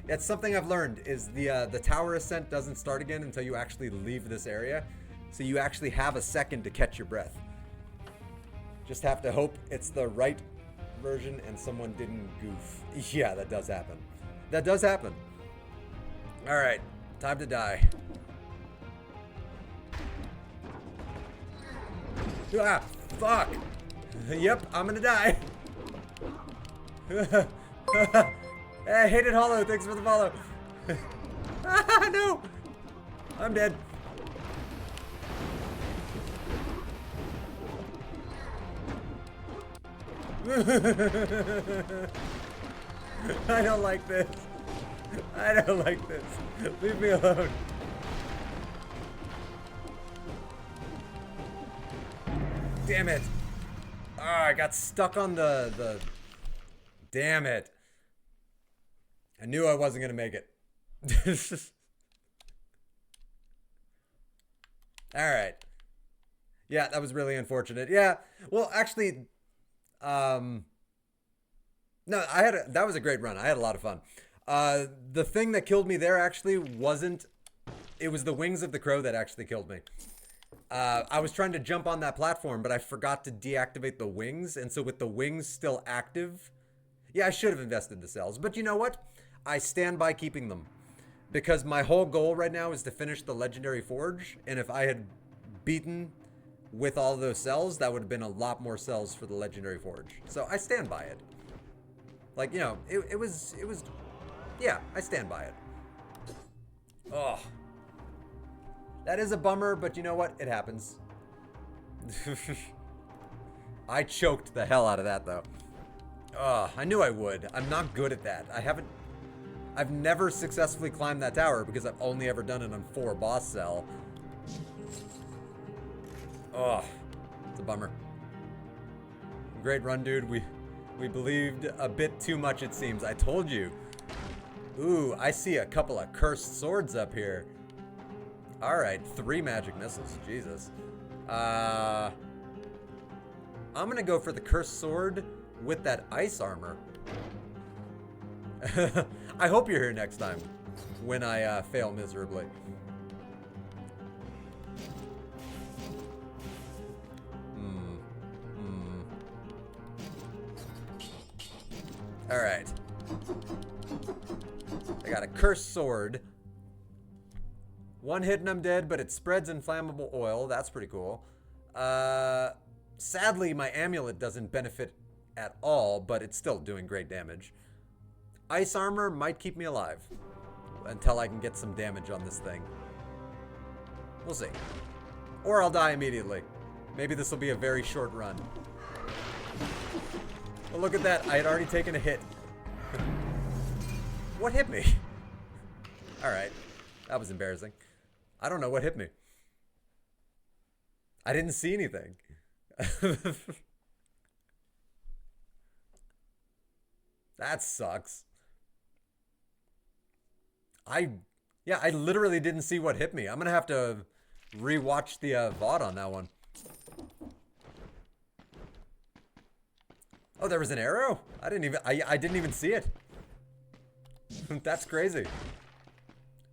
It's something I've learned is the tower ascent doesn't start again until you actually leave this area. So you actually have a second to catch your breath. Just have to hope it's the right version and someone didn't goof. Yeah, that does happen. That does happen. All right, time to die. Ah, fuck. Yep, I'm gonna die. Hey, Hated Hollow, thanks for the follow. Ah, no. I'm dead. I don't like this. I don't like this. Leave me alone. Damn it. Oh, I got stuck on the... Damn it. I knew I wasn't going to make it. Alright. Yeah, that was really unfortunate. Yeah. Well, actually... No, that was a great run. I had a lot of fun. The thing that killed me there actually wasn't... It was the wings of the crow that actually killed me. I was trying to jump on that platform, but I forgot to deactivate the wings. And so with the wings still active... Yeah, I should have invested the cells. But you know what? I stand by keeping them. Because my whole goal right now is to finish the Legendary Forge. And if I had beaten with all those cells, that would have been a lot more cells for the Legendary Forge. So I stand by it. Like, you know, it was... Yeah, I stand by it. Oh. That is a bummer, but you know what? It happens. I choked the hell out of that, though. Oh, I knew I would. I'm not good at that. I've never successfully climbed that tower because I've only ever done it on 4 boss cell. Oh, it's a bummer. Great run, dude. We believed a bit too much, it seems. I told you. Ooh, I see a couple of cursed swords up here. All right, 3 magic missiles. Jesus. I'm gonna go for the cursed sword with that ice armor. I hope you're here next time when I fail miserably. All right. I got a cursed sword. 1 hit and I'm dead, but it spreads inflammable oil. That's pretty cool. Sadly, my amulet doesn't benefit at all, but it's still doing great damage. Ice armor might keep me alive until I can get some damage on this thing. We'll see. Or I'll die immediately. Maybe this will be a very short run. Well, look at that. I had already taken a hit. What hit me? Alright. That was embarrassing. I don't know what hit me. I didn't see anything. That sucks. I literally didn't see what hit me. I'm gonna have to rewatch the VOD on that one. Oh, there was an arrow? I didn't even see it. That's crazy.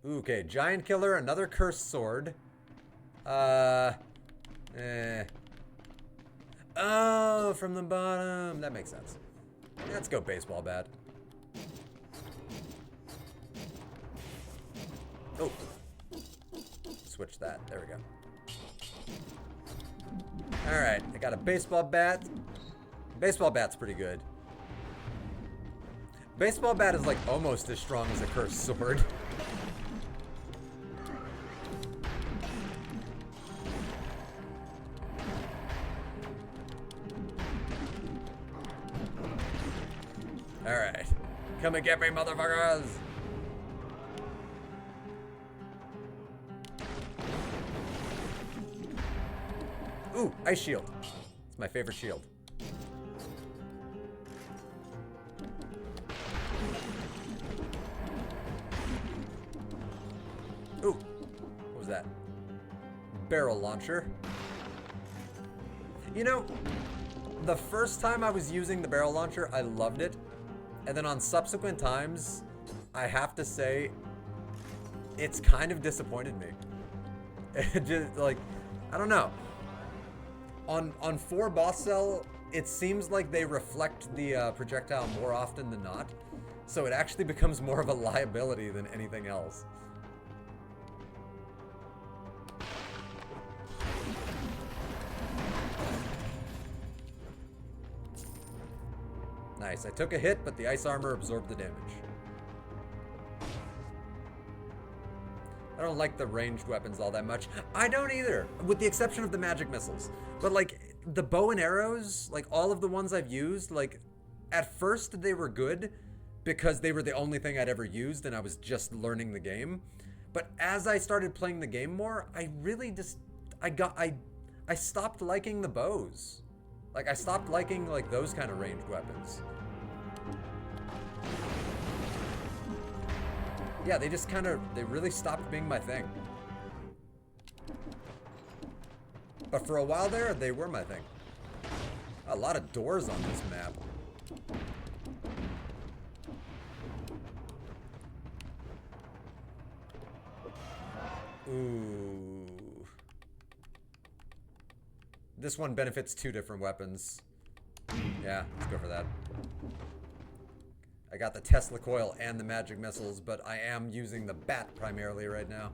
Ooh, okay, giant killer, another cursed sword. Oh, from the bottom. That makes sense. Let's go baseball bat. Oh. Switch that. There we go. Alright, I got a baseball bat. Baseball bat's pretty good. Baseball bat is like almost as strong as a cursed sword. Alright. Come and get me, motherfuckers! Ooh, ice shield. It's my favorite shield. Ooh, what was that? Barrel launcher. You know, the first time I was using the barrel launcher, I loved it. And then on subsequent times, I have to say, it's kind of disappointed me. It just, like, I don't know. On 4 boss cell, it seems like they reflect the projectile more often than not. So it actually becomes more of a liability than anything else. Nice. I took a hit, but the ice armor absorbed the damage. I don't like the ranged weapons all that much. I don't either, with the exception of the magic missiles. But like the bow and arrows, like all of the ones I've used, like at first they were good because they were the only thing I'd ever used and I was just learning the game. But as I started playing the game more, I really just, I stopped liking the bows. Like I stopped liking like those kind of ranged weapons. Yeah, they just kind of, they really stopped being my thing. But for a while there, they were my thing. A lot of doors on this map. Ooh. This one benefits 2 different weapons. Yeah, let's go for that. I got the Tesla coil and the magic missiles, but I am using the bat primarily right now.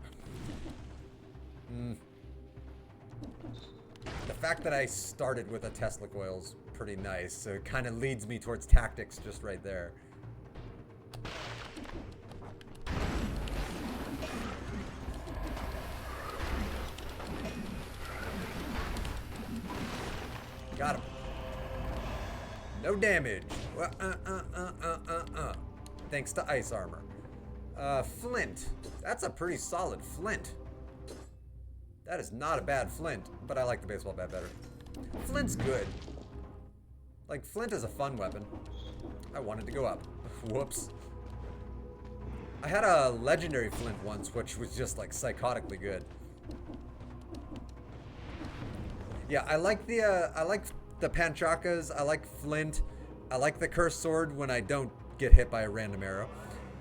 The fact that I started with a Tesla coil is pretty nice, so it kind of leads me towards tactics just right there. Got him. No damage. Thanks to ice armor. Flint. That's a pretty solid flint. That is not a bad flint, but I like the baseball bat better. Flint's good. Like, flint is a fun weapon. I wanted to go up. Whoops. I had a legendary flint once, which was just like psychotically good. Yeah, I like the panchakas, I like flint, I like the cursed sword when I don't get hit by a random arrow.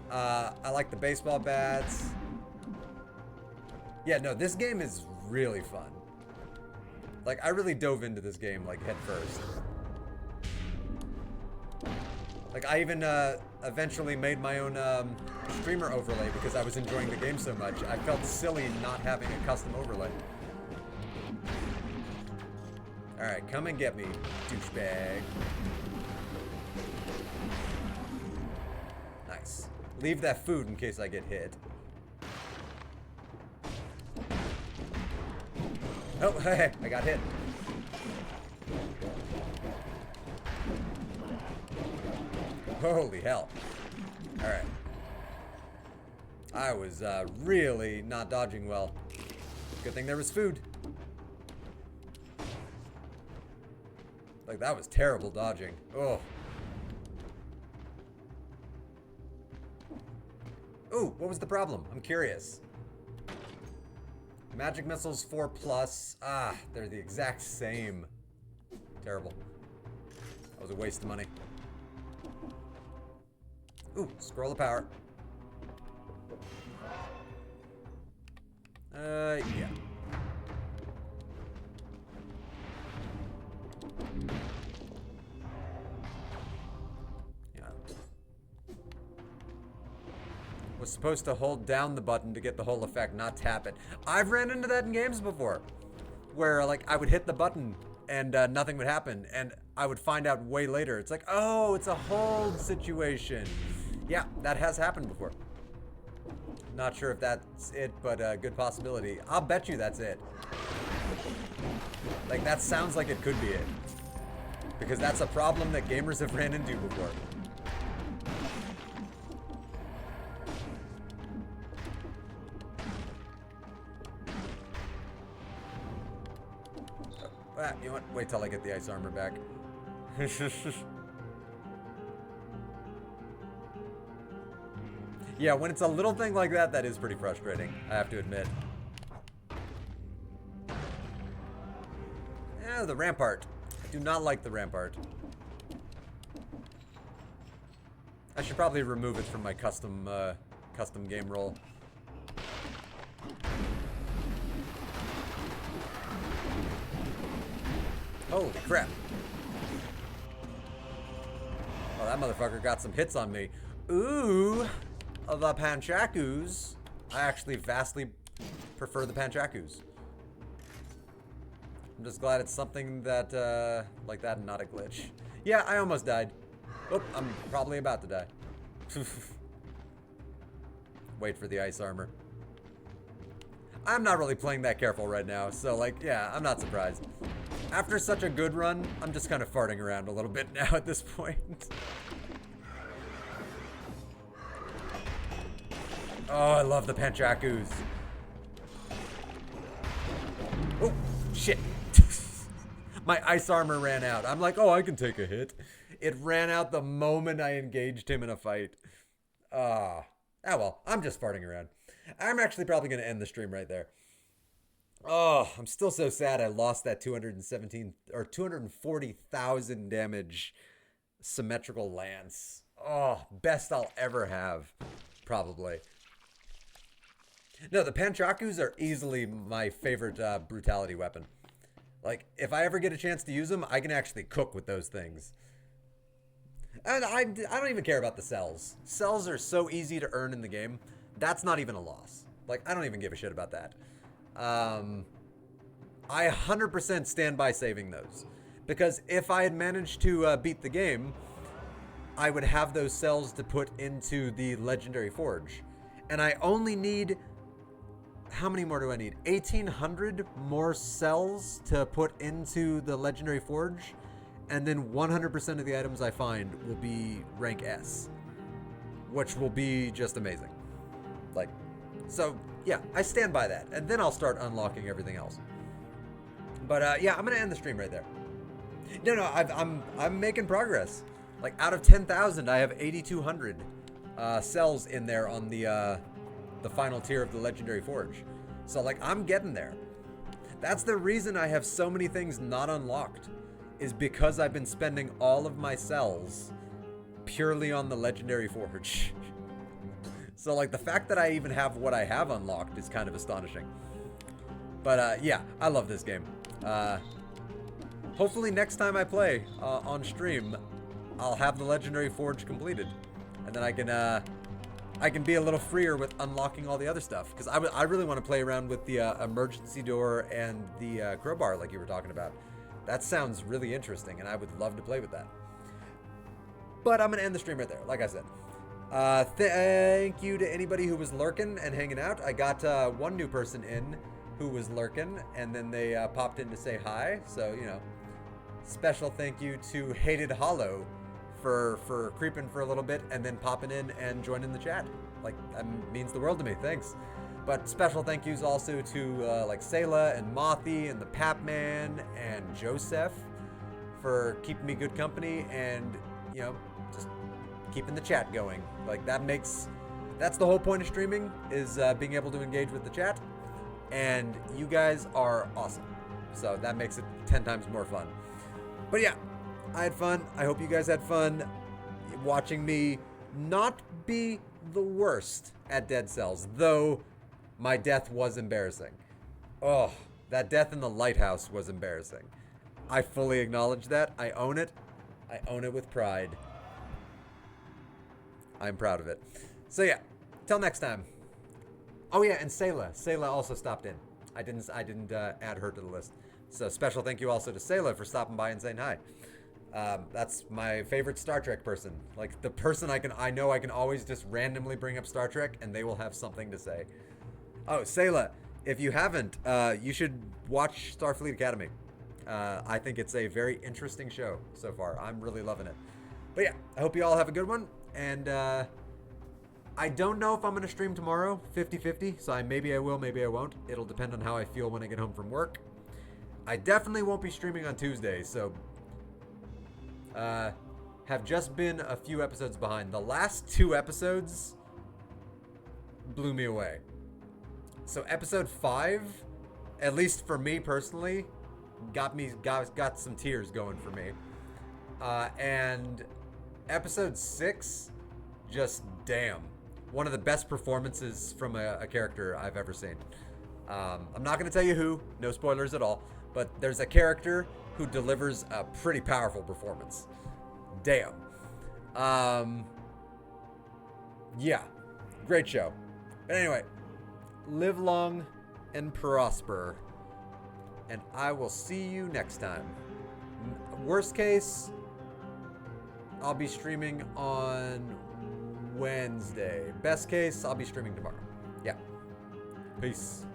I like the baseball bats. Yeah, no, this game is really fun. Like, I really dove into this game, like, head first. Like, I even eventually made my own streamer overlay because I was enjoying the game so much. I felt silly not having a custom overlay. Alright, come and get me, douchebag. Nice. Leave that food in case I get hit. Oh, hey, I got hit. Holy hell. Alright. I was really not dodging well. Good thing there was food. Like, that was terrible dodging. Oh. Ooh, what was the problem? I'm curious. Magic missiles 4+. Ah, they're the exact same. Terrible. That was a waste of money. Ooh, scroll of power. Yeah. Was supposed to hold down the button to get the whole effect, not tap it. I've ran into that in games before, where like I would hit the button and nothing would happen, and I would find out way later. It's like, oh, it's a hold situation. Yeah, that has happened before. Not sure if that's it, but good possibility. I'll bet you that's it. Like, that sounds like it could be it. Because that's a problem that gamers have ran into before. Ah, you know what? Wait till I get the ice armor back. Yeah, when it's a little thing like that, that is pretty frustrating, I have to admit. Yeah, the rampart. I do not like the rampart. I should probably remove it from my custom game roll. Holy crap. Oh, that motherfucker got some hits on me. Ooh, the Panchakus. I actually vastly prefer the Panchakus. I'm just glad it's something that, like that and not a glitch. Yeah, I almost died. Oh, I'm probably about to die. Wait for the ice armor. I'm not really playing that careful right now, so like, yeah, I'm not surprised. After such a good run, I'm just kind of farting around a little bit now at this point. Oh, I love the Panchakus. Oh, shit. My ice armor ran out. I'm like, oh, I can take a hit. It ran out the moment I engaged him in a fight. Oh well, I'm just farting around. I'm actually probably going to end the stream right there. Oh, I'm still so sad I lost that 217 or 240,000 damage symmetrical lance. Oh, best I'll ever have, probably. No, the Panchakus are easily my favorite brutality weapon. Like, if I ever get a chance to use them, I can actually cook with those things. And I don't even care about the cells. Cells are so easy to earn in the game. That's not even a loss. Like, I don't even give a shit about that. I 100% stand by saving those. Because if I had managed to beat the game, I would have those cells to put into the Legendary Forge. And I only need... How many more do I need? 1,800 more cells to put into the Legendary Forge. And then 100% of the items I find will be rank S. Which will be just amazing. Like, so, yeah, I stand by that. And then I'll start unlocking everything else. But, yeah, I'm going to end the stream right there. No, I'm making progress. Like, out of 10,000, I have 8,200 cells in there on the final tier of the Legendary Forge. So, like, I'm getting there. That's the reason I have so many things not unlocked. Is because I've been spending all of my cells purely on the Legendary Forge. So, like, the fact that I even have what I have unlocked is kind of astonishing. But, yeah, I love this game. Hopefully next time I play on stream, I'll have the Legendary Forge completed. And then I can be a little freer with unlocking all the other stuff. Because I really want to play around with the emergency door and the crowbar like you were talking about. That sounds really interesting, and I would love to play with that. But I'm going to end the stream right there, like I said. Thank you to anybody who was lurking and hanging out. I got one new person in who was lurking, and then they popped in to say hi. So, you know, special thank you to Hated Hollow for creeping for a little bit and then popping in and joining the chat. Like, that means the world to me. Thanks. But special thank yous also to like Sayla and Mothy and the Papman and Joseph for keeping me good company and, you know, just keeping the chat going. Like, that's the whole point of streaming, is being able to engage with the chat. And you guys are awesome. So that makes it 10 times more fun. But yeah, I had fun. I hope you guys had fun watching me not be the worst at Dead Cells, though my death was embarrassing. Oh, that death in the lighthouse was embarrassing. I fully acknowledge that. I own it. I own it with pride. I'm proud of it. So yeah, till next time. Oh yeah, and Sayla. Sayla also stopped in. I didn't add her to the list. So special thank you also to Sayla for stopping by and saying hi. That's my favorite Star Trek person. Like, the person I know I can always just randomly bring up Star Trek and they will have something to say. Oh, Sayla, if you haven't, you should watch Starfleet Academy. I think it's a very interesting show so far. I'm really loving it. But yeah, I hope you all have a good one. And I don't know if I'm going to stream tomorrow, 50-50. So maybe I will, maybe I won't. It'll depend on how I feel when I get home from work. I definitely won't be streaming on Tuesday, so have just been a few episodes behind. The last 2 episodes blew me away. So episode 5, at least for me personally, got some tears going for me. And episode 6 Just damn. One of the best performances from a character I've ever seen. I'm not going to tell you who, no spoilers at all, but there's a character who delivers a pretty powerful performance. Damn. Yeah, great show. But anyway, live long and prosper, and I will see you next time. Worst case, I'll be streaming on Wednesday. Best case, I'll be streaming tomorrow. Yeah. Peace.